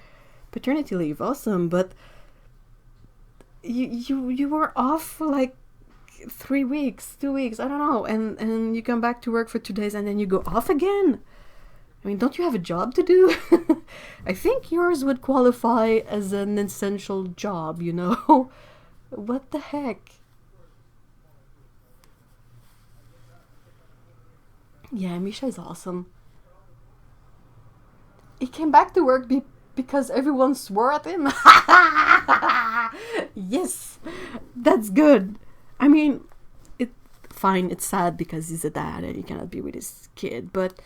paternity leave, awesome. But you were off for like 3 weeks, 2 weeks, I don't know, and you come back to work for 2 days and then you go off again. I mean, don't you have a job to do? I think yours would qualify as an essential job, you know? What the heck? Yeah, Misha is awesome. He came back to work because everyone swore at him. Yes, that's good. I mean, fine, it's sad because he's a dad and he cannot be with his kid, but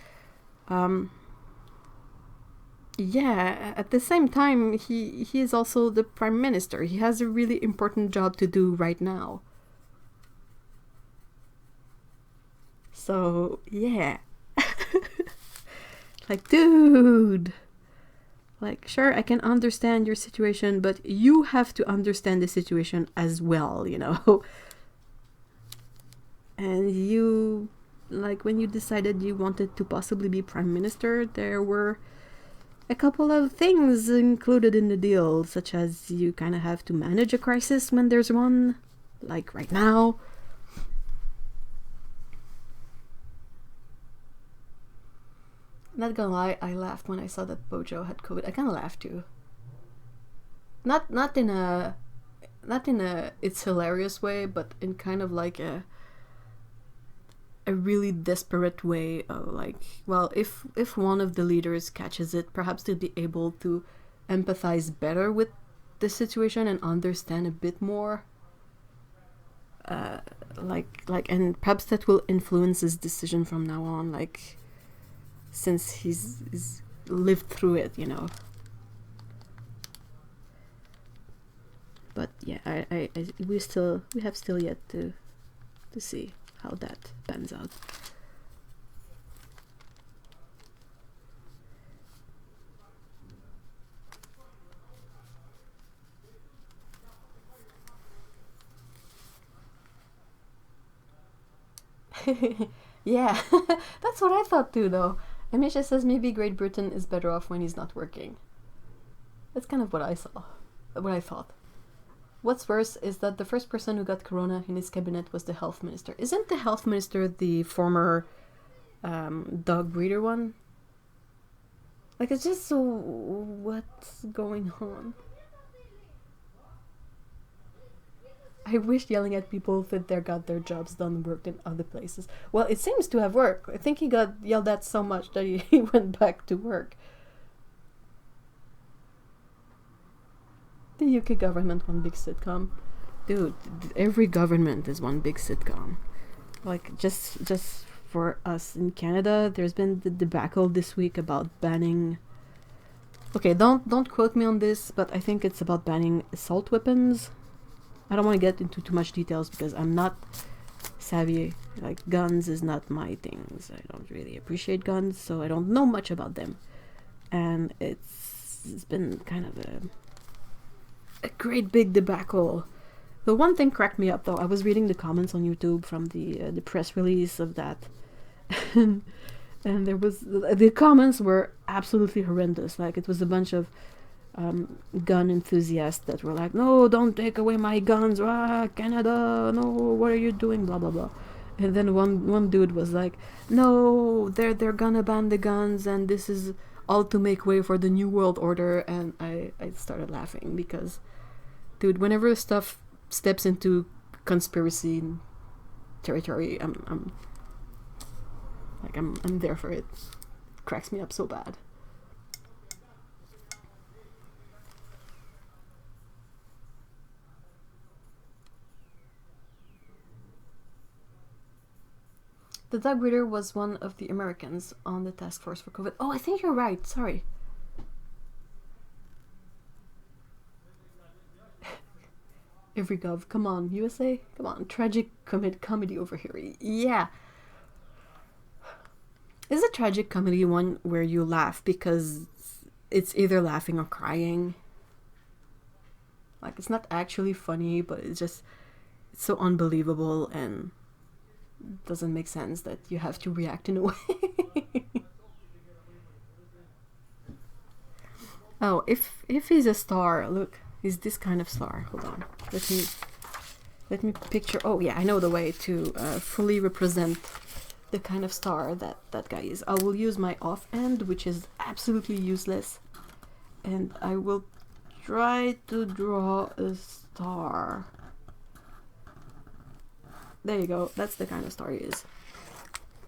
yeah, at the same time, he is also the prime minister. He has a really important job to do right now. So, yeah. Like, dude. Like, sure, I can understand your situation, but you have to understand the situation as well, you know? And you, like, when you decided you wanted to possibly be prime minister, there were a couple of things included in the deal, such as you kind of have to manage a crisis when there's one, like right now. Not gonna lie, I laughed when I saw that Bojo had COVID. I kind of laughed too. Not in a it's hilarious way, but in kind of like a really desperate way of like, well, if one of the leaders catches it, perhaps they'll be able to empathize better with the situation and understand a bit more. And perhaps that will influence his decision from now on, like, since he's lived through it, you know. But yeah, we have still yet to see how that pans out. Yeah, that's what I thought too, though. Amisha says maybe Great Britain is better off when he's not working. That's kind of what I thought. What's worse is that the first person who got corona in his cabinet was the health minister. Isn't the health minister the former dog breeder one? Like, it's just so... what's going on? I wish yelling at people that they got their jobs done worked in other places. Well, it seems to have worked. I think he got yelled at so much that he went back to work. The UK government, one big sitcom. Dude, every government is one big sitcom. Like, just for us in Canada, there's been the debacle this week about banning... Okay, don't quote me on this, but I think it's about banning assault weapons. I don't want to get into too much details because I'm not savvy. Like, guns is not my things. I don't really appreciate guns, so I don't know much about them. And it's been kind of a great big debacle. The one thing cracked me up though, I was reading the comments on YouTube from the press release of that, and there was, the comments were absolutely horrendous. Like, it was a bunch of gun enthusiasts that were like, no, don't take away my guns, Canada, no, what are you doing, blah blah blah. And then one dude was like, no, they're gonna ban the guns, and this is all to make way for the new world order. And I started laughing because, dude, whenever stuff steps into conspiracy territory, I'm there for it. Cracks me up so bad. The dog breeder was one of the Americans on the task force for COVID. Oh, I think you're right. Sorry. Every gov. Come on, USA. Come on. Tragic comedy over here. Yeah. Is a tragic comedy one where you laugh because it's either laughing or crying? Like, it's not actually funny, but it's so unbelievable and doesn't make sense that you have to react in a way. Oh, if he's a star, look, he's this kind of star. Hold on, let me picture. Oh yeah, I know the way to fully represent the kind of star that guy is. I will use my offhand, which is absolutely useless, and I will try to draw a star. There you go. That's the kind of star he is.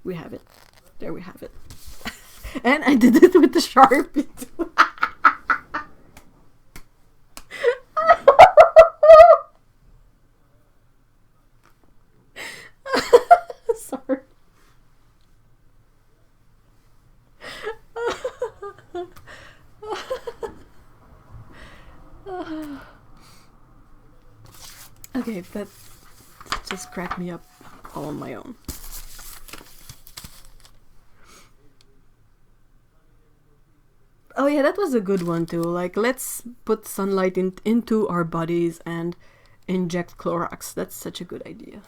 We have it. There we have it. And I did it with the Sharpie too. Sorry. Okay, that just cracked me up all on my own. Oh yeah, that was a good one too. Like, let's put sunlight into our bodies and inject Clorox. That's such a good idea.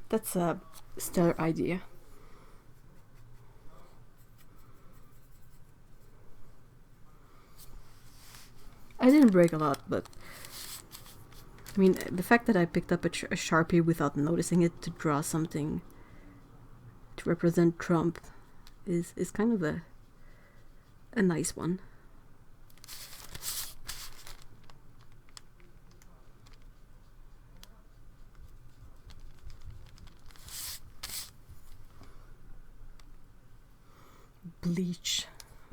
That's a stellar idea. I didn't break a lot, but I mean, the fact that I picked up a Sharpie without noticing it to draw something to represent Trump is kind of a nice one. Bleach.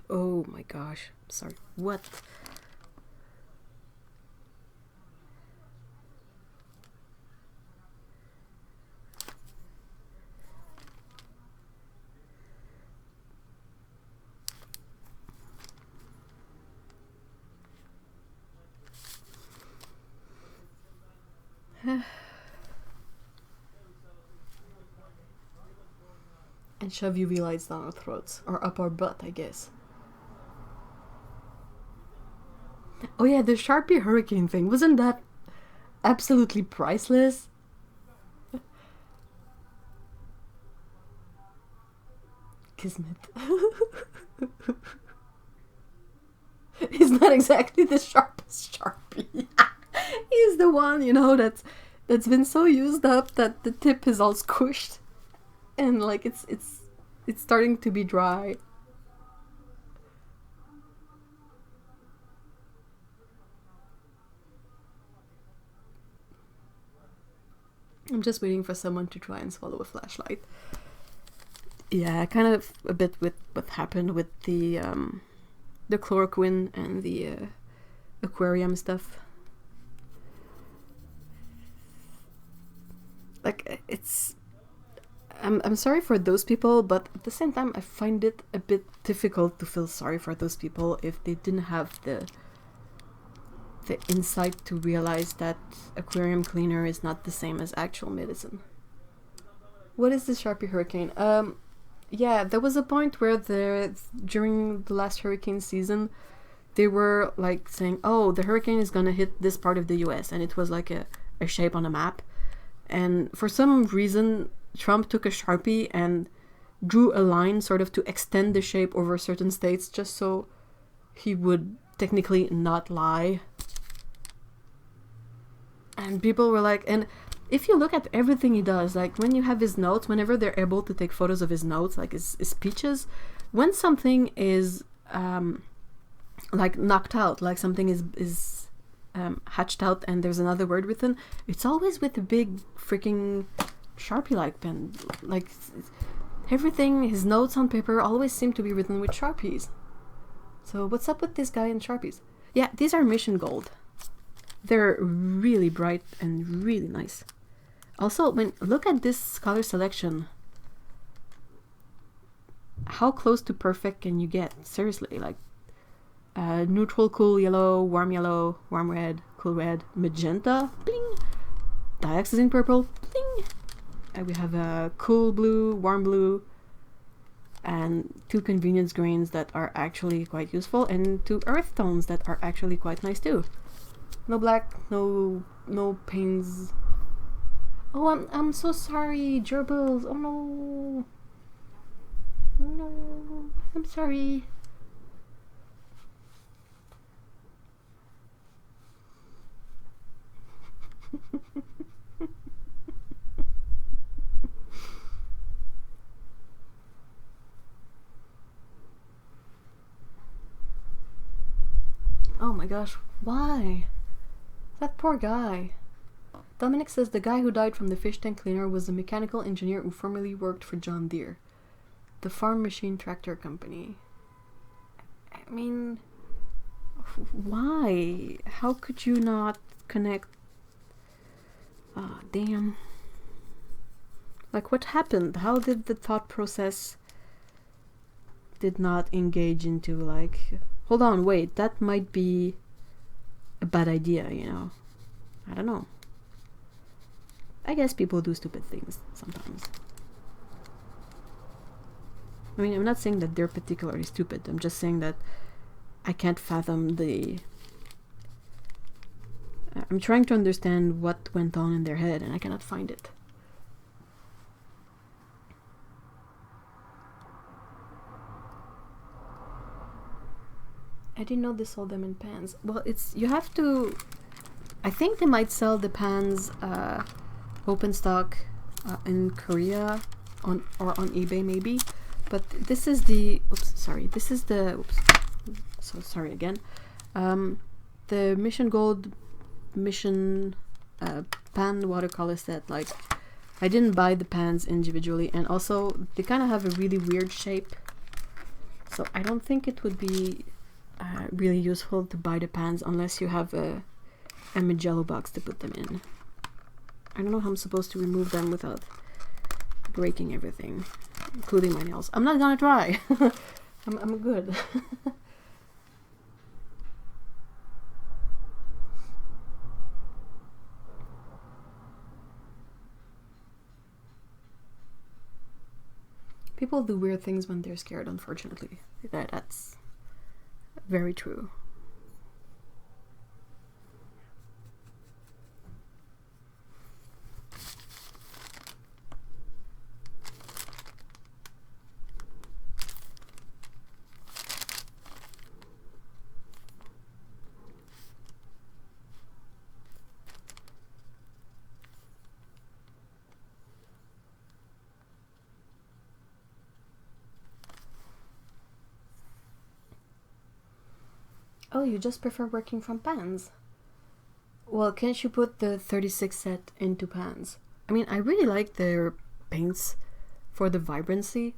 Oh my gosh. Sorry. What? And shove UV lights down our throats. Or up our butt, I guess. Oh yeah, the Sharpie hurricane thing. Wasn't that absolutely priceless? Kismet. He's not exactly the sharpest Sharpie. He's the one, you know, that's been so used up that the tip is all squished. And like it's starting to be dry. I'm just waiting for someone to try and swallow a flashlight. Yeah, kind of a bit with what happened with the chloroquine and the aquarium stuff. Like, it's... I'm sorry for those people, but at the same time, I find it a bit difficult to feel sorry for those people if they didn't have the insight to realize that aquarium cleaner is not the same as actual medicine. What is the Sharpie hurricane? Yeah, there was a point where during the last hurricane season, they were like saying, oh, the hurricane is gonna hit this part of the US, and it was like a shape on a map. And for some reason, Trump took a Sharpie and drew a line sort of to extend the shape over certain states just so he would technically not lie. And people were like, and if you look at everything he does, like when you have his notes, whenever they're able to take photos of his notes, like his speeches, when something is like knocked out, like something is hatched out and there's another word written, it's always with a big freaking Sharpie-like pen. Like everything, his notes on paper always seem to be written with Sharpies. So what's up with this guy and Sharpies? Yeah, these are mission gold. They're really bright and really nice. Also, look at this color selection. How close to perfect can you get? Seriously, like neutral, cool yellow, warm red, cool red, magenta, bling, dioxazine purple, bling. And we have a cool blue, warm blue, and 2 convenience greens that are actually quite useful, and 2 earth tones that are actually quite nice too. No black, no pains. Oh, I'm so sorry, gerbils. Oh no. No, I'm sorry. Oh my gosh, why? That poor guy. Dominic says the guy who died from the fish tank cleaner was a mechanical engineer who formerly worked for John Deere, the farm machine tractor company. I mean, why? How could you not connect? Ah, damn. Like, what happened? How did the thought process did not engage into, like, hold on, wait, that might be a bad idea, you know? I don't know. I guess people do stupid things sometimes. I mean, I'm not saying that they're particularly stupid. I'm just saying that I can't fathom the... I'm trying to understand what went on in their head, and I cannot find it. I didn't know they sold them in pans. Well, it's... You have to... I think they might sell the pans open stock in Korea or on eBay maybe. But this is the... Oops, sorry. This is the... Oops. So sorry again. The Mission Gold Mission pan watercolor set. Like, I didn't buy the pans individually, and also they kind of have a really weird shape. So I don't think it would be really useful to buy the pans unless you have a Magello box to put them in. I don't know how I'm supposed to remove them without breaking everything, including my nails. I'm not gonna try. I'm good. People do weird things when they're scared, unfortunately. That's very true. Oh, you just prefer working from pans? Well, can't you put the 36 set into pans? I mean, I really like their paints for the vibrancy,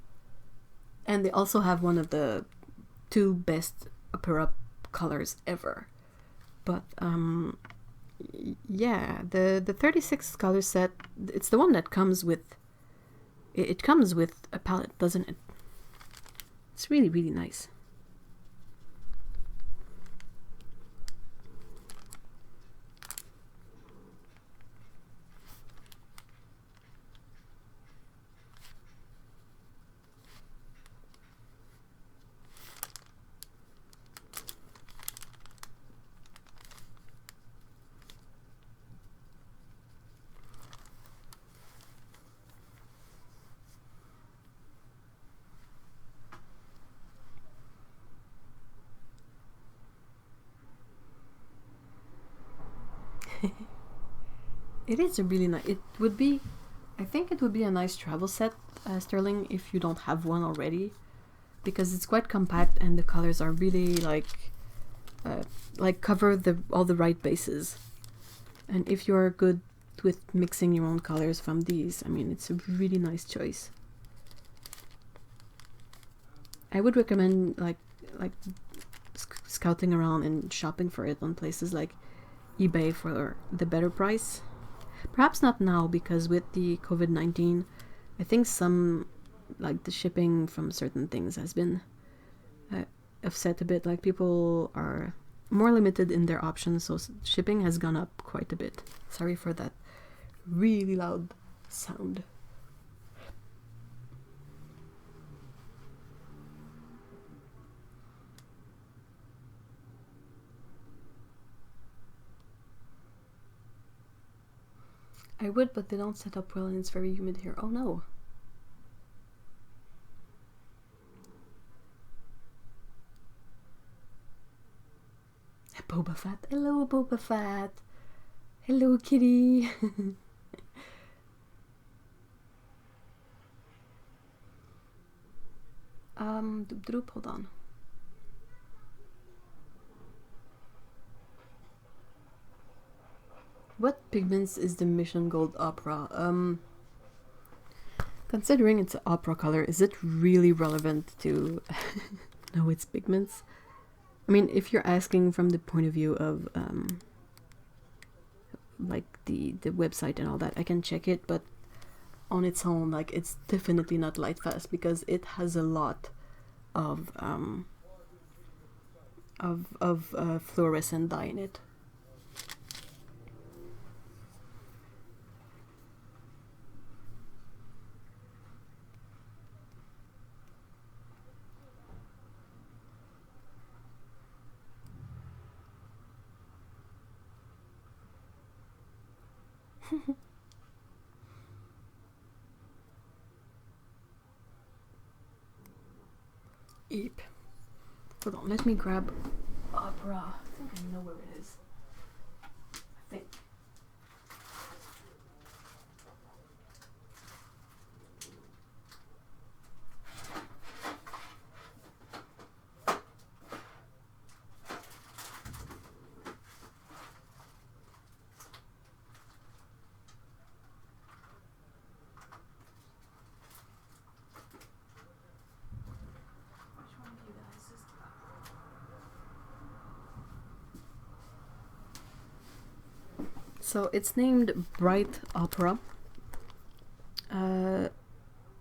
and they also have one of the 2 best opera colors ever. But yeah, the 36 color set, it's the one that comes with, it comes with a palette, doesn't it? It's really, really nice. It is a really nice, it would be, I think it would be a nice travel set, Sterling, if you don't have one already, because it's quite compact and the colors are really like cover all the right bases. And if you're good with mixing your own colors from these, I mean, it's a really nice choice. I would recommend like scouting around and shopping for it on places like eBay for the better price. Perhaps not now, because with the COVID-19, I think some, like the shipping from certain things has been offset a bit. Like people are more limited in their options, so shipping has gone up quite a bit. Sorry for that really loud sound. I would, but they don't set up well and it's very humid here. Oh no. Boba Fett. Hello, Boba Fett. Hello, kitty. Droop, hold on. What pigments is the Mission Gold Opera? Considering it's an opera color, is it really relevant to know its pigments? I mean, if you're asking from the point of view of like the website and all that, I can check it, but on its own, like, it's definitely not Lightfast because it has a lot of fluorescent dye in it. Eep. Hold on, let me grab opera. I think I know where it is. I think. So it's named Bright Opera.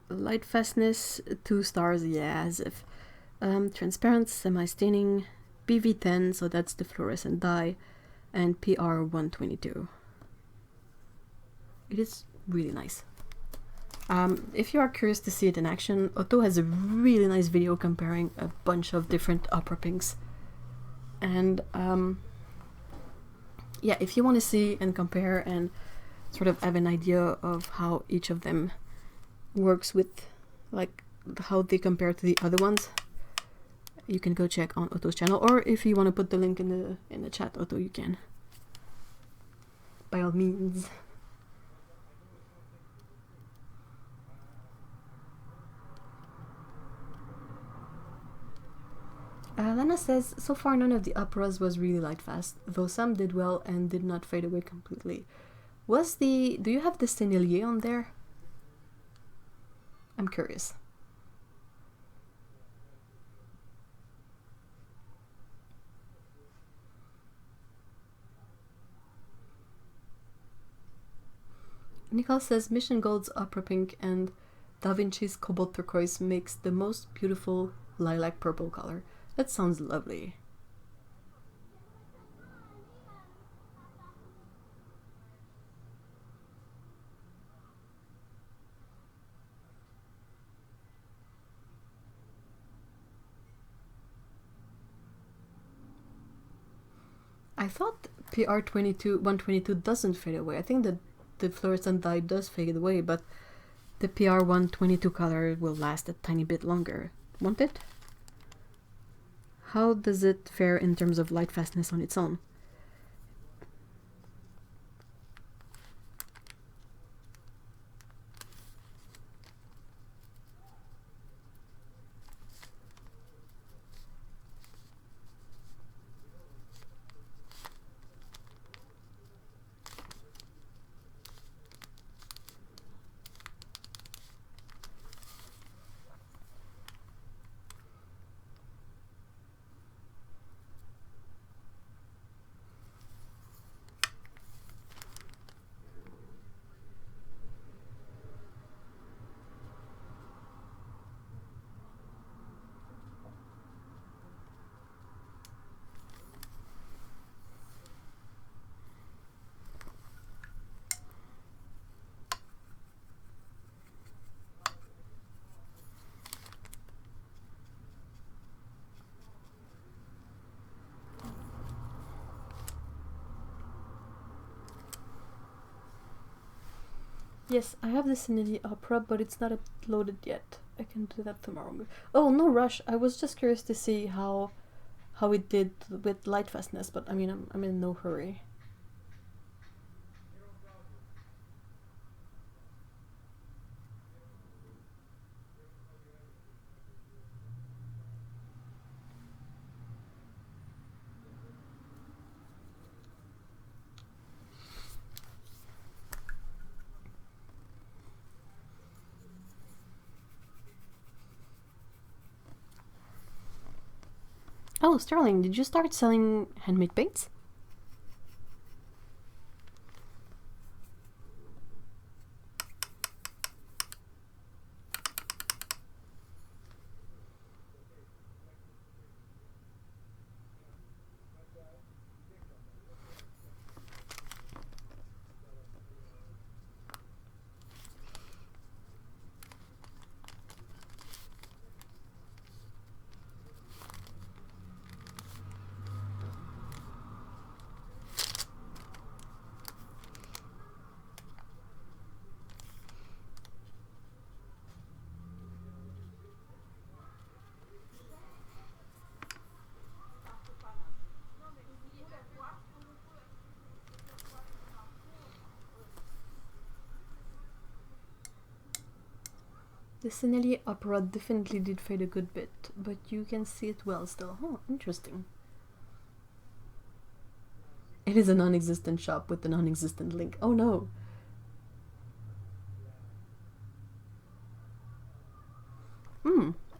Light fastness, 2 stars, yeah, as if. Transparent, semi-staining, PV10, so that's the fluorescent dye, and PR122. It is really nice. If you are curious to see it in action, Otto has a really nice video comparing a bunch of different opera pinks. And yeah, if you want to see and compare and sort of have an idea of how each of them works with, like, how they compare to the other ones, you can go check on Otto's channel, or if you want to put the link in the chat, Otto, you can. By all means. Lana says, so far none of the operas was really light fast, though some did well and did not fade away completely. Do you have the Sennelier on there? I'm curious. Nicole says Mission Gold's Opera Pink and Da Vinci's Cobalt Turquoise makes the most beautiful lilac purple color. That sounds lovely. I thought PR22 122 doesn't fade away. I think that the fluorescent dye does fade away, but the PR122 color will last a tiny bit longer, won't it? How does it fare in terms of light fastness on its own? Yes, I have this in the Opera, but it's not uploaded yet. I can do that tomorrow. Oh, no rush. I was just curious to see how it did with light fastness, but I mean, I'm in no hurry. Oh, Sterling, did you start selling handmade paints? The Sennelier Opera definitely did fade a good bit, but you can see it well still. Oh, interesting. It is a non-existent shop with a non-existent link. Oh no!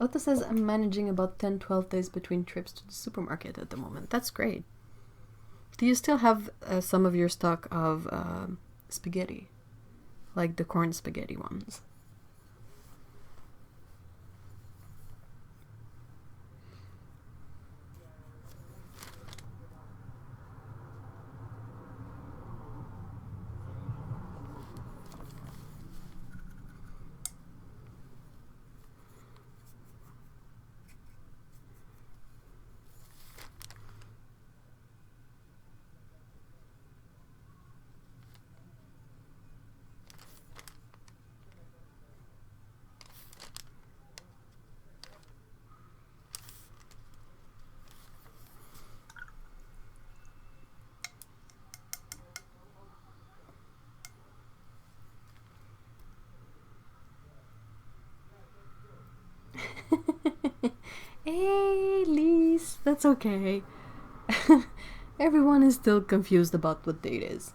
Otto says I'm managing about 10-12 days between trips to the supermarket at the moment. That's great. Do you still have some of your stock of spaghetti? Like the corn spaghetti ones? Hey, Lise, that's okay. Everyone is still confused about what date is.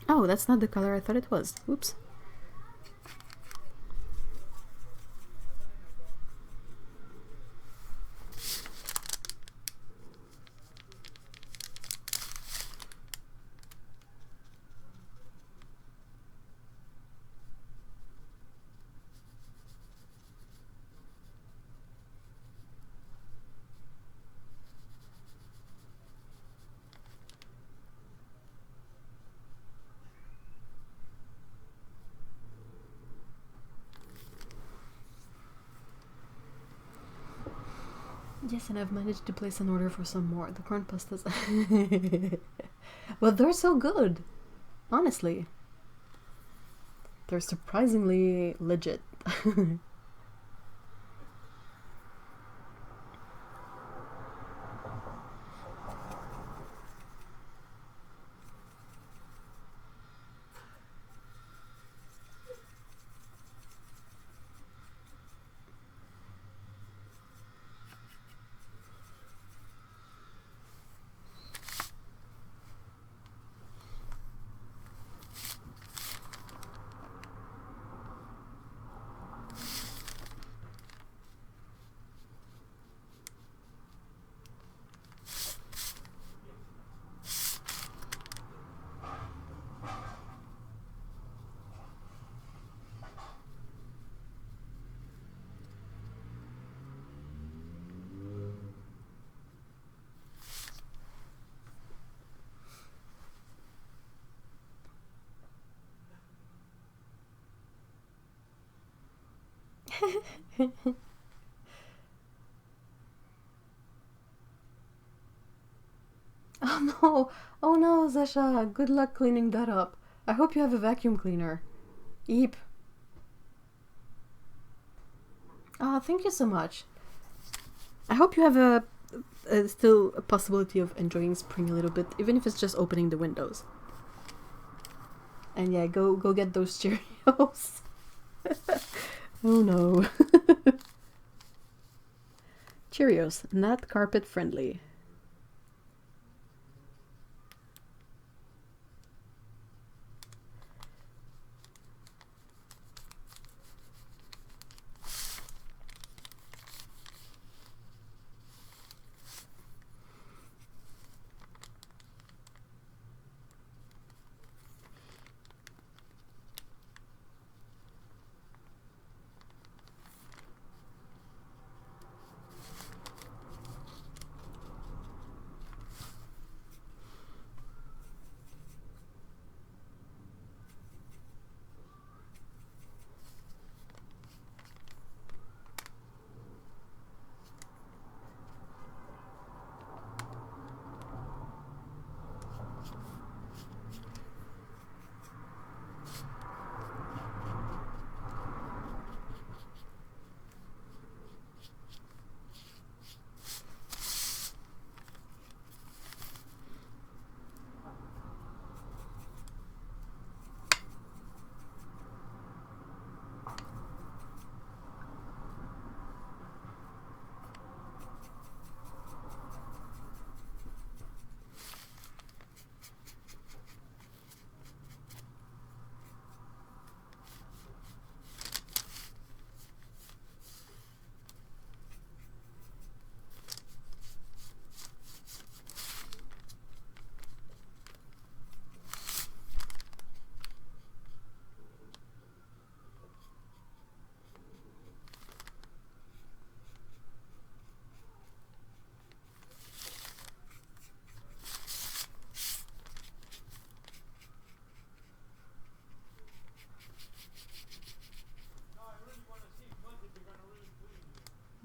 Oh, that's not the color I thought it was. Oops. Yes, and I've managed to place an order for some more. The corn pastas. Well, they're so good. Honestly. They're surprisingly legit. Oh no! Oh no, Zasha! Good luck cleaning that up. I hope you have a vacuum cleaner. Eep. Ah, thank you so much. I hope you have still a possibility of enjoying spring a little bit, even if it's just opening the windows. And yeah, go get those Cheerios. Oh no. Cheerios, not carpet friendly.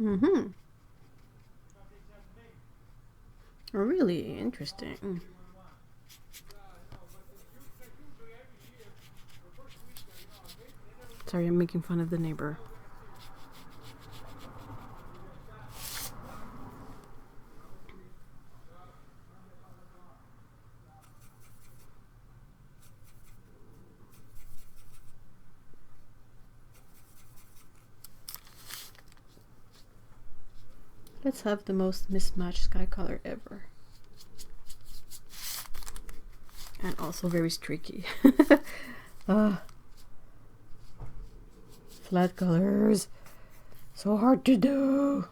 Mm-hmm. Really interesting. Sorry, I'm making fun of the neighbor. Let's have the most mismatched sky color ever. And also very streaky. Flat colors. So hard to do.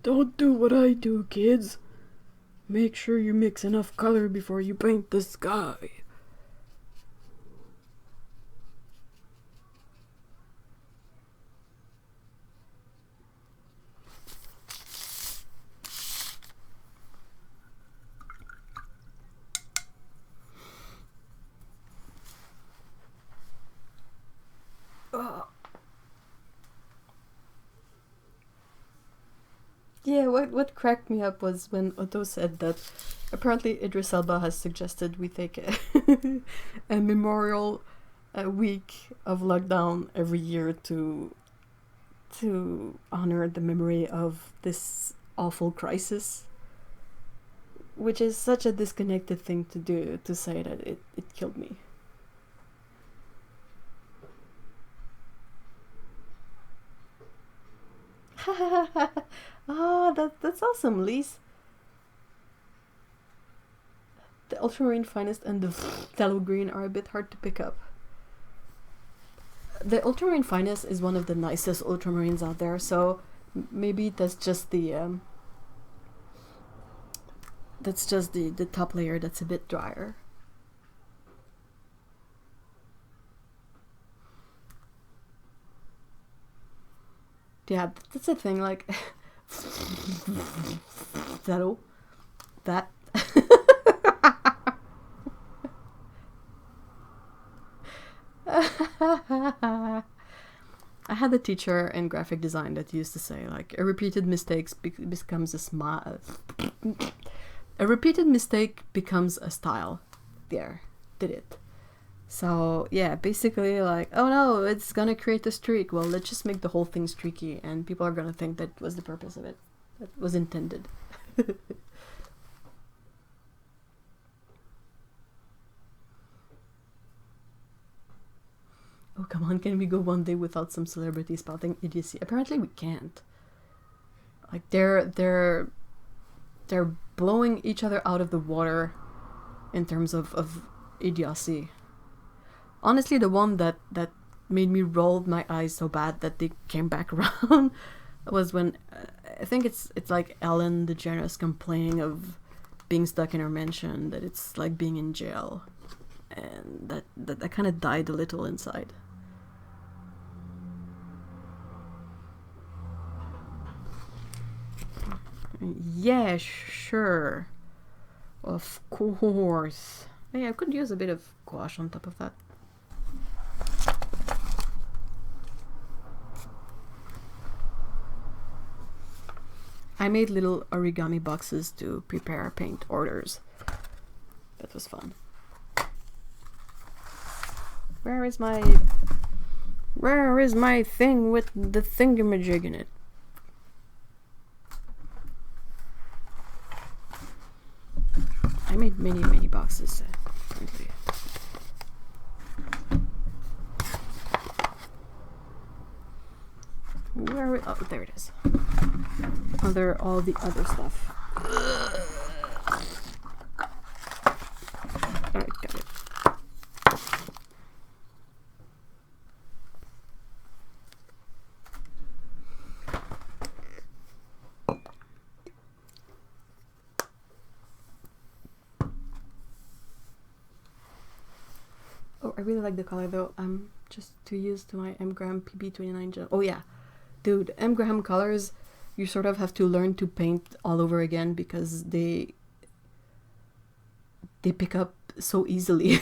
Don't do what I do, kids. Make sure you mix enough color before you paint the sky. Yeah, what cracked me up was when Otto said that apparently Idris Elba has suggested we take a memorial week of lockdown every year to honor the memory of this awful crisis, which is such a disconnected thing to do, to say that it killed me. Oh, that's awesome, Lise. The ultramarine finest and the phthalo green are a bit hard to pick up. The ultramarine finest is one of the nicest ultramarines out there, so maybe that's just the top layer that's a bit drier. Yeah, that's the thing, like that I had a teacher in graphic design that used to say, like, a repeated mistake becomes a smile. A repeated mistake becomes a style. There, did it. So yeah, basically, like, oh no, it's gonna create a streak. Well, let's just make the whole thing streaky, and people are gonna think that was the purpose of it. That was intended. Oh, come on, can we go one day without some celebrity spouting idiocy? Apparently we can't. Like, they're blowing each other out of the water in terms of idiocy. Honestly, the one that made me roll my eyes so bad that they came back around was when I think it's like Ellen DeGeneres complaining of being stuck in her mansion, that it's like being in jail, and that kind of died a little inside. Yeah, sure. Of course. Hey, I could use a bit of gouache on top of that. I made little origami boxes to prepare paint orders. That was fun. Where is my thing with the thingamajig in it? I made many boxes, apparently. Oh, there it is. Under all the other stuff. Alright, got it. Oh, I really like the color though. I'm just too used to my M Graham PB29 gel. Oh yeah, dude, M Graham colors, you sort of have to learn to paint all over again because they pick up so easily.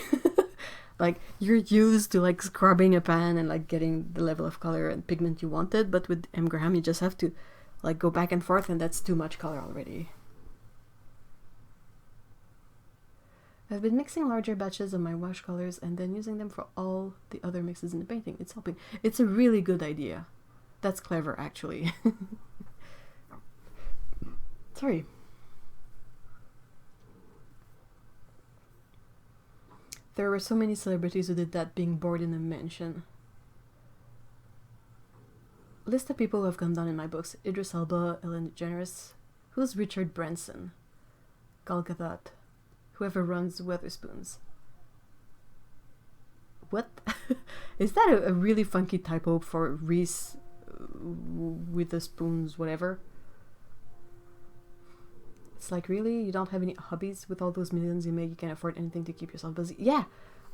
Like, you're used to like scrubbing a pan and like getting the level of color and pigment you wanted, but with M Graham you just have to like go back and forth, and that's too much color already. I've been mixing larger batches of my watercolors and then using them for all the other mixes in the painting. It's helping. It's a really good idea. That's clever, actually. Sorry. There were so many celebrities who did that being bored in a mansion. List of people who have gone down in my books. Idris Elba, Ellen DeGeneres. Who's Richard Branson? Gal Gadot. Whoever runs Weatherspoons. What? Is that a really funky typo for Reese Witherspoons, whatever? It's like, really? You don't have any hobbies with all those millions you make? You can't afford anything to keep yourself busy? Yeah,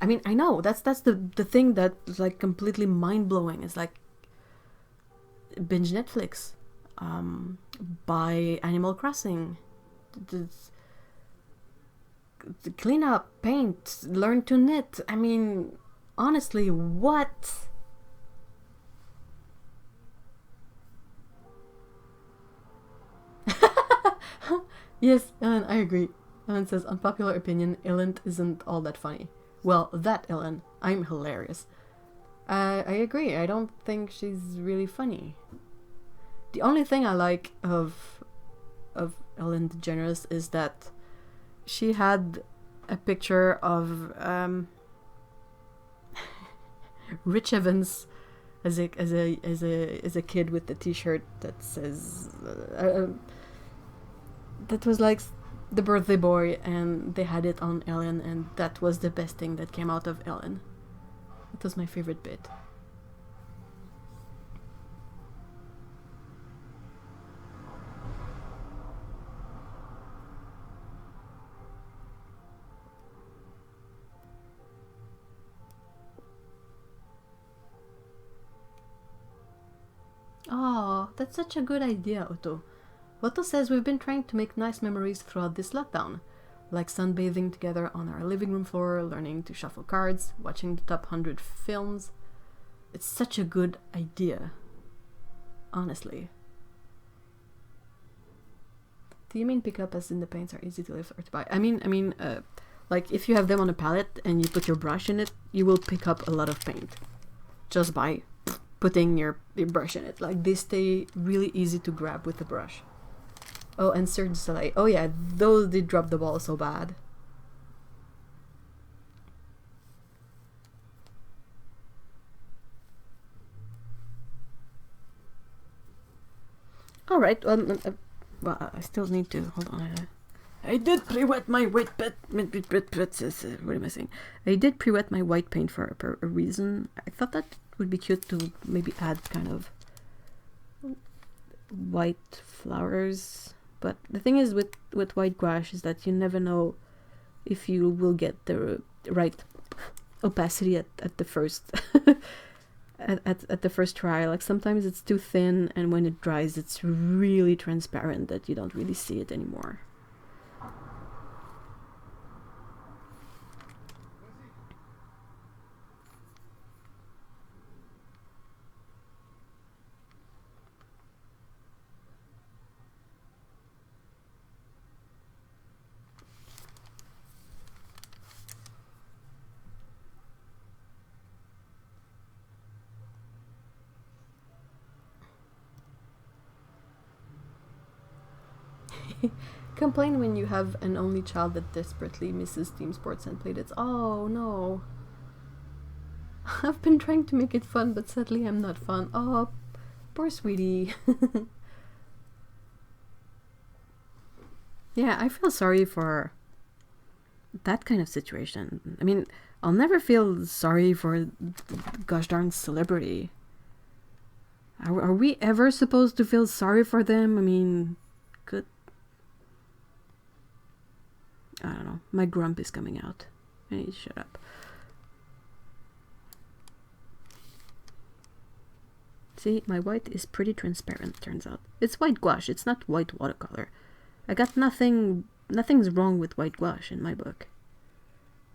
I mean, I know. That's the thing that's like completely mind-blowing. It's like, binge Netflix. Buy Animal Crossing. Clean up, paint, learn to knit. I mean, honestly, what? Yes, Ellen, I agree. Ellen says, unpopular opinion, Ellen isn't all that funny. Well, that Ellen, I'm hilarious. I agree, I don't think she's really funny. The only thing I like of Ellen DeGeneres is that she had a picture of Rich Evans as a kid with the T-shirt that says that was like the birthday boy, and they had it on Ellen, and that was the best thing that came out of Ellen. It was my favorite bit. Oh, that's such a good idea, Otto. Otto says we've been trying to make nice memories throughout this lockdown, like sunbathing together on our living room floor, learning to shuffle cards, watching the top 100 films. It's such a good idea. Honestly. Do you mean pick up as in the paints are easy to lift or to buy? I mean, like if you have them on a palette and you put your brush in it, you will pick up a lot of paint. Just by putting your brush in it. Like, they stay really easy to grab with the brush. Oh, and Cirque du Soleil. Oh yeah, those did drop the ball so bad. Alright, well, I still need to... Hold on. I did pre-wet my white paint. What am I saying? I did pre-wet my white paint for a reason. I thought that would be cute to maybe add kind of white flowers. But the thing is with white gouache is that you never know if you will get the right opacity at the first at the first try. Like, sometimes it's too thin, and when it dries it's really transparent that you don't really see it anymore. Complain when you have an only child that desperately misses team sports and playdates. Oh no. I've been trying to make it fun, but sadly I'm not fun. Oh, poor sweetie. Yeah, I feel sorry for that kind of situation. I mean, I'll never feel sorry for gosh darn celebrity. Are we ever supposed to feel sorry for them? I mean, good. I don't know. My grump is coming out. I need to shut up. See, my white is pretty transparent, turns out. It's white gouache, it's not white watercolor. I got nothing's wrong with white gouache in my book.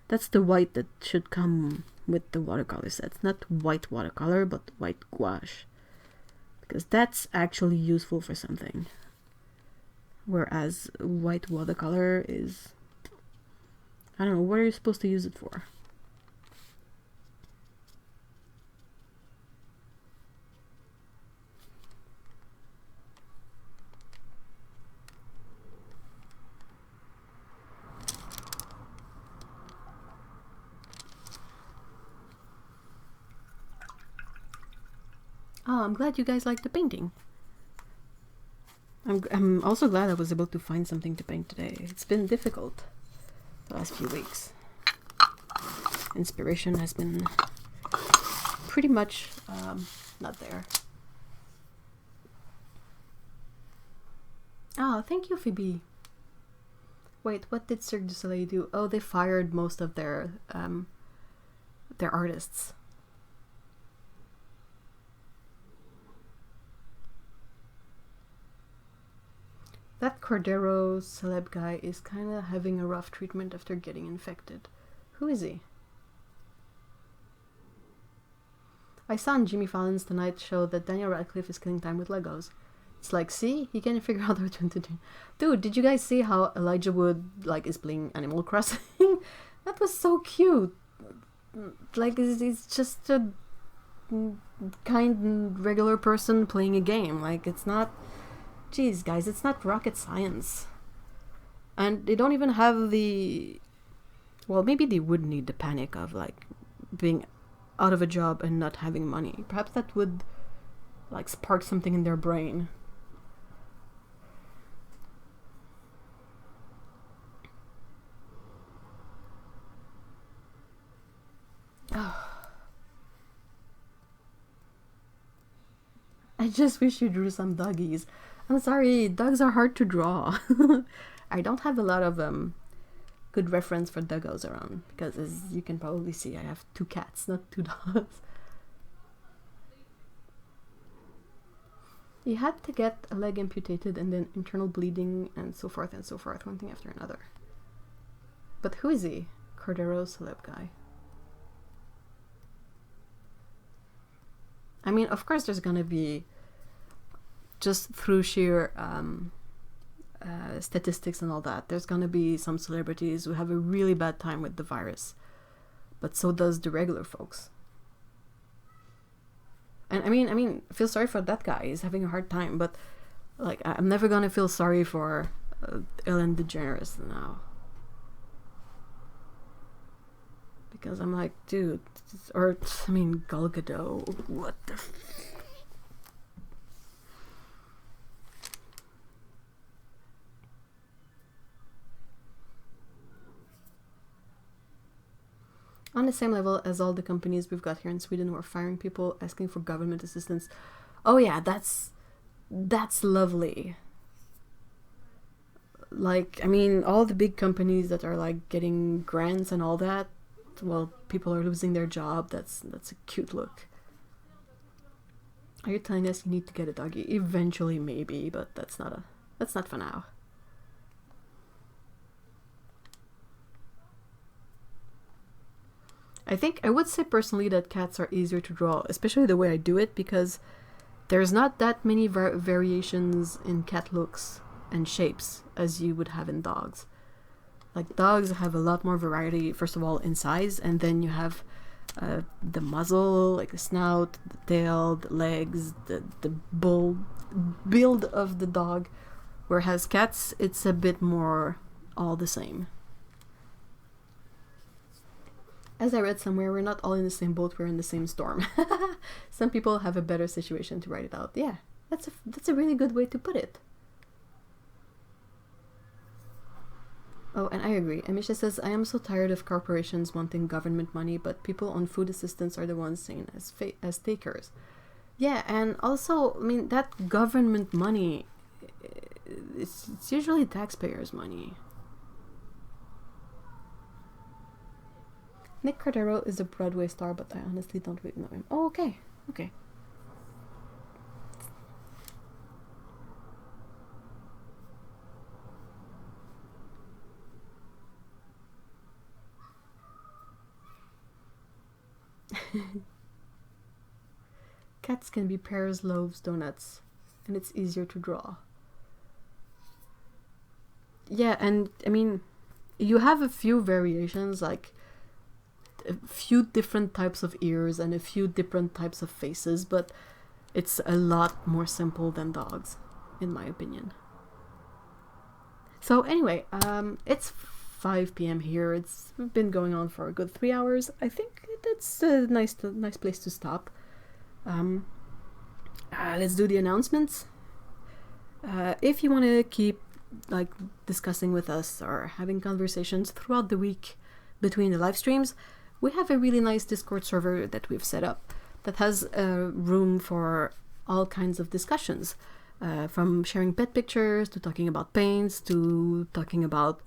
That's the white that should come with the watercolor sets. Not white watercolor, but white gouache. Because that's actually useful for something. Whereas white watercolor is... I don't know, what are you supposed to use it for? Oh, I'm glad you guys like the painting. I'm also glad I was able to find something to paint today. It's been difficult the last few weeks. Inspiration has been pretty much not there. Oh, thank you, Phoebe. Wait, what did Cirque du Soleil do? Oh, they fired most of their artists. That Cordero celeb guy is kind of having a rough treatment after getting infected. Who is he? I saw on Jimmy Fallon's Tonight Show that Daniel Radcliffe is killing time with Legos. It's like, see? He can't figure out what to do. Dude, did you guys see how Elijah Wood, like, is playing Animal Crossing? That was so cute. Like, he's just a kind, regular person playing a game. Like, it's not... Jeez, guys, it's not rocket science. And they don't even have the... Well, maybe they would need the panic of, like, being out of a job and not having money. Perhaps that would, like, spark something in their brain. I just wish you drew some doggies. I'm sorry, dogs are hard to draw. I don't have a lot of good reference for doggos around, because as you can probably see, I have 2 cats, not 2 dogs. He had to get a leg amputated and then internal bleeding and so forth, one thing after another. But who is he? Cordero celeb guy. I mean, of course there's gonna be, just through sheer statistics and all that, there's gonna be some celebrities who have a really bad time with the virus. But so does the regular folks. And I mean, I feel sorry for that guy. He's having a hard time, but like, I'm never gonna feel sorry for Ellen DeGeneres now. Because I'm like, dude, or, I mean, Gal Gadot, what the On the same level as all the companies we've got here in Sweden who are firing people, asking for government assistance. Oh yeah, that's lovely. Like, I mean, all the big companies that are like getting grants and all that, well, people are losing their job. That's a cute look. Are you telling us you need to get a doggy? Eventually, maybe, but that's not for now. I think I would say personally that cats are easier to draw, especially the way I do it, because there's not that many variations in cat looks and shapes as you would have in dogs. Like, dogs have a lot more variety, first of all, in size, and then you have the muzzle, like the snout, the tail, the legs, the build of the dog. Whereas cats, it's a bit more all the same. As I read somewhere, we're not all in the same boat, we're in the same storm. Some people have a better situation to write it out. Yeah, that's a really good way to put it. Oh, and I agree. Amisha says, I am so tired of corporations wanting government money, but people on food assistance are the ones seen as takers. Yeah, and also, I mean, that government money, it's usually taxpayers' money. Nick Cordero is a Broadway star, but I honestly don't really know him. Oh, okay. Okay. Cats can be pears, loaves, donuts, and it's easier to draw. Yeah, and I mean, you have a few variations, like a few different types of ears and a few different types of faces, but it's a lot more simple than dogs, in my opinion. So anyway, it's 5 p.m. here. It's been going on for a good 3 hours. I think that's a nice place to stop. let's do the announcements. If you want to keep like discussing with us or having conversations throughout the week between the live streams, we have a really nice Discord server that we've set up that has room for all kinds of discussions, from sharing pet pictures to talking about paints to talking about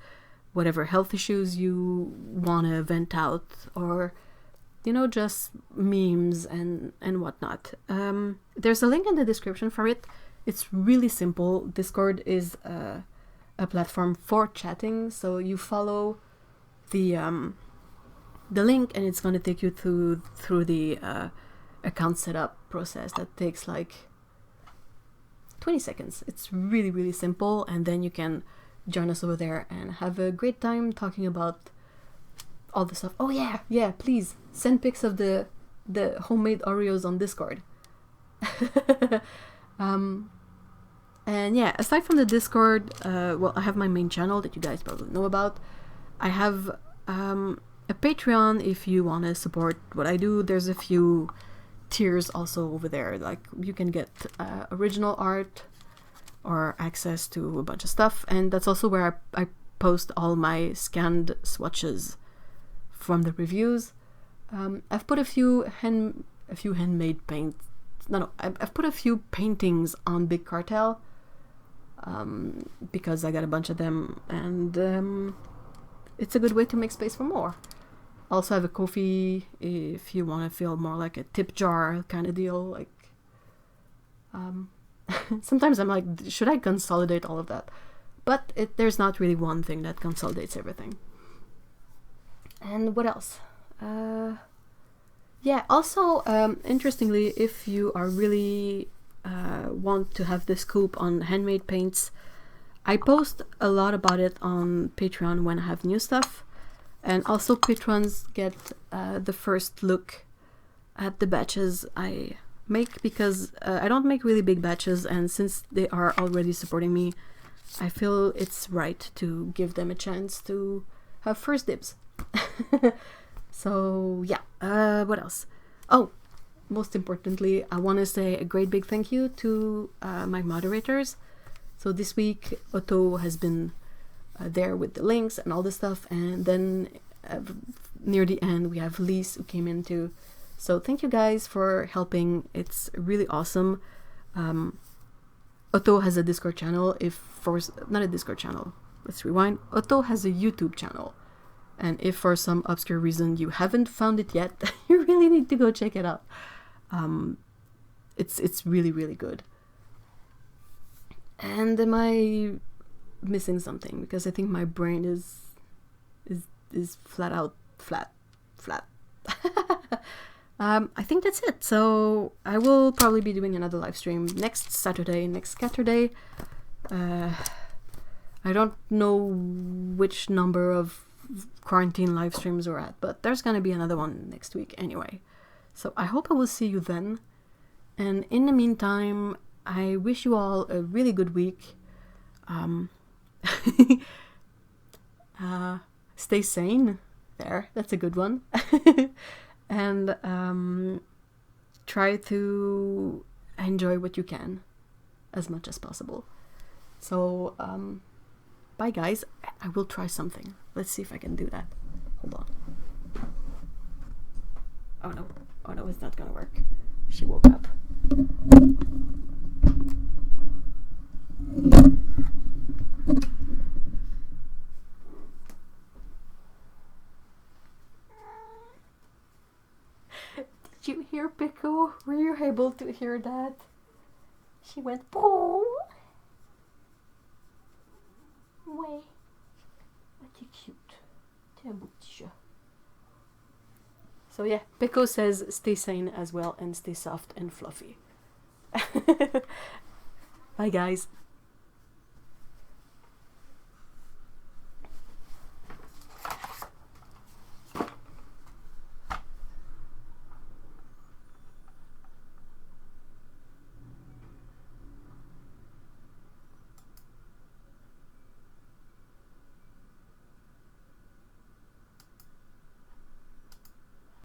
whatever health issues you want to vent out, or just memes and whatnot. There's a link in the description for it. It's really simple. Discord is a platform for chatting, so you follow the link and it's going to take you through the account setup process that takes like 20 seconds. It's really, really simple, and then you can join us over there and have a great time talking about all the stuff. Oh yeah, please send pics of the homemade Oreos on Discord. And yeah, aside from the Discord, I have my main channel that you guys probably know about. I have a Patreon if you want to support what I do. There's a few tiers also over there. Like you can get original art or access to a bunch of stuff, and that's also where I post all my scanned swatches from the reviews. I've put a few handmade paints. I've put a few paintings on Big Cartel because I got a bunch of them, and it's a good way to make space for more. Also have a Ko-fi if you want to feel more like a tip jar kind of deal. Like, sometimes I'm like, should I consolidate all of that? But there's not really one thing that consolidates everything. And what else? Also, interestingly, if you are really want to have the scoop on handmade paints, I post a lot about it on Patreon when I have new stuff. And also patrons get the first look at the batches I make, because I don't make really big batches, and since they are already supporting me, I feel it's right to give them a chance to have first dibs. So yeah, what else? Oh, most importantly, I want to say a great big thank you to my moderators. So this week, Otto has been there with the links and all this stuff, and then near the end we have Lise who came in too. So thank you guys for helping. It's really awesome. Otto has a Discord channel. Not a Discord channel, let's rewind. Otto has a YouTube channel, and if for some obscure reason you haven't found it yet, you really need to go check it out. It's really, really good. And am I missing something? Because I think my brain is flat out flat. I think that's it. So I will probably be doing another live stream next Caturday. I don't know which number of quarantine live streams we're at, but there's gonna be another one next week anyway. So I hope I will see you then. And in the meantime, I wish you all a really good week. Stay sane. That's a good one. And try to enjoy what you can as much as possible. So bye guys. I will try something. Let's see if I can do that. Hold on. Oh no, it's not gonna work. She woke up. Did you hear Pico? Were you able to hear that? She went boom. Ouais. T'es cute. T'es un beau petit chat. So yeah, Pico says stay sane as well and stay soft and fluffy. Bye guys.